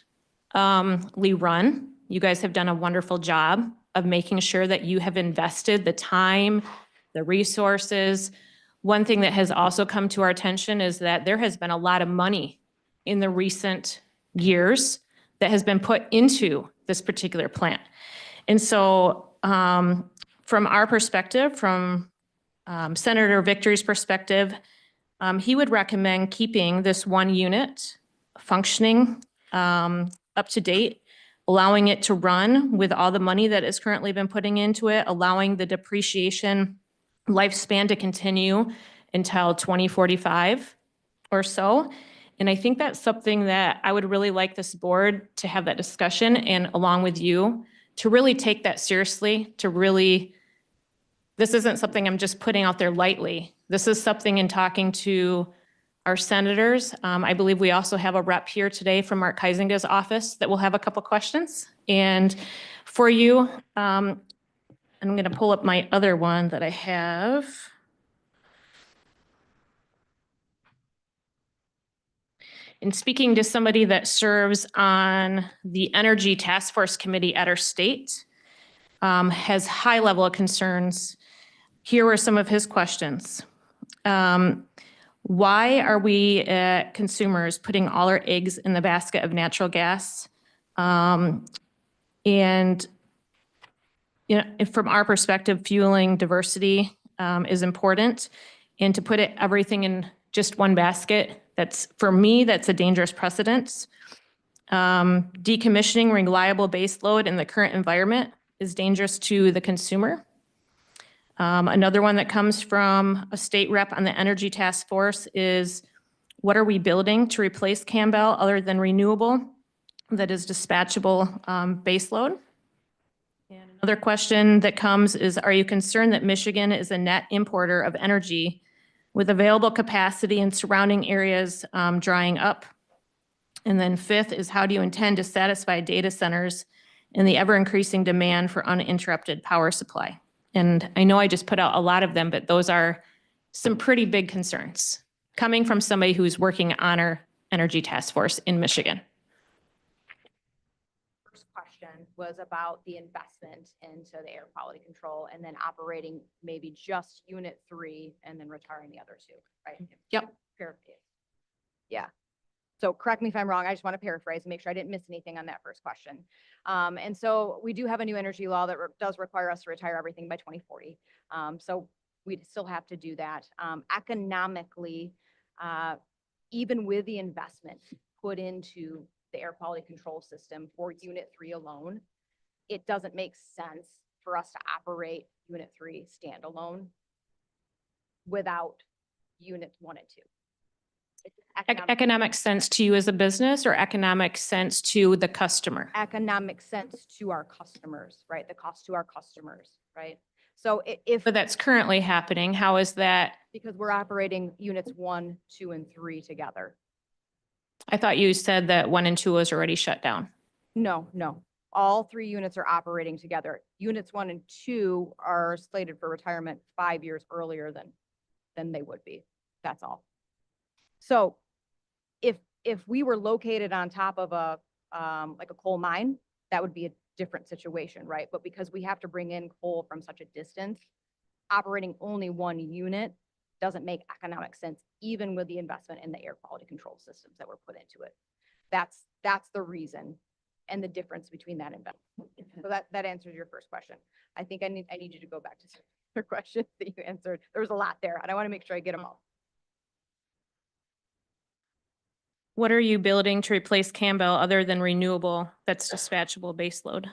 run. You guys have done a wonderful job of making sure that you have invested the time, the resources. One thing that has also come to our attention is that there has been a lot of money in the recent years that has been put into this particular plant. And so from our perspective, from Senator Victory's perspective, he would recommend keeping this one unit functioning up to date, allowing it to run with all the money that has currently been putting into it, allowing the depreciation lifespan to continue until 2045 or so. And I think that's something that I would really like this board to have that discussion, and along with you, to really take that seriously, to really, this isn't something I'm just putting out there lightly. This is something in talking to our senators. I believe we also have a rep here today from Mark Heisinga's office that will have a couple questions. And for you, I'm going to pull up my other one that I have. In speaking to somebody that serves on the Energy Task Force Committee at our state, has high level of concerns. Here were some of his questions. Why are we consumers putting all our eggs in the basket of natural gas? And you know, from our perspective, fueling diversity is important. And to put everything in just one basket, that's, for me, that's a dangerous precedent. Decommissioning reliable baseload in the current environment is dangerous to the consumer. Another one that comes from a state rep on the Energy Task Force is, what are we building to replace Campbell other than renewable that is dispatchable baseload? And another question that comes is, are you concerned that Michigan is a net importer of energy with available capacity in surrounding areas drying up? And then fifth is, how do you intend to satisfy data centers and the ever-increasing demand for uninterrupted power supply? And I know I just put out a lot of them, but those are some pretty big concerns coming from somebody who's working on our Energy Task Force in Michigan. First question was about the investment into the air quality control and then operating maybe just unit 3 and then retiring the other 2, right? Yep. Paraphrase. Yeah. So correct me if I'm wrong. I just want to paraphrase and make sure I didn't miss anything on that first question. And so we do have a new energy law that does require us to retire everything by 2040. So we'd still have to do that. Economically, even with the investment put into the air quality control system for unit 3 alone, it doesn't make sense for us to operate unit 3 standalone without units 1 and 2. Economic sense to you as a business, or economic sense to the customer? Economic sense to our customers, right? The cost to our customers, right? So if. But that's currently happening. How is that? Because we're operating units 1, 2, and 3 together. I thought you said that 1 and 2 was already shut down. No. All 3 units are operating together. Units 1 and 2 are slated for retirement 5 years earlier than they would be. That's all. So if we were located on top of a like a coal mine, that would be a different situation, right? But because we have to bring in coal from such a distance, operating only 1 unit doesn't make economic sense, even with the investment in the air quality control systems that were put into it. That's the reason and the difference between that investment. So that answers your first question. I think I need you to go back to the question that you answered. There was a lot there, and I want to make sure I get them all. What are you building to replace Campbell other than renewable that's dispatchable baseload?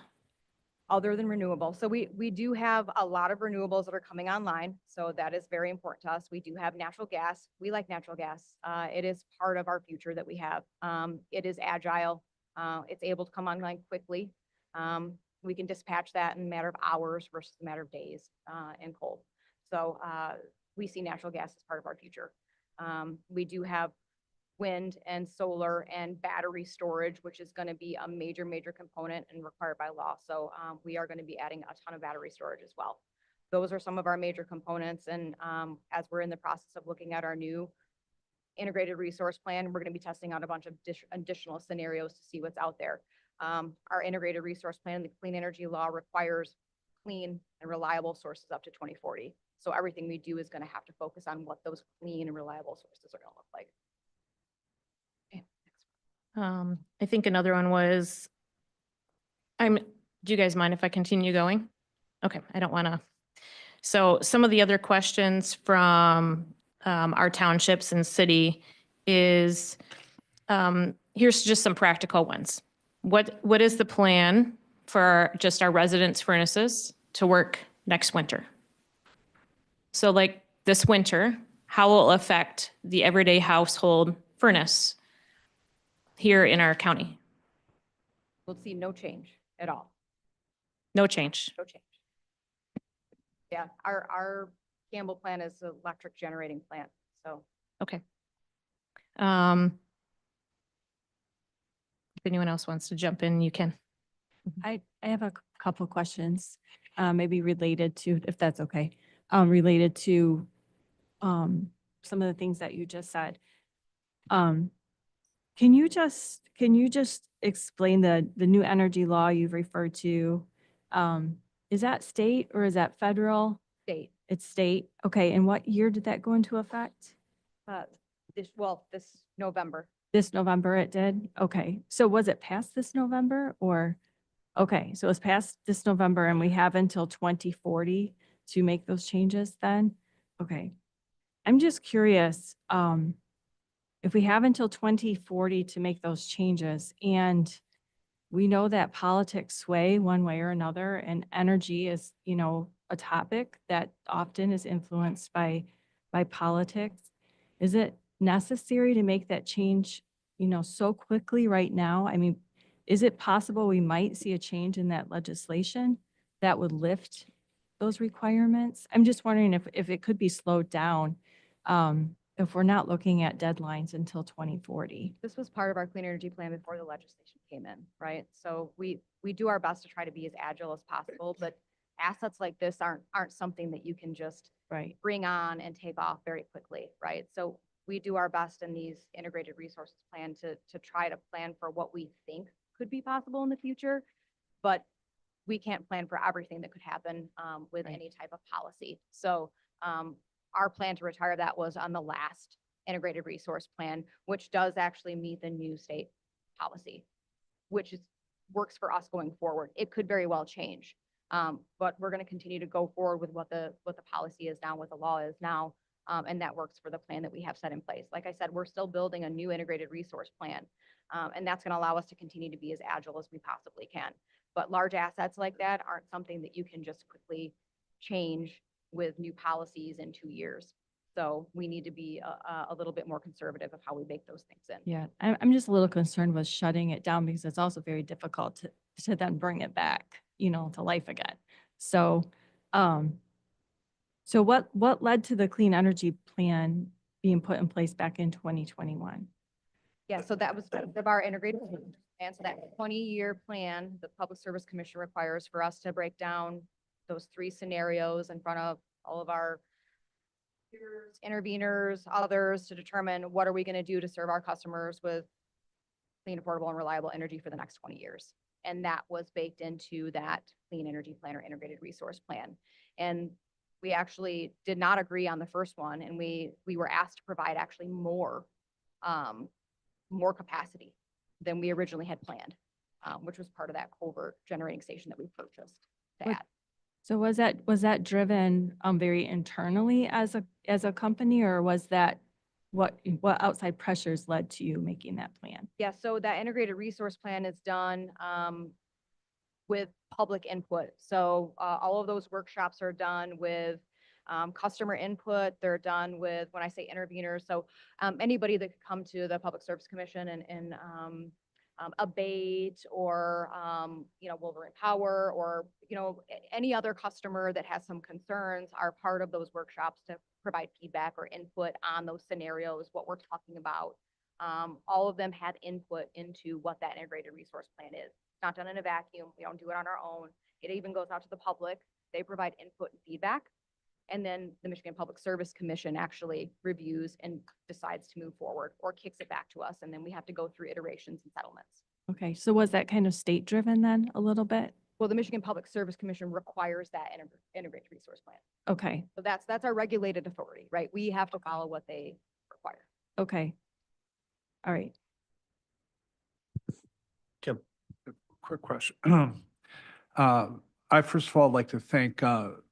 Other than renewable. So we do have a lot of renewables that are coming online. So that is very important to us. We do have natural gas. We like natural gas. It is part of our future that we have. It is agile. It's able to come online quickly. We can dispatch that in a matter of hours versus a matter of days in cold. So we see natural gas as part of our future. We do have wind and solar and battery storage, which is going to be a major component and required by law. So we are going to be adding a ton of battery storage as well. Those are some of our major components. And as we're in the process of looking at our new integrated resource plan, we're going to be testing out a bunch of additional scenarios to see what's out there. Our integrated resource plan, the clean energy law, requires clean and reliable sources up to 2040. So everything we do is going to have to focus on what those clean and reliable sources are going to look like. I think another one was, do you guys mind if I continue going? Okay, I don't want to. So some of the other questions from our townships and city is, here's just some practical ones. What is the plan for just our residents' furnaces to work next winter? So like this winter, how will it affect the everyday household furnace here in our county? We'll see no change at all. No change. No change. Yeah, our Campbell plant is an electric generating plant, so. Okay. If anyone else wants to jump in, you can. I have a couple of questions, maybe related to, if that's okay, related to some of the things that you just said. Can you just explain the new energy law you've referred to? Is that state or is that federal? State. It's state. Okay. And what year did that go into effect? This November. This November it did? Okay. So was it passed this November or? Okay. So it was passed this November and we have until 2040 to make those changes then? Okay. I'm just curious, if we have until 2040 to make those changes, and we know that politics sway one way or another, and energy is, a topic that often is influenced by politics, is it necessary to make that change, so quickly right now? I mean, is it possible we might see a change in that legislation that would lift those requirements? I'm just wondering if it could be slowed down, if we're not looking at deadlines until 2040. This was part of our clean energy plan before the legislation came in, right? So we do our best to try to be as agile as possible, but assets like this aren't something that you can just bring on and take off very quickly, right? So we do our best in these integrated resources plan to try to plan for what we think could be possible in the future, but we can't plan for everything that could happen with any type of policy. So our plan to retire that was on the last integrated resource plan, which does actually meet the new state policy, which works for us going forward. It could very well change, but we're going to continue to go forward with what the policy is now, what the law is now, and that works for the plan that we have set in place. Like I said, we're still building a new integrated resource plan, and that's going to allow us to continue to be as agile as we possibly can. But large assets like that aren't something that you can just quickly change with new policies in 2 years. So we need to be a little bit more conservative of how we bake those things in. Yeah, I'm just a little concerned with shutting it down because it's also very difficult to then bring it back, to life again. So, so what led to the clean energy plan being put in place back in 2021? Yeah, so that was of our integrated plan. So that 20-year plan, the Public Service Commission requires for us to break down those 3 scenarios in front of all of our interveners, others, to determine what are we going to do to serve our customers with clean, affordable, and reliable energy for the next 20 years. And that was baked into that clean energy plan or integrated resource plan. And we actually did not agree on the first one. And we were asked to provide actually more capacity than we originally had planned. which was part of that culvert generating station that we purchased to What- add. So was that driven very internally as a company, or was that what outside pressures led to you making that plan? Yeah, so that integrated resource plan is done with public input. So all of those workshops are done with customer input. They're done with, when I say interveners, so anybody that could come to the Public Service Commission and abate or, Wolverine Power or, any other customer that has some concerns are part of those workshops to provide feedback or input on those scenarios, what we're talking about. All of them have input into what that integrated resource plan is. It's not done in a vacuum. We don't do it on our own. It even goes out to the public. They provide input and feedback. And then the Michigan Public Service Commission actually reviews and decides to move forward or kicks it back to us. And then we have to go through iterations and settlements. Okay, so was that kind of state driven then a little bit? Well, the Michigan Public Service Commission requires that integrated resource plan. Okay, So that's our regulated authority, right? We have to follow what they require. okay. All right. Kim. Quick question. I first of all like to thank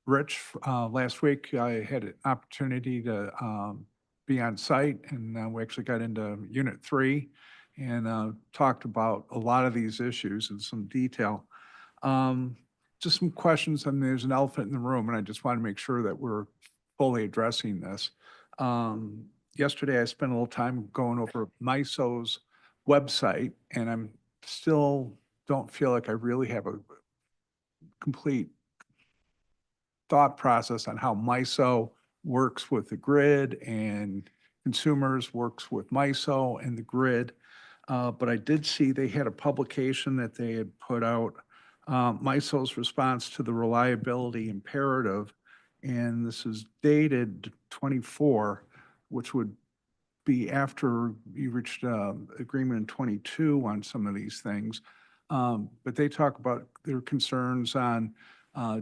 Rich. Last week, I had an opportunity to be on site, and we actually got into Unit 3 and talked about a lot of these issues in some detail. Just some questions, and there's an elephant in the room, and I just want to make sure that we're fully addressing this. Yesterday, I spent a little time going over MISO's website, and I'm still don't feel like I really have a complete thought process on how MISO works with the grid and consumers works with MISO and the grid. But I did see they had a publication that they had put out, MISO's response to the reliability imperative. And this is dated 24, which would be after you reached agreement in 22 on some of these things. But they talk about their concerns on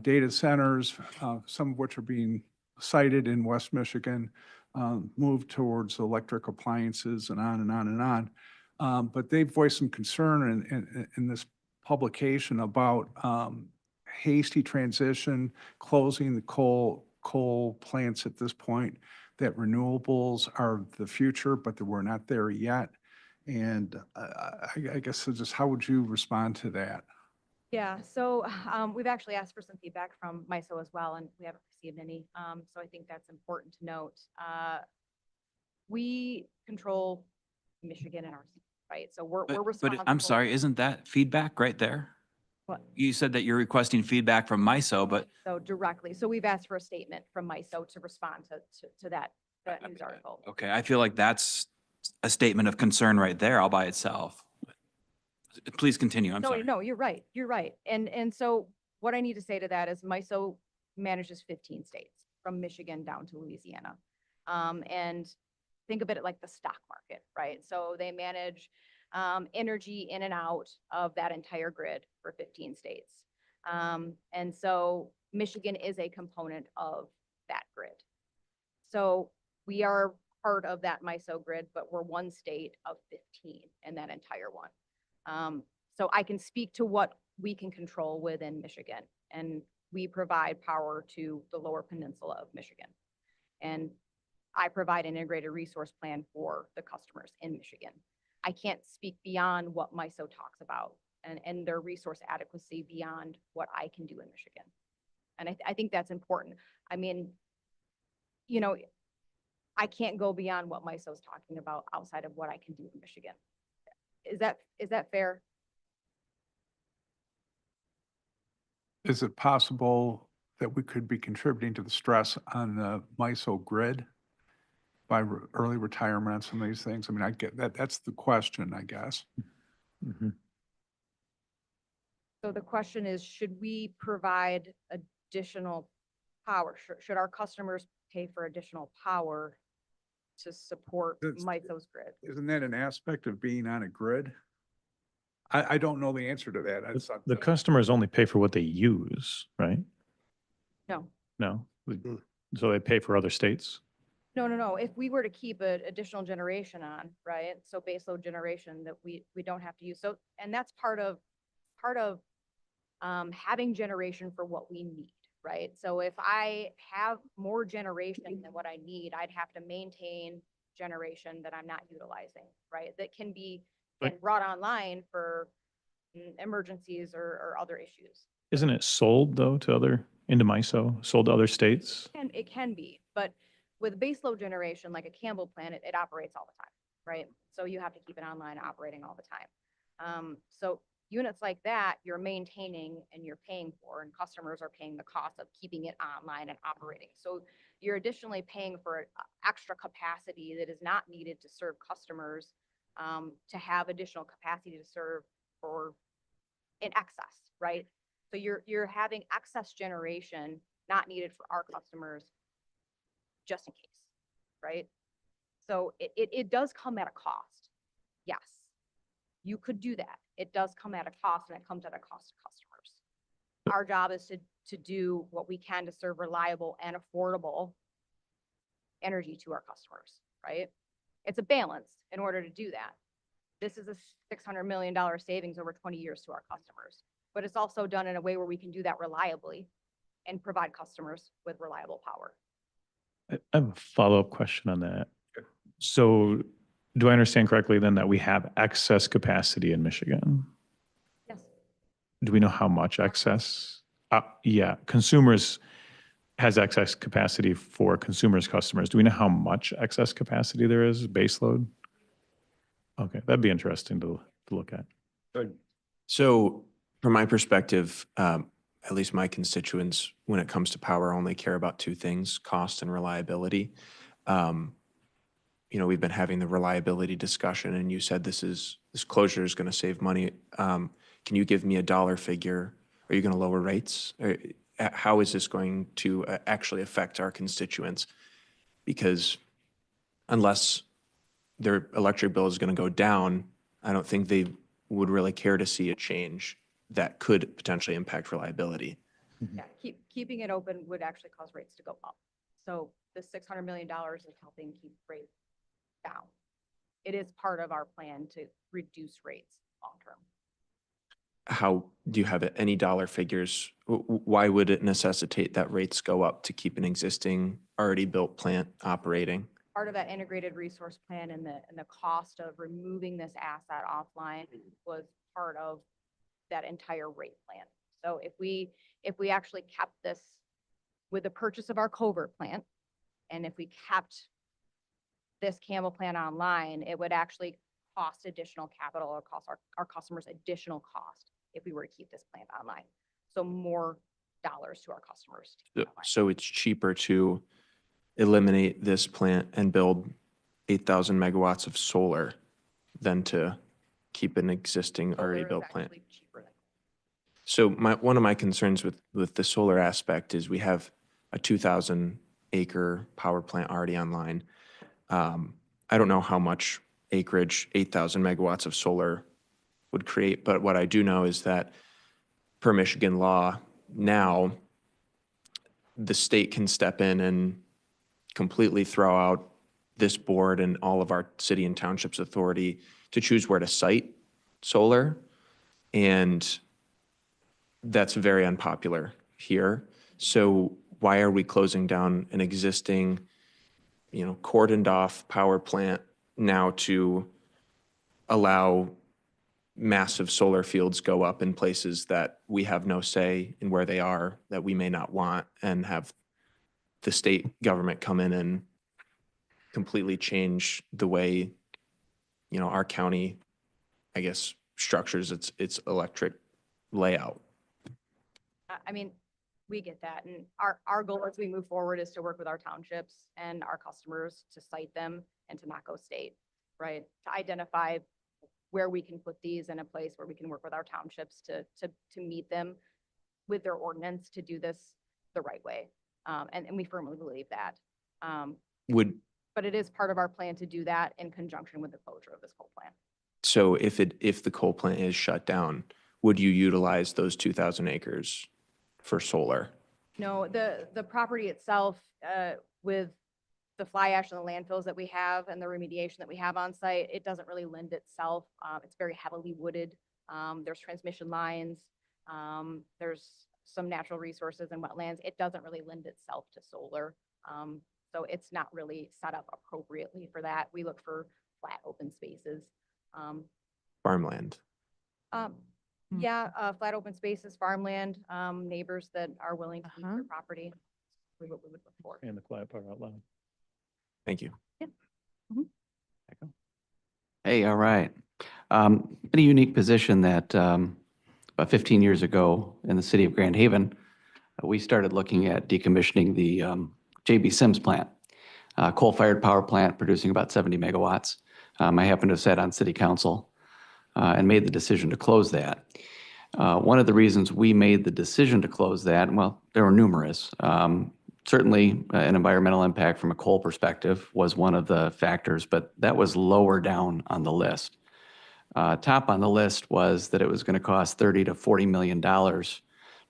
data centers, some of which are being cited in West Michigan, moved towards electric appliances and on and on and on. But they voiced some concern in this publication about hasty transition, closing the coal plants at this point, that renewables are the future, but that we're not there yet. And I guess so just how would you respond to that? Yeah, so we've actually asked for some feedback from MISO as well, and we haven't received any. So I think that's important to note. We control Michigan and ours, right? So we're But responsible. I'm sorry, isn't that feedback right there? What? You said that you're requesting feedback from MISO, but So directly. So we've asked for a statement from MISO to respond to that news article. okay, I feel like that's a statement of concern right there all by itself. Please continue, I'm sorry. No, you're right. You're right. And so what I need to say to that is MISO manages 15 states from Michigan down to Louisiana. And think of it like the stock market, right? So they manage energy in and out of that entire grid for 15 states. And so Michigan is a component of that grid. So we are part of that MISO grid, but we're one state of 15 in that entire one. So I can speak to what we can control within Michigan, and we provide power to the lower peninsula of Michigan. And I provide an integrated resource plan for the customers in Michigan. I can't speak beyond what MISO talks about and their resource adequacy beyond what I can do in Michigan. And I think that's important. I mean, I can't go beyond what MISO is talking about outside of what I can do in Michigan. Is that fair? Is it possible that we could be contributing to the stress on the MISO grid by early retirement on some of these things? I mean, I get that. That's the question, I guess. So the question is, should we provide additional power? Should our customers pay for additional power to support MISO's grid? Isn't that an aspect of being on a grid? I don't know the answer to that. The customers only pay for what they use, right? No, No? So they pay for other states? no. If we were to keep an additional generation on, right? So baseload generation that we don't have to use. So, and that's part of part of having generation for what we need, right? So if I have more generation than what I need, I'd have to maintain generation that I'm not utilizing, right? That can be Right. brought online for emergencies or other issues. Isn't it sold though to into MISO, sold to other states? And it can be, but with baseload generation, like a Campbell plant, it operates all the time, right? So you have to keep it online, operating all the time. So units like that, you're maintaining and you're paying for, and customers are paying the cost of keeping it online and operating. So you're additionally paying for extra capacity that is not needed to serve customers, to have additional capacity to serve for in excess, right? So you're having excess generation not needed for our customers just in case, right? So it does come at a cost. Yes, you could do that. It does come at a cost, and it comes at a cost to customers. Our job is to do what we can to serve reliable and affordable energy to our customers, right? It's a balance in order to do that. This is a $600 million savings over 20 years to our customers, but it's also done in a way where we can do that reliably and provide customers with reliable power. I have a follow-up question on that. So do I understand correctly then that we have excess capacity in Michigan? Yes. Do we know how much excess? Yeah, consumers has excess capacity for consumers' customers. Do we know how much excess capacity there is, baseload? Okay, that'd be interesting to look at. So from my perspective, at least my constituents, when it comes to power, only care about two things: cost and reliability. You know, we've been having the reliability discussion, and you said this closure is going to save money. Can you give me a dollar figure? Are you going to lower rates? Or how is this going to actually affect our constituents? Because unless their electric bill is going to go down, I don't think they would really care to see a change that could potentially impact reliability. Yeah, keeping it open would actually cause rates to go up. So the $600 million is helping keep rates down. It is part of our plan to reduce rates long-term. How do you have any dollar figures? Why would it necessitate that rates go up to keep an existing already built plant operating? Part of that integrated resource plan and the cost of removing this asset offline was part of that entire rate plan. So if we actually kept this with the purchase of our Covert plant, and if we kept this Campbell plant online, it would actually cost additional capital or cost our customers additional cost if we were to keep this plant online. So more dollars to our customers. So it's cheaper to eliminate this plant and build 8,000 megawatts of solar than to keep an existing already Solar is built plant. actually cheaper than- So one of my concerns with the solar aspect is we have a 2,000 acre power plant already online. I don't know how much acreage 8,000 megawatts of solar would create, but what I do know is that per Michigan law, now the state can step in and completely throw out this board and all of our city and townships authority to choose where to site solar. And that's very unpopular here. So why are we closing down an existing, cordoned off power plant now to allow massive solar fields go up in places that we have no say in where they are, that we may not want, and have the state government come in and completely change the way, our county, I guess, structures its electric layout? I mean, we get that. And our goal as we move forward is to work with our townships and our customers to site them and to not go state, right? To identify where we can put these in a place where we can work with our townships to meet them with their ordinance to do this the right way. And we firmly believe that. But it is part of our plan to do that in conjunction with the closure of this coal plant. So if the coal plant is shut down, would you utilize those 2,000 acres for solar? No, the property itself, with the fly ash and the landfills that we have and the remediation that we have on site, it doesn't really lend itself. It's very heavily wooded. There's transmission lines. There's some natural resources and wetlands. It doesn't really lend itself to solar. So it's not really set up appropriately for that. We look for flat open spaces. Farmland. Yeah, flat open spaces, farmland, neighbors that are willing to keep their property. What we would look for. And the quiet part out loud. Thank you. Hey, all right. In a unique position that about 15 years ago in the city of Grand Haven, we started looking at decommissioning the JB Sims plant, coal-fired power plant producing about 70 megawatts. I happened to have sat on city council and made the decision to close that. One of the reasons we made the decision to close that, well, there were numerous. Certainly, an environmental impact from a coal perspective was one of the factors, but that was lower down on the list. Top on the list was that it was going to cost $30 to $40 million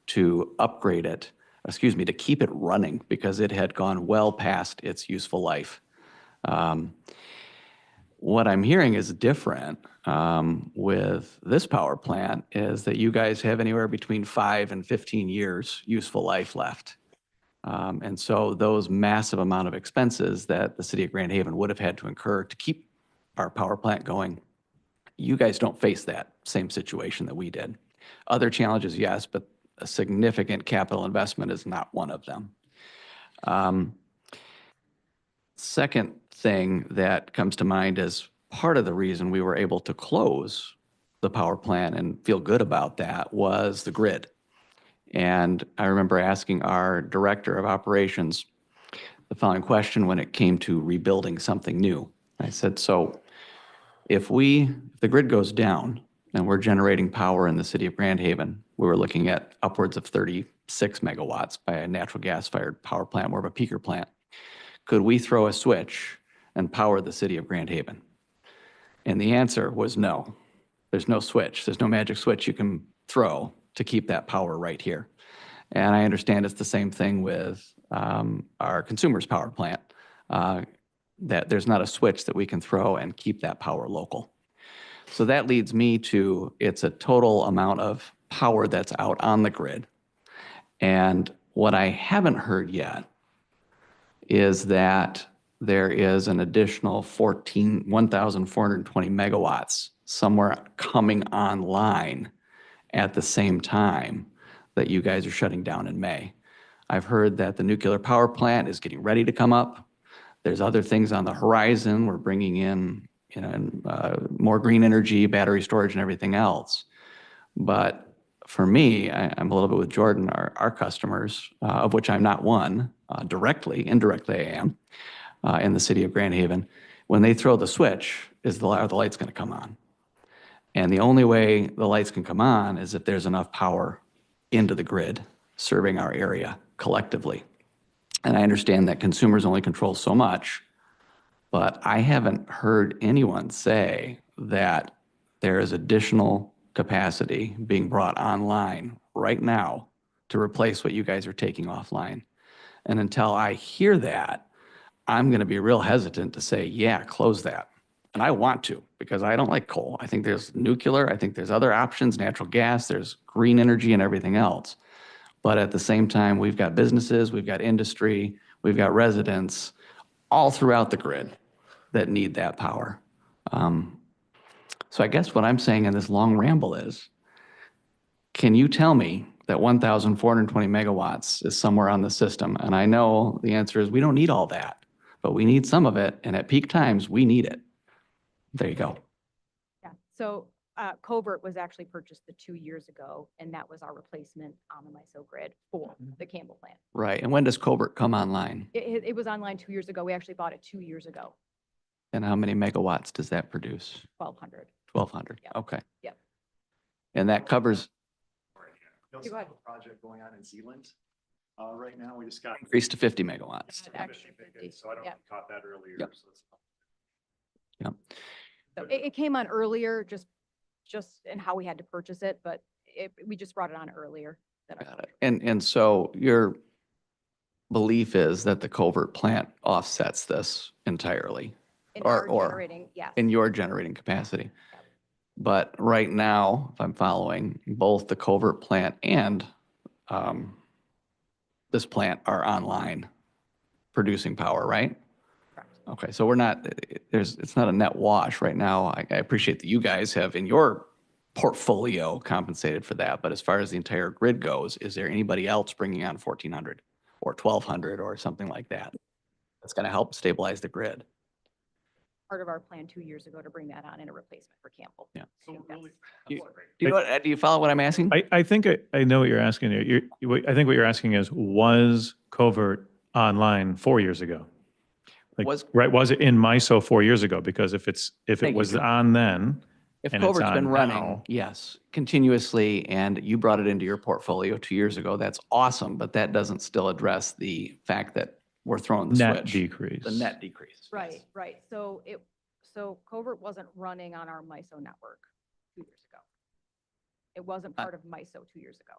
to upgrade it, to keep it running because it had gone well past its useful life. What I'm hearing is different with this power plant is that you guys have anywhere between 5 and 15 years useful life left. And so those massive amount of expenses that the city of Grand Haven would have had to incur to keep our power plant going, you guys don't face that same situation that we did. Other challenges, yes, but a significant capital investment is not one of them. Second thing that comes to mind is part of the reason we were able to close the power plant and feel good about that was the grid. And I remember asking our director of operations the following question when it came to rebuilding something new. I said, so if the grid goes down and we're generating power in the city of Grand Haven, we were looking at upwards of 36 megawatts by a natural gas-fired power plant, more of a peaker plant. Could we throw a switch and power the city of Grand Haven? And the answer was no. There's no switch. There's no magic switch you can throw to keep that power right here. And I understand it's the same thing with our consumers power plant, that there's not a switch that we can throw and keep that power local. So that leads me to, it's a total amount of power that's out on the grid. And what I haven't heard yet is that there is an additional 1,420 megawatts somewhere coming online at the same time that you guys are shutting down in May. I've heard that the nuclear power plant is getting ready to come up. There's other things on the horizon. We're bringing in more green energy, battery storage, and everything else. But for me, I'm a little bit with Jordan, our customers, of which I'm not one, indirectly I am, in the city of Grand Haven. When they throw the switch, are the lights going to come on? And the only way the lights can come on is if there's enough power into the grid serving our area collectively. And I understand that consumers only control so much, but I haven't heard anyone say that there is additional capacity being brought online right now to replace what you guys are taking offline. And until I hear that, I'm going to be real hesitant to say, yeah, close that. And I want to, because I don't like coal. I think there's nuclear. I think there's other options, natural gas, there's green energy and everything else. But at the same time, we've got businesses, we've got industry, we've got residents all throughout the grid that need that power. So I guess what I'm saying in this long ramble is, can you tell me that 1,420 megawatts is somewhere on the system? And I know the answer is we don't need all that, but we need some of it. And at peak times, we need it. There you go. Yeah, so Covert was actually purchased 2 years ago, and that was our replacement on the MISO grid for the Campbell plant. Right. And when does Covert come online? It was online 2 years ago. We actually bought it 2 years ago, And how many megawatts does that produce? 1,200. 1,200. Yep. Okay. Yep. And that covers We also have a project going on in Zealand right now. We just got increased to 50 megawatts. Extra 50. So I don't know if you caught that earlier. Yep. So it's- Yep. So it came on earlier, just in how we had to purchase it, but we just brought it on earlier. Got it. And so your belief is that the Covert plant offsets this entirely? In our generating, yes. In your generating capacity? But right now, if I'm following, both the Covert plant and this plant are online producing power, right? Okay, so we're not, it's not a net wash right now. I appreciate that you guys have in your portfolio compensated for that, but as far as the entire grid goes, is there anybody else bringing on 1,400 or 1,200 or something like that? That's gonna help stabilize the grid. Part of our plan 2 years ago to bring that on in a replacement for Campbell. Yeah. So really- Do you know what, do you follow what I'm asking? I think I know what you're asking. I think what you're asking is, was Covert online 4 years ago? Like, right, was it in MISO 4 years ago? Because if Thank it you, was John. on then, If and it's Covert's been on running, now, yes, continuously, and you brought it into your portfolio 2 years ago, that's awesome, but that doesn't still address the fact that we're throwing the net switch. decrease. The net decrease. Right, right. So Covert wasn't running on our MISO network 2 years ago. It wasn't part of MISO 2 years ago.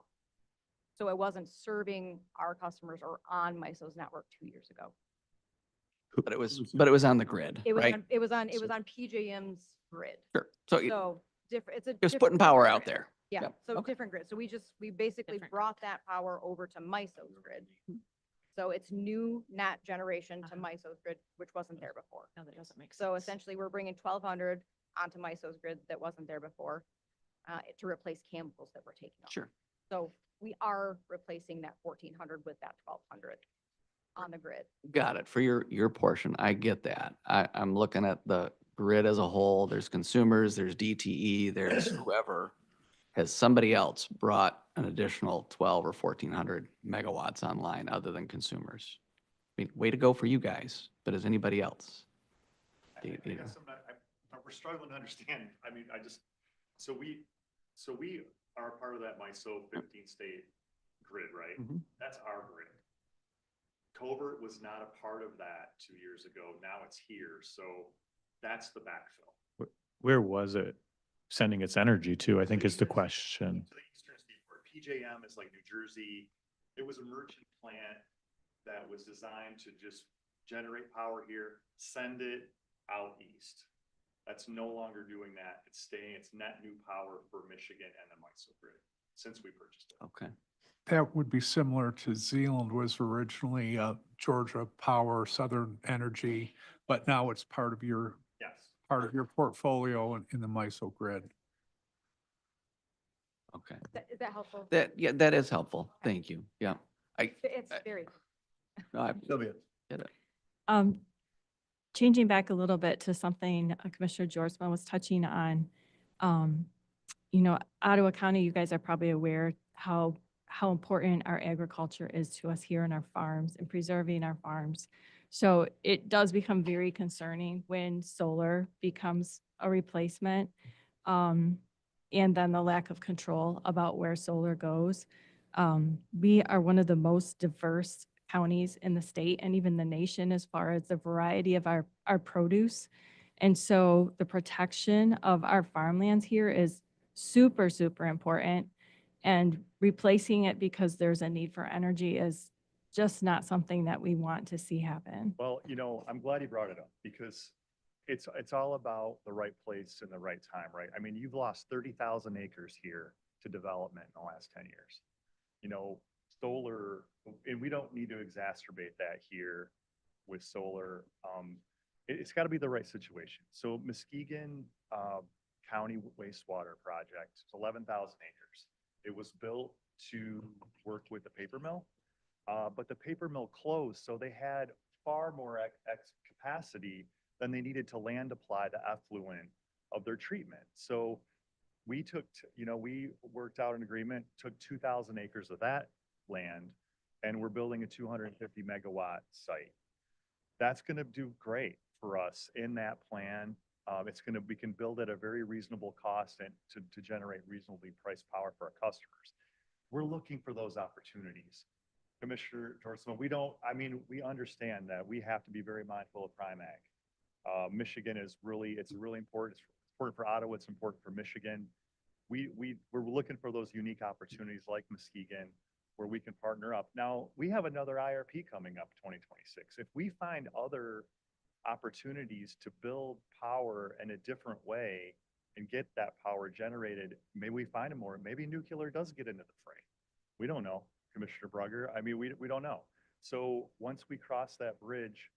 So it wasn't serving our customers or on MISO's network 2 years ago. But it was on the grid, It was right? on, it was on PJM's grid. Sure. So So different, it's a. just different putting power grid. out there. Yeah, Yep, so okay. different grid. So we basically brought that power over to MISO's grid. So it's new net generation to MISO's grid, which wasn't there before. No, that doesn't make sense. So essentially, we're bringing 1,200 onto MISO's grid that wasn't there before to replace Campbell's that we're taking off. Sure. So we are replacing that 1,400 with that 1,200 on the grid. Got it. For your portion, I get that. I'm looking at the grid as a whole. There's consumers, there's DTE, there's whoever. Has somebody else brought an additional 12 or 1,400 megawatts online other than consumers? I mean, way to go for you guys, but is anybody else? I guess we're struggling to understand. I mean, so we are part of that MISO 15 state grid, right? Mhm. That's our grid. Covert was not a part of that 2 years ago. Now it's here. So that's the backfill. where was it sending its energy to, I think is the question. To the eastern seaboard. PJM is like New Jersey. It was a merchant plant that was designed to just generate power here, send it out east. That's no longer doing that. It's staying, it's net new power for Michigan and the MISO grid since we purchased it. Okay. That would be similar to Zealand was originally Georgia Power, Southern Energy, but now it's part of your Yes. portfolio in the MISO grid. Okay. Is that helpful? Yeah, that is helpful. Thank you. Yeah. It's very. No, I Sylvia. get it. Changing back a little bit to something Commissioner Jorsma was touching on. Ottawa County, you guys are probably aware how important our agriculture is to us here in our farms and preserving our farms. So it does become very concerning when solar becomes a replacement. And then the lack of control about where solar goes. We are one of the most diverse counties in the state and even the nation as far as the variety of our produce. And so the protection of our farmlands here is super, super important. And replacing it because there's a need for energy is just not something that we want to see happen. Well, I'm glad you brought it up because it's all about the right place and the right time, right? I mean, you've lost 30,000 acres here to development in the last 10 years. Solar, and we don't need to exacerbate that here with solar. It's got to be the right situation. So Muskegon County wastewater project, it's 11,000 acres. It was built to work with the paper mill, but the paper mill closed, so they had far more capacity than they needed to land apply the effluent of their treatment. So we took, we worked out an agreement, took 2,000 acres of that land, and we're building a 250 megawatt site. That's going to do great for us in that plan. We can build at a very reasonable cost and to generate reasonably priced power for our customers. We're looking for those opportunities. Commissioner Jorsma, we understand that we have to be very mindful of prime ag. Michigan is it's really important. It's important for Ottawa. It's important for Michigan. We're looking for those unique opportunities like Muskegon where we can partner up. Now, we have another IRP coming up 2026. If we find other opportunities to build power in a different way and get that power generated. Maybe we find more, maybe nuclear does get into the fray. We don't know, Commissioner Brugger. I mean, we don't know. So once we cross that bridge,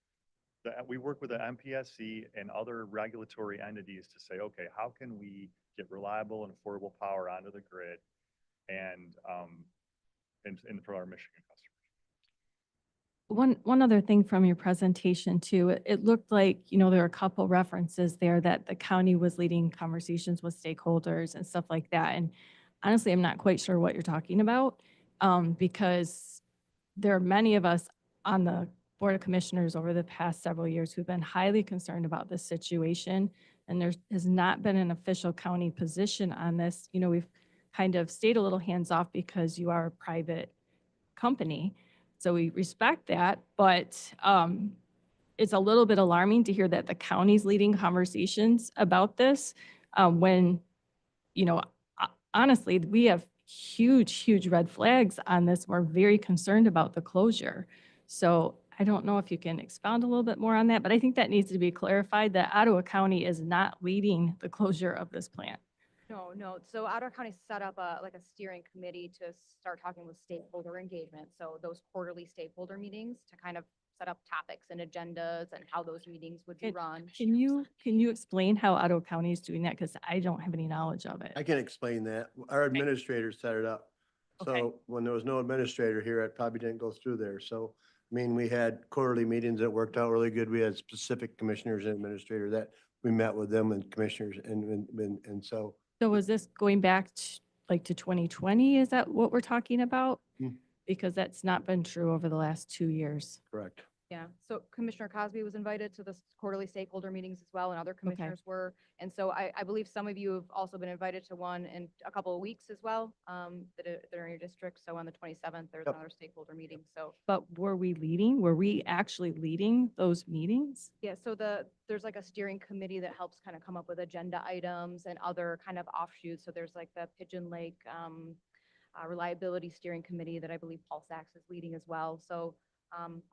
we work with the MPSC and other regulatory entities to say, okay, how can we get reliable and affordable power onto the grid and for our Michigan customers? One other thing from your presentation too, it looked like, there are a couple references there that the county was leading conversations with stakeholders and stuff like that. And honestly, I'm not quite sure what you're talking about, because there are many of us on the Board of Commissioners over the past several years who've been highly concerned about this situation. And there has not been an official county position on this. We've kind of stayed a little hands-off because you are a private company. So we respect that, but it's a little bit alarming to hear that the county's leading conversations about this when, honestly, we have huge red flags on this. We're very concerned about the closure. So I don't know if you can expound a little bit more on that, but I think that needs to be clarified that Ottawa County is not leading the closure of this plant. No. So Ottawa County set up a steering committee to start talking with stakeholder engagement. So those quarterly stakeholder meetings to kind of set up topics and agendas and how those meetings would be run. Can you explain how Ottawa County is doing that? Because I don't have any knowledge of it. I can explain that. Our administrator set it up. Okay. So when there was no administrator here, it probably didn't go through there. So, we had quarterly meetings that worked out really good. We had specific commissioners and administrator that we met with them and commissioners and so. So is this going back to 2020? Is that what we're talking about? Because that's not been true over the last 2 years. Correct. Yeah, so Commissioner Cosby was invited to the quarterly stakeholder meetings as well, and other commissioners were. And so I believe some of you have also been invited to one in a couple of weeks as well, that are in your district. So on the 27th, there's another stakeholder meeting, so. But were we actually leading those meetings? Yeah, so there's like a steering committee that helps kind of come up with agenda items and other kind of offshoots. So there's like the Pigeon Lake Reliability Steering Committee that I believe Paul Sachs is leading as well. So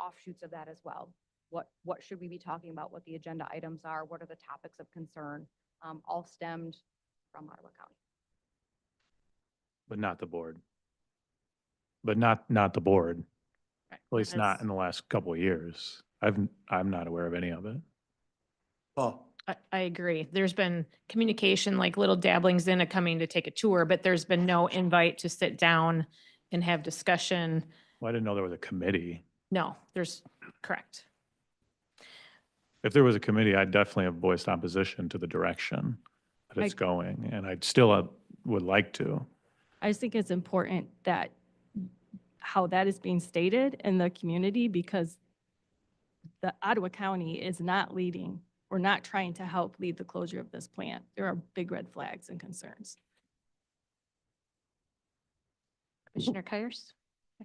offshoots of that as well. What should we be talking about? What the agenda items are? What are the topics of concern? All stemmed from Ottawa County. But not the board. But not the board. Right. At least not in the last couple of years. I'm not aware of any of it. Oh, I agree. There's been communication, like little dabblings in coming to take a tour, but there's been no invite to sit down and have discussion. Well, I didn't know there was a committee. No, correct. If there was a committee, I'd definitely have voiced opposition to the direction that it's going, and I'd still would like to. I just think it's important that how that is being stated in the community, because the Ottawa County is not leading. We're not trying to help lead the closure of this plant. There are big red flags and concerns. Commissioner Kuyers?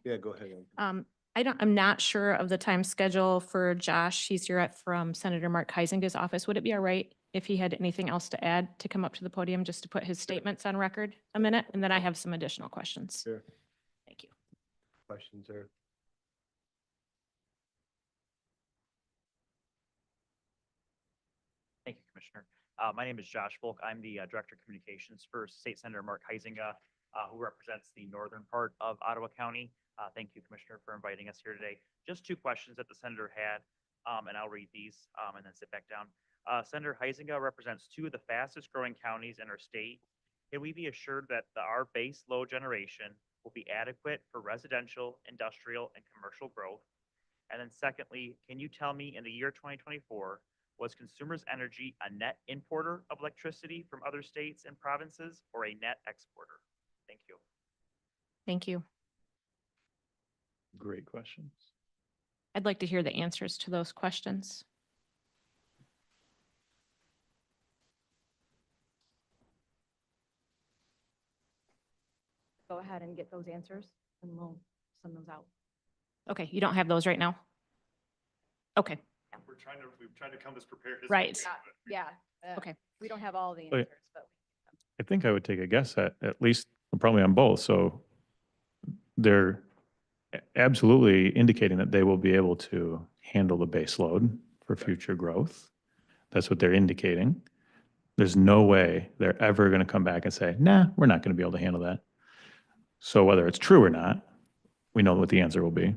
yeah, go ahead. I'm not sure of the time schedule for Josh. He's here from Senator Mark Heisinga's office. Would it be all right if he had anything else to add to come up to the podium just to put his statements on record a minute? And then I have some additional questions. Sure. Thank you. Questions there? Thank you, Commissioner. My name is Josh Volk. I'm the Director of Communications for State Senator Mark Heisinga, who represents the northern part of Ottawa County. Thank you, Commissioner, for inviting us here today. Just two questions that the Senator had, and I'll read these and then sit back down. Senator Heisinga represents two of the fastest growing counties in our state. Can we be assured that our base load generation will be adequate for residential, industrial, and commercial growth? And then secondly, can you tell me in the year 2024, was Consumers Energy a net importer of electricity from other states and provinces or a net exporter? Thank you. Thank you. Great questions. I'd like to hear the answers to those questions. Go ahead and get those answers and we'll send those out. Okay, you don't have those right now? Okay, We've tried to come as prepared as. Right. Yeah. Okay. We don't have all the Okay. answers, but. I think I would take a guess at least probably on both. So they're absolutely indicating that they will be able to handle the base load for future growth. That's what they're indicating. There's no way they're ever going to come back and say, nah, we're not going to be able to handle that. So whether it's true or not, we know what the answer will be.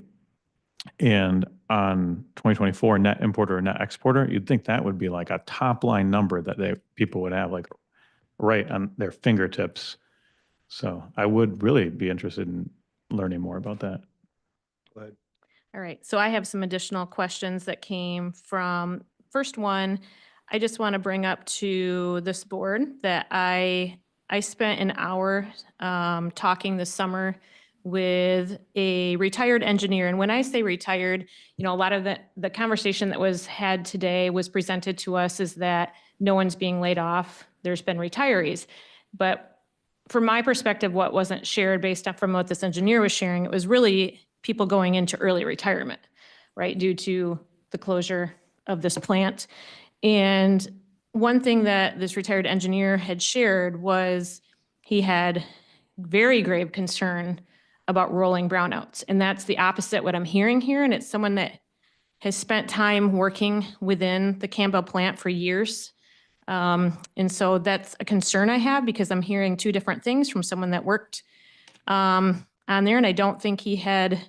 And on 2024 net importer or net exporter, you'd think that would be like a top line number that people would have like right on their fingertips. So I would really be interested in learning more about that. Go ahead. All right, so I have some additional questions that came from, first one, I just want to bring up to this board that I spent an hour talking this summer with a retired engineer. And when I say retired, you know, a lot of the conversation that was had today was presented to us is that no one's being laid off. There's been retirees. But from my perspective, what wasn't shared based on from what this engineer was sharing, it was really people going into early retirement, right, due to the closure of this plant. And one thing that this retired engineer had shared was he had very grave concern about rolling brownouts. And that's the opposite what I'm hearing here. And it's someone that has spent time working within the Campbell plant for years. And so that's a concern I have because I'm hearing two different things from someone that worked on there. And I don't think he had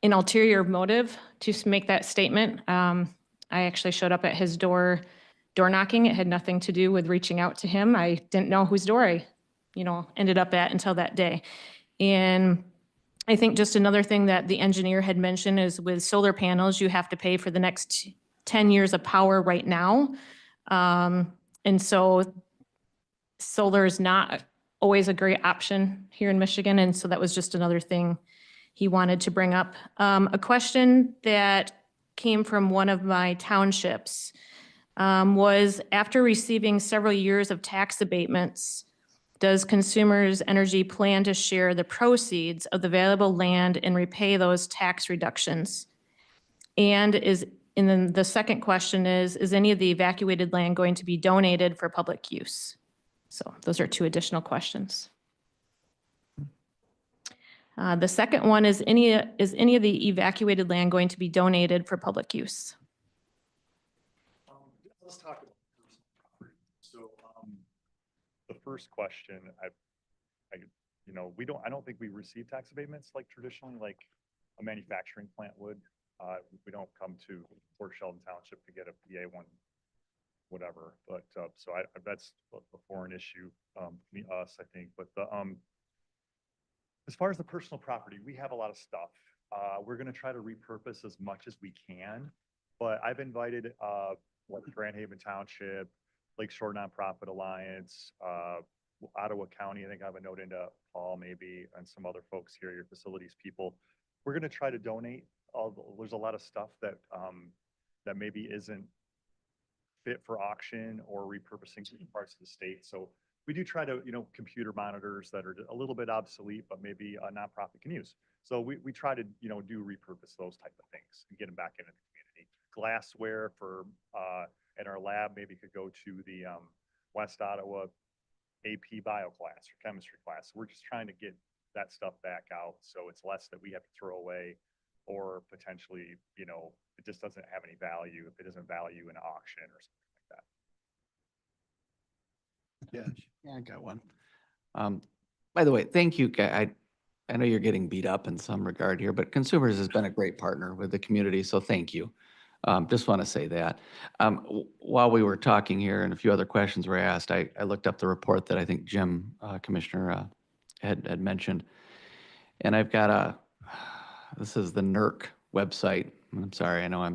an ulterior motive to make that statement. I actually showed up at his door knocking. It had nothing to do with reaching out to him. I didn't know whose door I, ended up at until that day. And I think just another thing that the engineer had mentioned is with solar panels, you have to pay for the next 10 years of power right now. And so solar is not always a great option here in Michigan. And so that was just another thing he wanted to bring up. A question that came from one of my townships was, after receiving several years of tax abatements, does Consumers Energy plan to share the proceeds of the available land and repay those tax reductions? And then the second question is any of the evacuated land going to be donated for public use? So those are two additional questions. The second one is any of the evacuated land going to be donated for public use? Let's talk about personal property. So, the first question, I don't think we receive tax abatements like traditionally, like a manufacturing plant would. We don't come to Port Sheldon Township to get a PA1, whatever. But so that's a foreign issue, us, I think. But as far as the personal property, we have a lot of stuff. We're going to try to repurpose as much as we can. But I've invited Grand Haven Township, Lakeshore Nonprofit Alliance, Ottawa County. I think I have a note into Paul maybe, and some other folks here, your facilities people. We're going to try to donate. There's a lot of stuff that that maybe isn't fit for auction or repurposing certain parts of the state. So we do try to, computer monitors that are a little bit obsolete, but maybe a nonprofit can use. So we try to, do repurpose those type of things and get them back into the community. Glassware for in our lab maybe could go to the West Ottawa AP bio class or chemistry class. So we're just trying to get that stuff back out, so it's less that we have to throw away, or potentially, it just doesn't have any value if it isn't value in auction or something like that. Yeah, I got one. By the way, thank you. I know you're getting beat up in some regard here, but Consumers has been a great partner with the community, so thank you. Just want to say that. While we were talking here and a few other questions were asked, I looked up the report that I think Jim, Commissioner, had mentioned. And I've got this is the NERC website. I'm sorry, I know I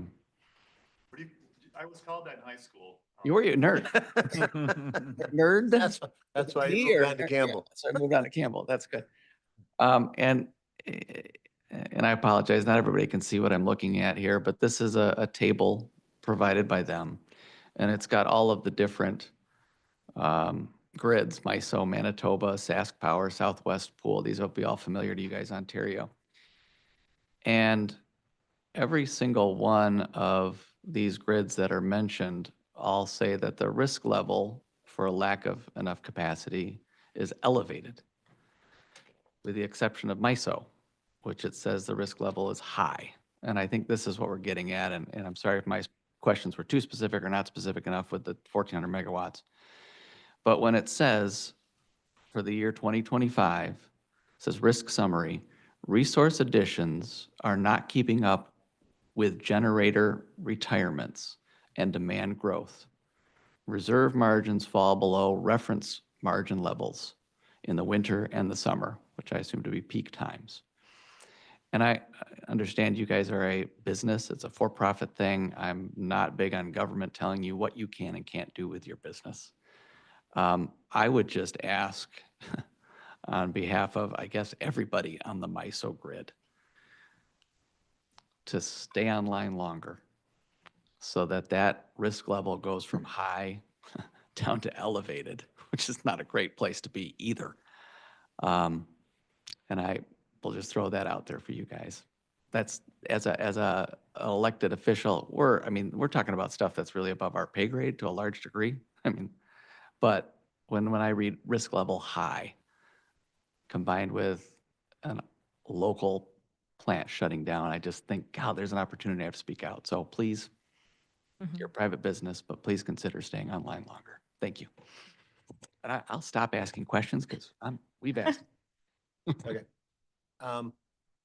was called that in high school. You were a nerd. Nerd? That's why you moved on to Campbell. Yeah, so I moved on to Campbell. That's good. And I apologize, not everybody can see what I'm looking at here, but this is a table provided by them. And it's got all of the different grids, MISO, Manitoba, Sask Power, Southwest Pool. These will be all familiar to you guys, Ontario. And every single one of these grids that are mentioned all say that the risk level for a lack of enough capacity is elevated, with the exception of MISO, which it says the risk level is high. And I think this is what we're getting at. And I'm sorry if my questions were too specific or not specific enough with the 1,400 megawatts. But when it says for the year 2025, it says risk summary, resource additions are not keeping up with generator retirements and demand growth. Reserve margins fall below reference margin levels in the winter and the summer, which I assume to be peak times. And I understand you guys are a business, it's a for-profit thing. I'm not big on government telling you what you can and can't do with your business. I would just ask on behalf of, I guess, everybody on the MISO grid to stay online longer so that that risk level goes from high down to elevated, which is not a great place to be either. And I will just throw that out there for you guys. That's as a elected official, we're talking about stuff that's really above our pay grade to a large degree. But when I read risk level high combined with a local plant shutting down, I just think, God, there's an opportunity I have to speak out. So please, you're a private business, but please consider staying online longer. Thank you. And I'll stop asking questions because we've asked. Okay.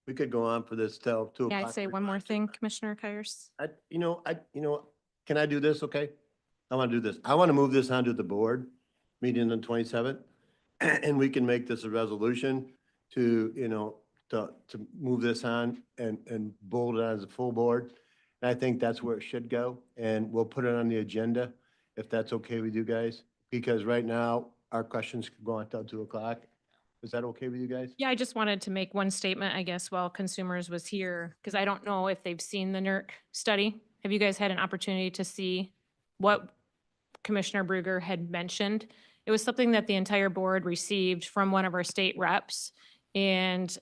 We could go on for this till 2 Yeah, o'clock. I'd say one more thing, Commissioner Kyers. Can I do this, okay? I want to do this. I want to move this onto the board meeting on 27th. And we can make this a resolution to move this on and bold it as a full board. And I think that's where it should go. And we'll put it on the agenda if that's okay with you guys. Because right now, our questions could go on until 2 o'clock. Is that okay with you guys? Yeah, I just wanted to make one statement, I guess, while Consumers was here, because I don't know if they've seen the NERC study. Have you guys had an opportunity to see what Commissioner Bruger had mentioned? It was something that the entire board received from one of our state reps. And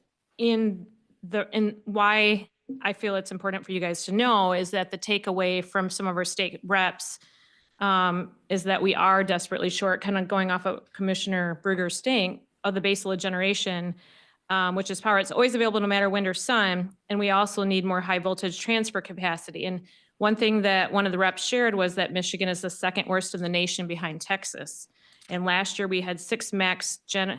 why I feel it's important for you guys to know is that the takeaway from some of our state reps is that we are desperately short, kind of going off of Commissioner Bruger's stink, of the baseload generation, which is power. It's always available no matter wind or sun. And we also need more high voltage transfer capacity. And one thing that one of the reps shared was that Michigan is the second worst in the nation behind Texas. And last year we had 6 max gen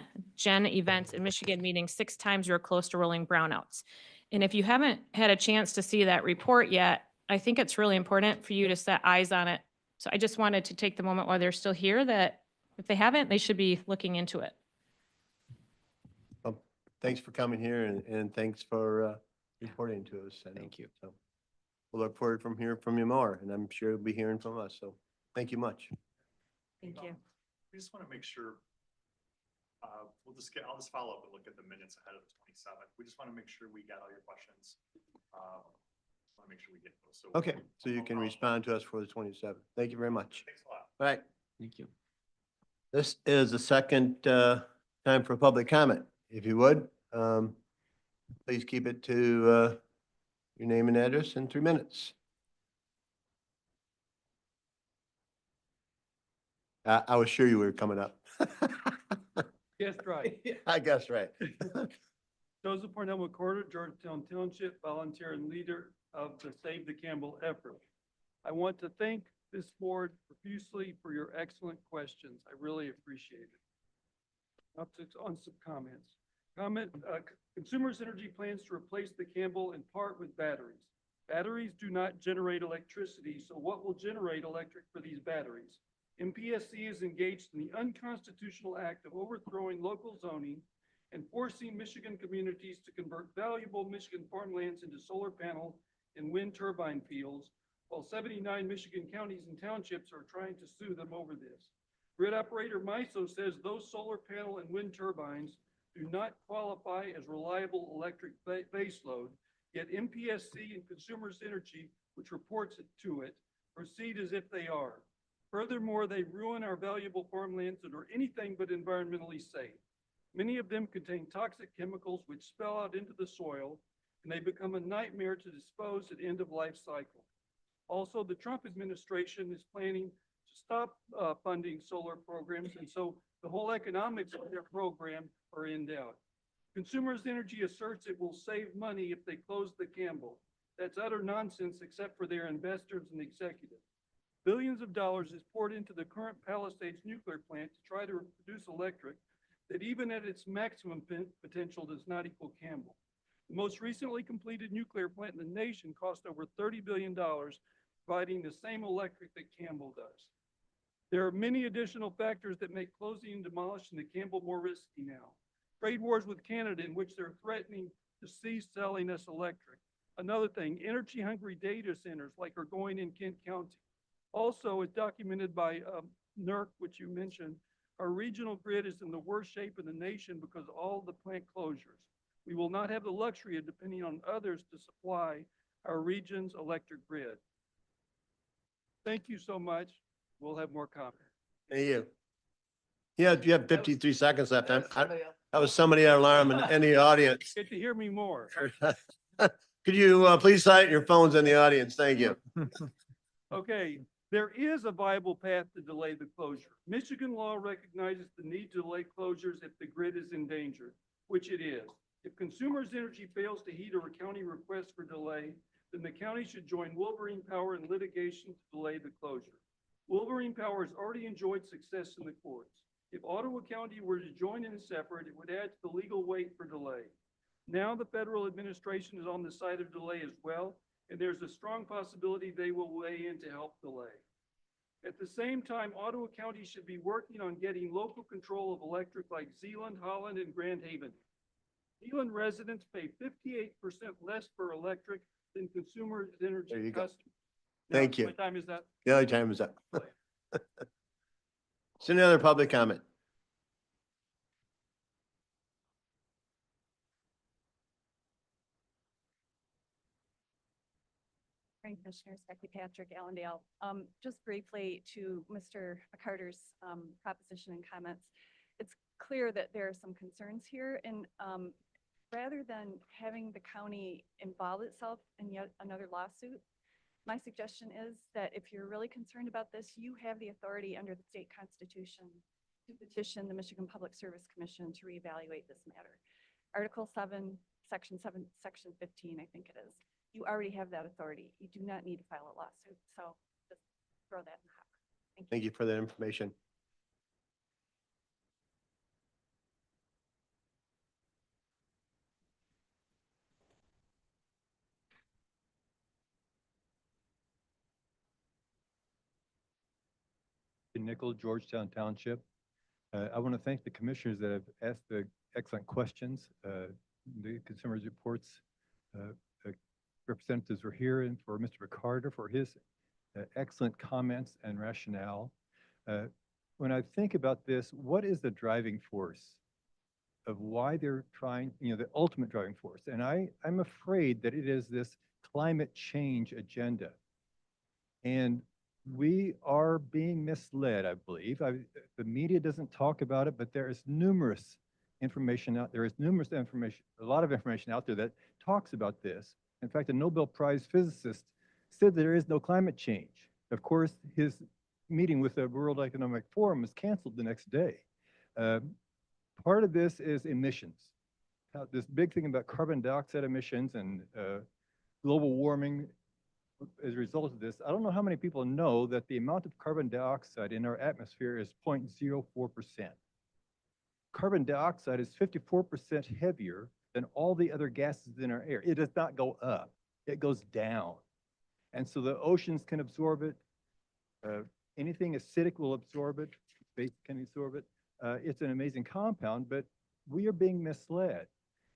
events in Michigan, meaning 6 times we were close to rolling brownouts. And if you haven't had a chance to see that report yet, I think it's really important for you to set eyes on it. So I just wanted to take the moment while they're still here that if they haven't, they should be looking into it. Well, thanks for coming here and thanks for reporting to us. Thank you. So we'll look forward from hearing from you more, and I'm sure you'll be hearing from us. So thank you much. Thank you. We just want to make sure, I'll just follow up and look at the minutes ahead of the 27th. We just want to make sure we got all your questions. Want to make sure we get those. So Okay, so you can respond to us for the 27th. Thank you very much. Thanks a lot. All right. Thank you. This is the second time for public comment. If you would, please keep it to your name and address in 3 minutes. I was sure you were coming up. Yes, right. I guess right. Joseph Parnell McCorder, Georgetown Township, volunteer and leader of the Save the Campbell effort. I want to thank this board profusely for your excellent questions. I really appreciate it. Up to on some comments. Consumers Energy plans to replace the Campbell in part with batteries. Batteries do not generate electricity, so what will generate electric for these batteries? MPSC is engaged in the unconstitutional act of overthrowing local zoning and forcing Michigan communities to convert valuable Michigan farmlands into solar panel and wind turbine fields, while 79 Michigan counties and townships are trying to sue them over this. Grid operator MISO says those solar panel and wind turbines do not qualify as reliable electric baseload, yet MPSC and Consumers Energy, which reports it to it, proceed as if they are. Furthermore, they ruin our valuable farmlands that are anything but environmentally safe. Many of them contain toxic chemicals which spill out into the soil, and they become a nightmare to dispose at end of life cycle. Also, the Trump administration is planning to stop funding solar programs, and so the whole economics of their program are in doubt. Consumers Energy asserts it will save money if they close the Campbell. That's utter nonsense except for their investors and executives. Billions of dollars is poured into the current Palisades nuclear plant to try to produce electric that even at its maximum potential does not equal Campbell. The most recently completed nuclear plant in the nation cost over $30 billion, providing the same electric that Campbell does. There are many additional factors that make closing and demolishing the Campbell more risky now. Trade wars with Canada, in which they're threatening to cease selling us electric. Another thing, energy-hungry data centers like are going in Kent County. Also, as documented by NERC, which you mentioned, our regional grid is in the worst shape in the nation because of all the plant closures. We will not have the luxury of depending on others to supply our region's electric grid. Thank you so much. We'll have more comments. Thank you. Yeah, you have 53 seconds left. That was somebody alarm in the audience. Get to hear me more. Could you please cite your phones in the audience? Thank you. Okay, there is a viable path to delay the closure. Michigan law recognizes the need to delay closures if the grid is endangered, which it is. If Consumers Energy fails to heed a county request for delay, then the county should join Wolverine Power in litigation to delay the closure. Wolverine Power has already enjoyed success in the courts. If Ottawa County were to join in separate, it would add to the legal weight for delay. Now the federal administration is on the side of delay as well, and there's a strong possibility they will weigh in to help delay. At the same time, Ottawa County should be working on getting local control of electric like Zeeland, Holland, and Grand Haven. Zeeland residents pay 58% less for electric than Consumers Energy There you go. customers. Thank you. What time is that? The other time is up. Is there any other public comment? Morning, Commissioners, Becky Patrick, Allendale. Just briefly to Mr. McCarter's proposition and comments, it's clear that there are some concerns here, and rather than having the county involve itself in yet another lawsuit, my suggestion is that if you're really concerned about this, you have the authority under the state constitution to petition the Michigan Public Service Commission to reevaluate this matter. Article 7, Section 7, Section 15, I think it is. You already have that authority. You do not need to file a lawsuit. So just throw that in the hopper. Thank you for that information. Nickel, Georgetown Township. I want to thank the commissioners that have asked the excellent questions. The Consumers Reports representatives were here, and for Mr. McCarter for his excellent comments and rationale. When I think about this, what is the driving force of why they're trying, the ultimate driving force? And I'm afraid that it is this climate change agenda. And we are being misled, I believe. The media doesn't talk about it, but there is numerous information out there. Is numerous information, a lot of information out there that talks about this. In fact, a Nobel Prize physicist said there is no climate change. Of course, his meeting with the World Economic Forum was canceled the next day. Part of this is emissions. This big thing about carbon dioxide emissions and global warming. As a result of this, I don't know how many people know that the amount of carbon dioxide in our atmosphere is 0.04%. Carbon dioxide is 54% heavier than all the other gases in our air. It does not go up, it goes down. And so the oceans can absorb it. Anything acidic will absorb it, space can absorb it. It's an amazing compound, but we are being misled.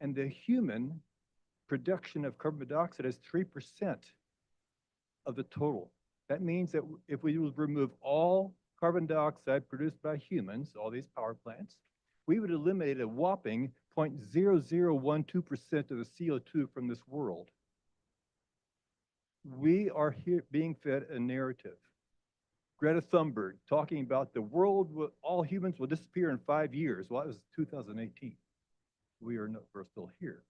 And the human production of carbon dioxide is 3% of the total. That means that if we would remove all carbon dioxide produced by humans, all these power plants, we would eliminate a whopping 0.0012% of the CO2 from this world. We are here being fed a narrative. Greta Thunberg talking about the world, all humans will disappear in 5 years. Well, that was 2018. We're still here.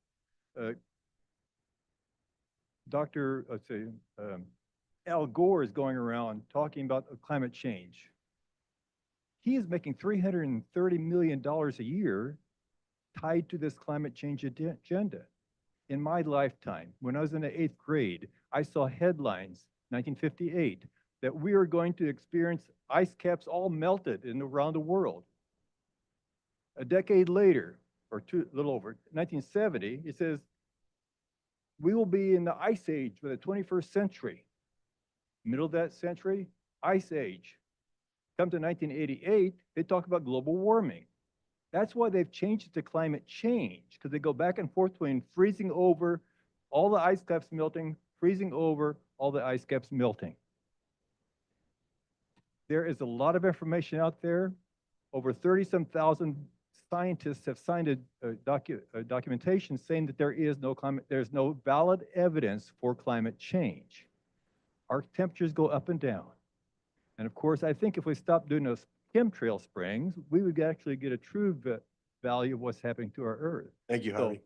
Al Gore is going around talking about climate change. He is making $330 million a year tied to this climate change agenda. In my lifetime, when I was in the 8th grade, I saw headlines, 1958, that we are going to experience ice caps all melted around the world. A decade later, or a little over, 1970, it says, we will be in the ice age by the 21st century. Middle of that century, ice age. Come to 1988, they talk about global warming. That's why they've changed it to climate change, because they go back and forth between freezing over, all the ice caps melting, freezing over, all the ice caps melting. There is a lot of information out there. Over 30-some thousand scientists have signed a documentation saying that there's no valid evidence for climate change. Our temperatures go up and down. And of course, I think if we stopped doing those chemtrail sprayings, we would actually get a true value of what's happening to our Earth. Thank you, So Harvey.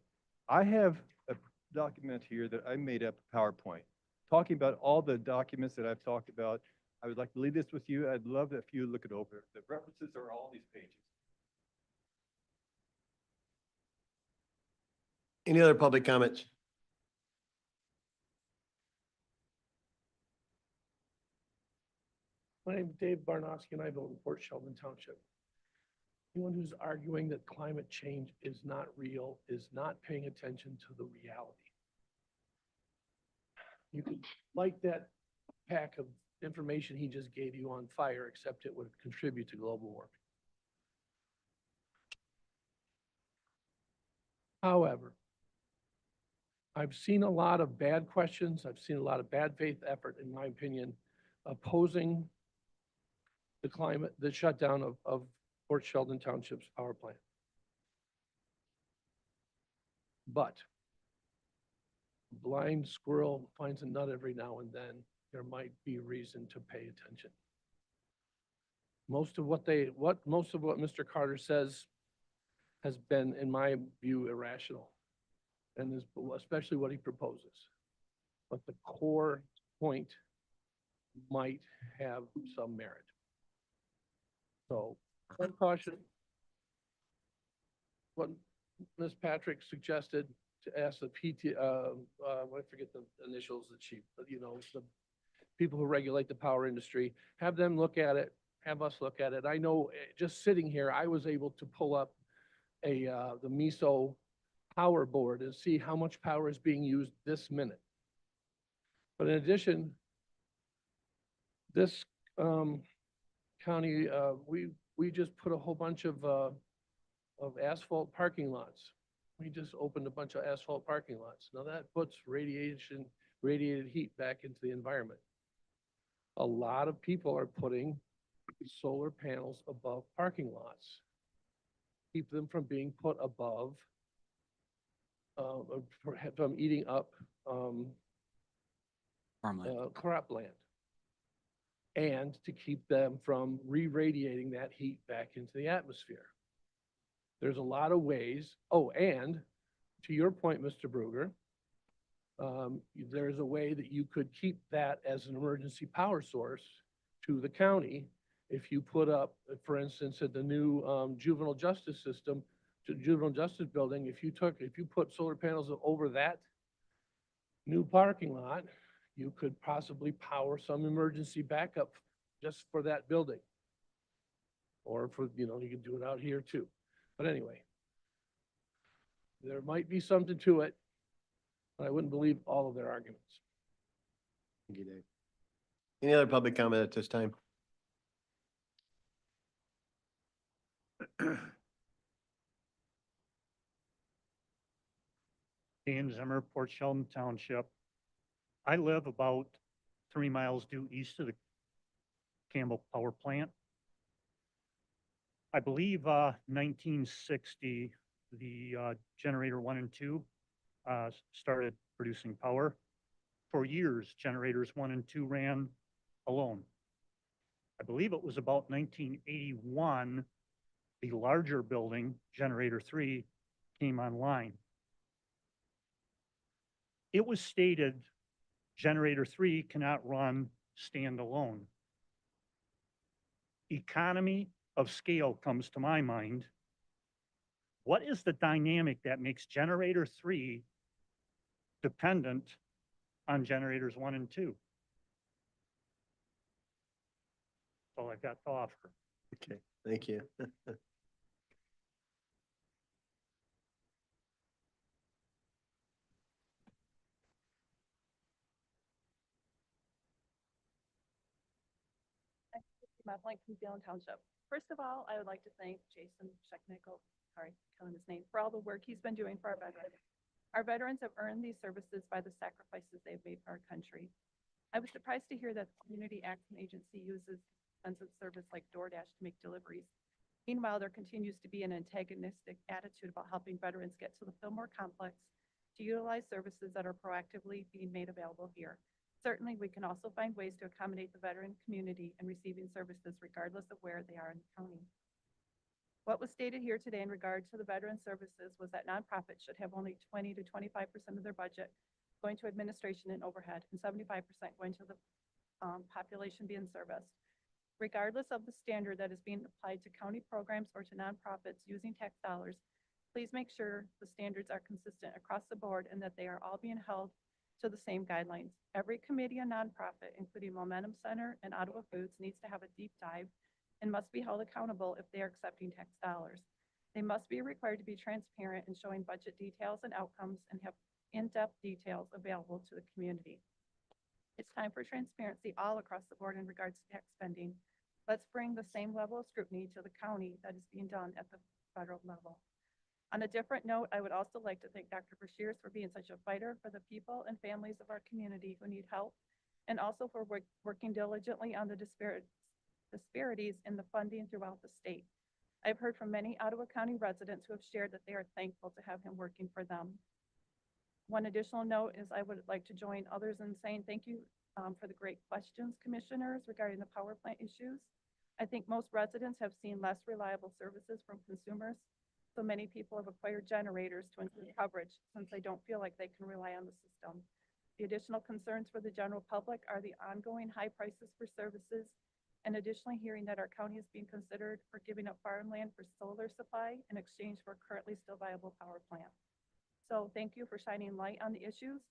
I have a document here that I made up, PowerPoint, talking about all the documents that I've talked about. I would like to leave this with you. I'd love if you look it over. The references are all these pages. Any other public comments? My name's Dave Barnowski and I vote in Port Sheldon Township. Anyone who's arguing that climate change is not real is not paying attention to the reality. You could light that pack of information he just gave you on fire, except it would contribute to global warming. However, I've seen a lot of bad questions. I've seen a lot of bad faith effort, in my opinion, opposing the shutdown of Port Sheldon Township's power plant. But blind squirrel finds a nut every now and then. There might be reason to pay attention. Most of what Mr. Carter says has been, in my view, irrational, and is especially what he proposes. But the core point might have some merit. So, some caution. What Ms. Patrick suggested to ask the I forget the initials that she, the people who regulate the power industry, have them look at it, have us look at it. I know just sitting here, I was able to pull up the MISO power board and see how much power is being used this minute. But in addition, this county, we just put a whole bunch of asphalt parking lots. We just opened a bunch of asphalt parking lots. Now that puts radiated heat back into the environment. A lot of people are putting solar panels above parking lots. Keep them from being put above, from eating up Farmland. cropland. And to keep them from re-radiating that heat back into the atmosphere. There's a lot of ways. Oh, and to your point, Mr. Bruger, there's a way that you could keep that as an emergency power source to the county if you put up, for instance, at the new juvenile justice system, juvenile justice building, if you put solar panels over that new parking lot, you could possibly power some emergency backup just for that building. Or for, you could do it out here too. But anyway, there might be something to it, but I wouldn't believe all of their arguments. Thank you, Dave. Any other public comment at this time? Dan Zimmer, Port Sheldon Township. I live about 3 miles due east of the Campbell power plant. I believe 1960, the generator 1 and 2 started producing power. For years, generators 1 and 2 ran alone. I believe it was about 1981, the larger building, generator 3, came online. It was stated generator 3 cannot run standalone. Economy of scale comes to my mind. What is the dynamic that makes generator 3 dependent on generators 1 and 2? That's all I've got to offer. Okay, thank you. Madeline from Zealand Township. First of all, I would like to thank Jason Schecknickel, sorry, killing his name, for all the work he's been doing for our veterans. Our veterans have earned these services by the sacrifices they've made for our country. I was surprised to hear that the Community Action Agency uses expensive service like DoorDash to make deliveries. Meanwhile, there continues to be an antagonistic attitude about helping veterans get to the Fillmore complex to utilize services that are proactively being made available here. Certainly, we can also find ways to accommodate the veteran community in receiving services regardless of where they are in the county. What was stated here today in regard to the veteran services was that nonprofits should have only 20 to 25% of their budget going to administration and overhead, and 75% going to the population being serviced. Regardless of the standard that is being applied to county programs or to nonprofits using tax dollars, please make sure the standards are consistent across the board and that they are all being held to the same guidelines. Every committee and nonprofit, including Momentum Center and Ottawa Foods, needs to have a deep dive and must be held accountable if they are accepting tax dollars. They must be required to be transparent in showing budget details and outcomes and have in-depth details available to the community. It's time for transparency all across the board in regards to tax spending. Let's bring the same level of scrutiny to the county that is being done at the federal level. On a different note, I would also like to thank Dr. Brashears for being such a fighter for the people and families of our community who need help, and also for working diligently on the disparities in the funding throughout the state. I've heard from many Ottawa County residents who have shared that they are thankful to have him working for them. One additional note is I would like to join others in saying thank you for the great questions, commissioners, regarding the power plant issues. I think most residents have seen less reliable services from consumers, so many people have acquired generators to improve coverage since they don't feel like they can rely on the system. The additional concerns for the general public are the ongoing high prices for services, and additionally hearing that our county is being considered for giving up farmland for solar supply in exchange for a currently still viable power plant. So thank you for shining light on the issues,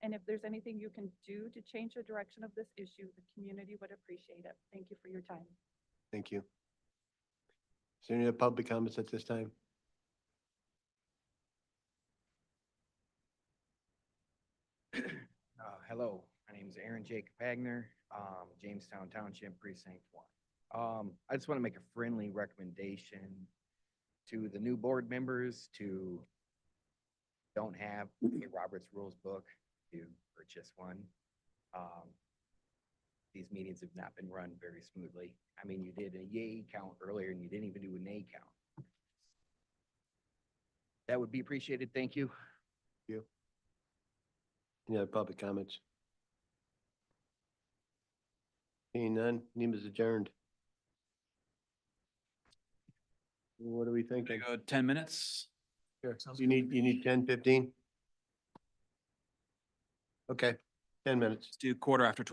and if there's anything you can do to change the direction of this issue, the community would appreciate it. Thank you for your time. Thank you. Is there any other public comments at this time? Hello, my name is Aaron Jacob Wagner, Jamestown Township, Precinct 1. I just want to make a friendly recommendation to the new board members to don't have a Robert's Rules book to purchase one. These meetings have not been run very smoothly. I mean, you did a yay count earlier and you didn't even do a nay count. That would be appreciated. Thank you. Thank you. Any other public comments? Seeing none, meeting is adjourned. What are we thinking? Go 10 minutes. Sure. You need 10, 15? Okay, 10 minutes. Let's do quarter after 12.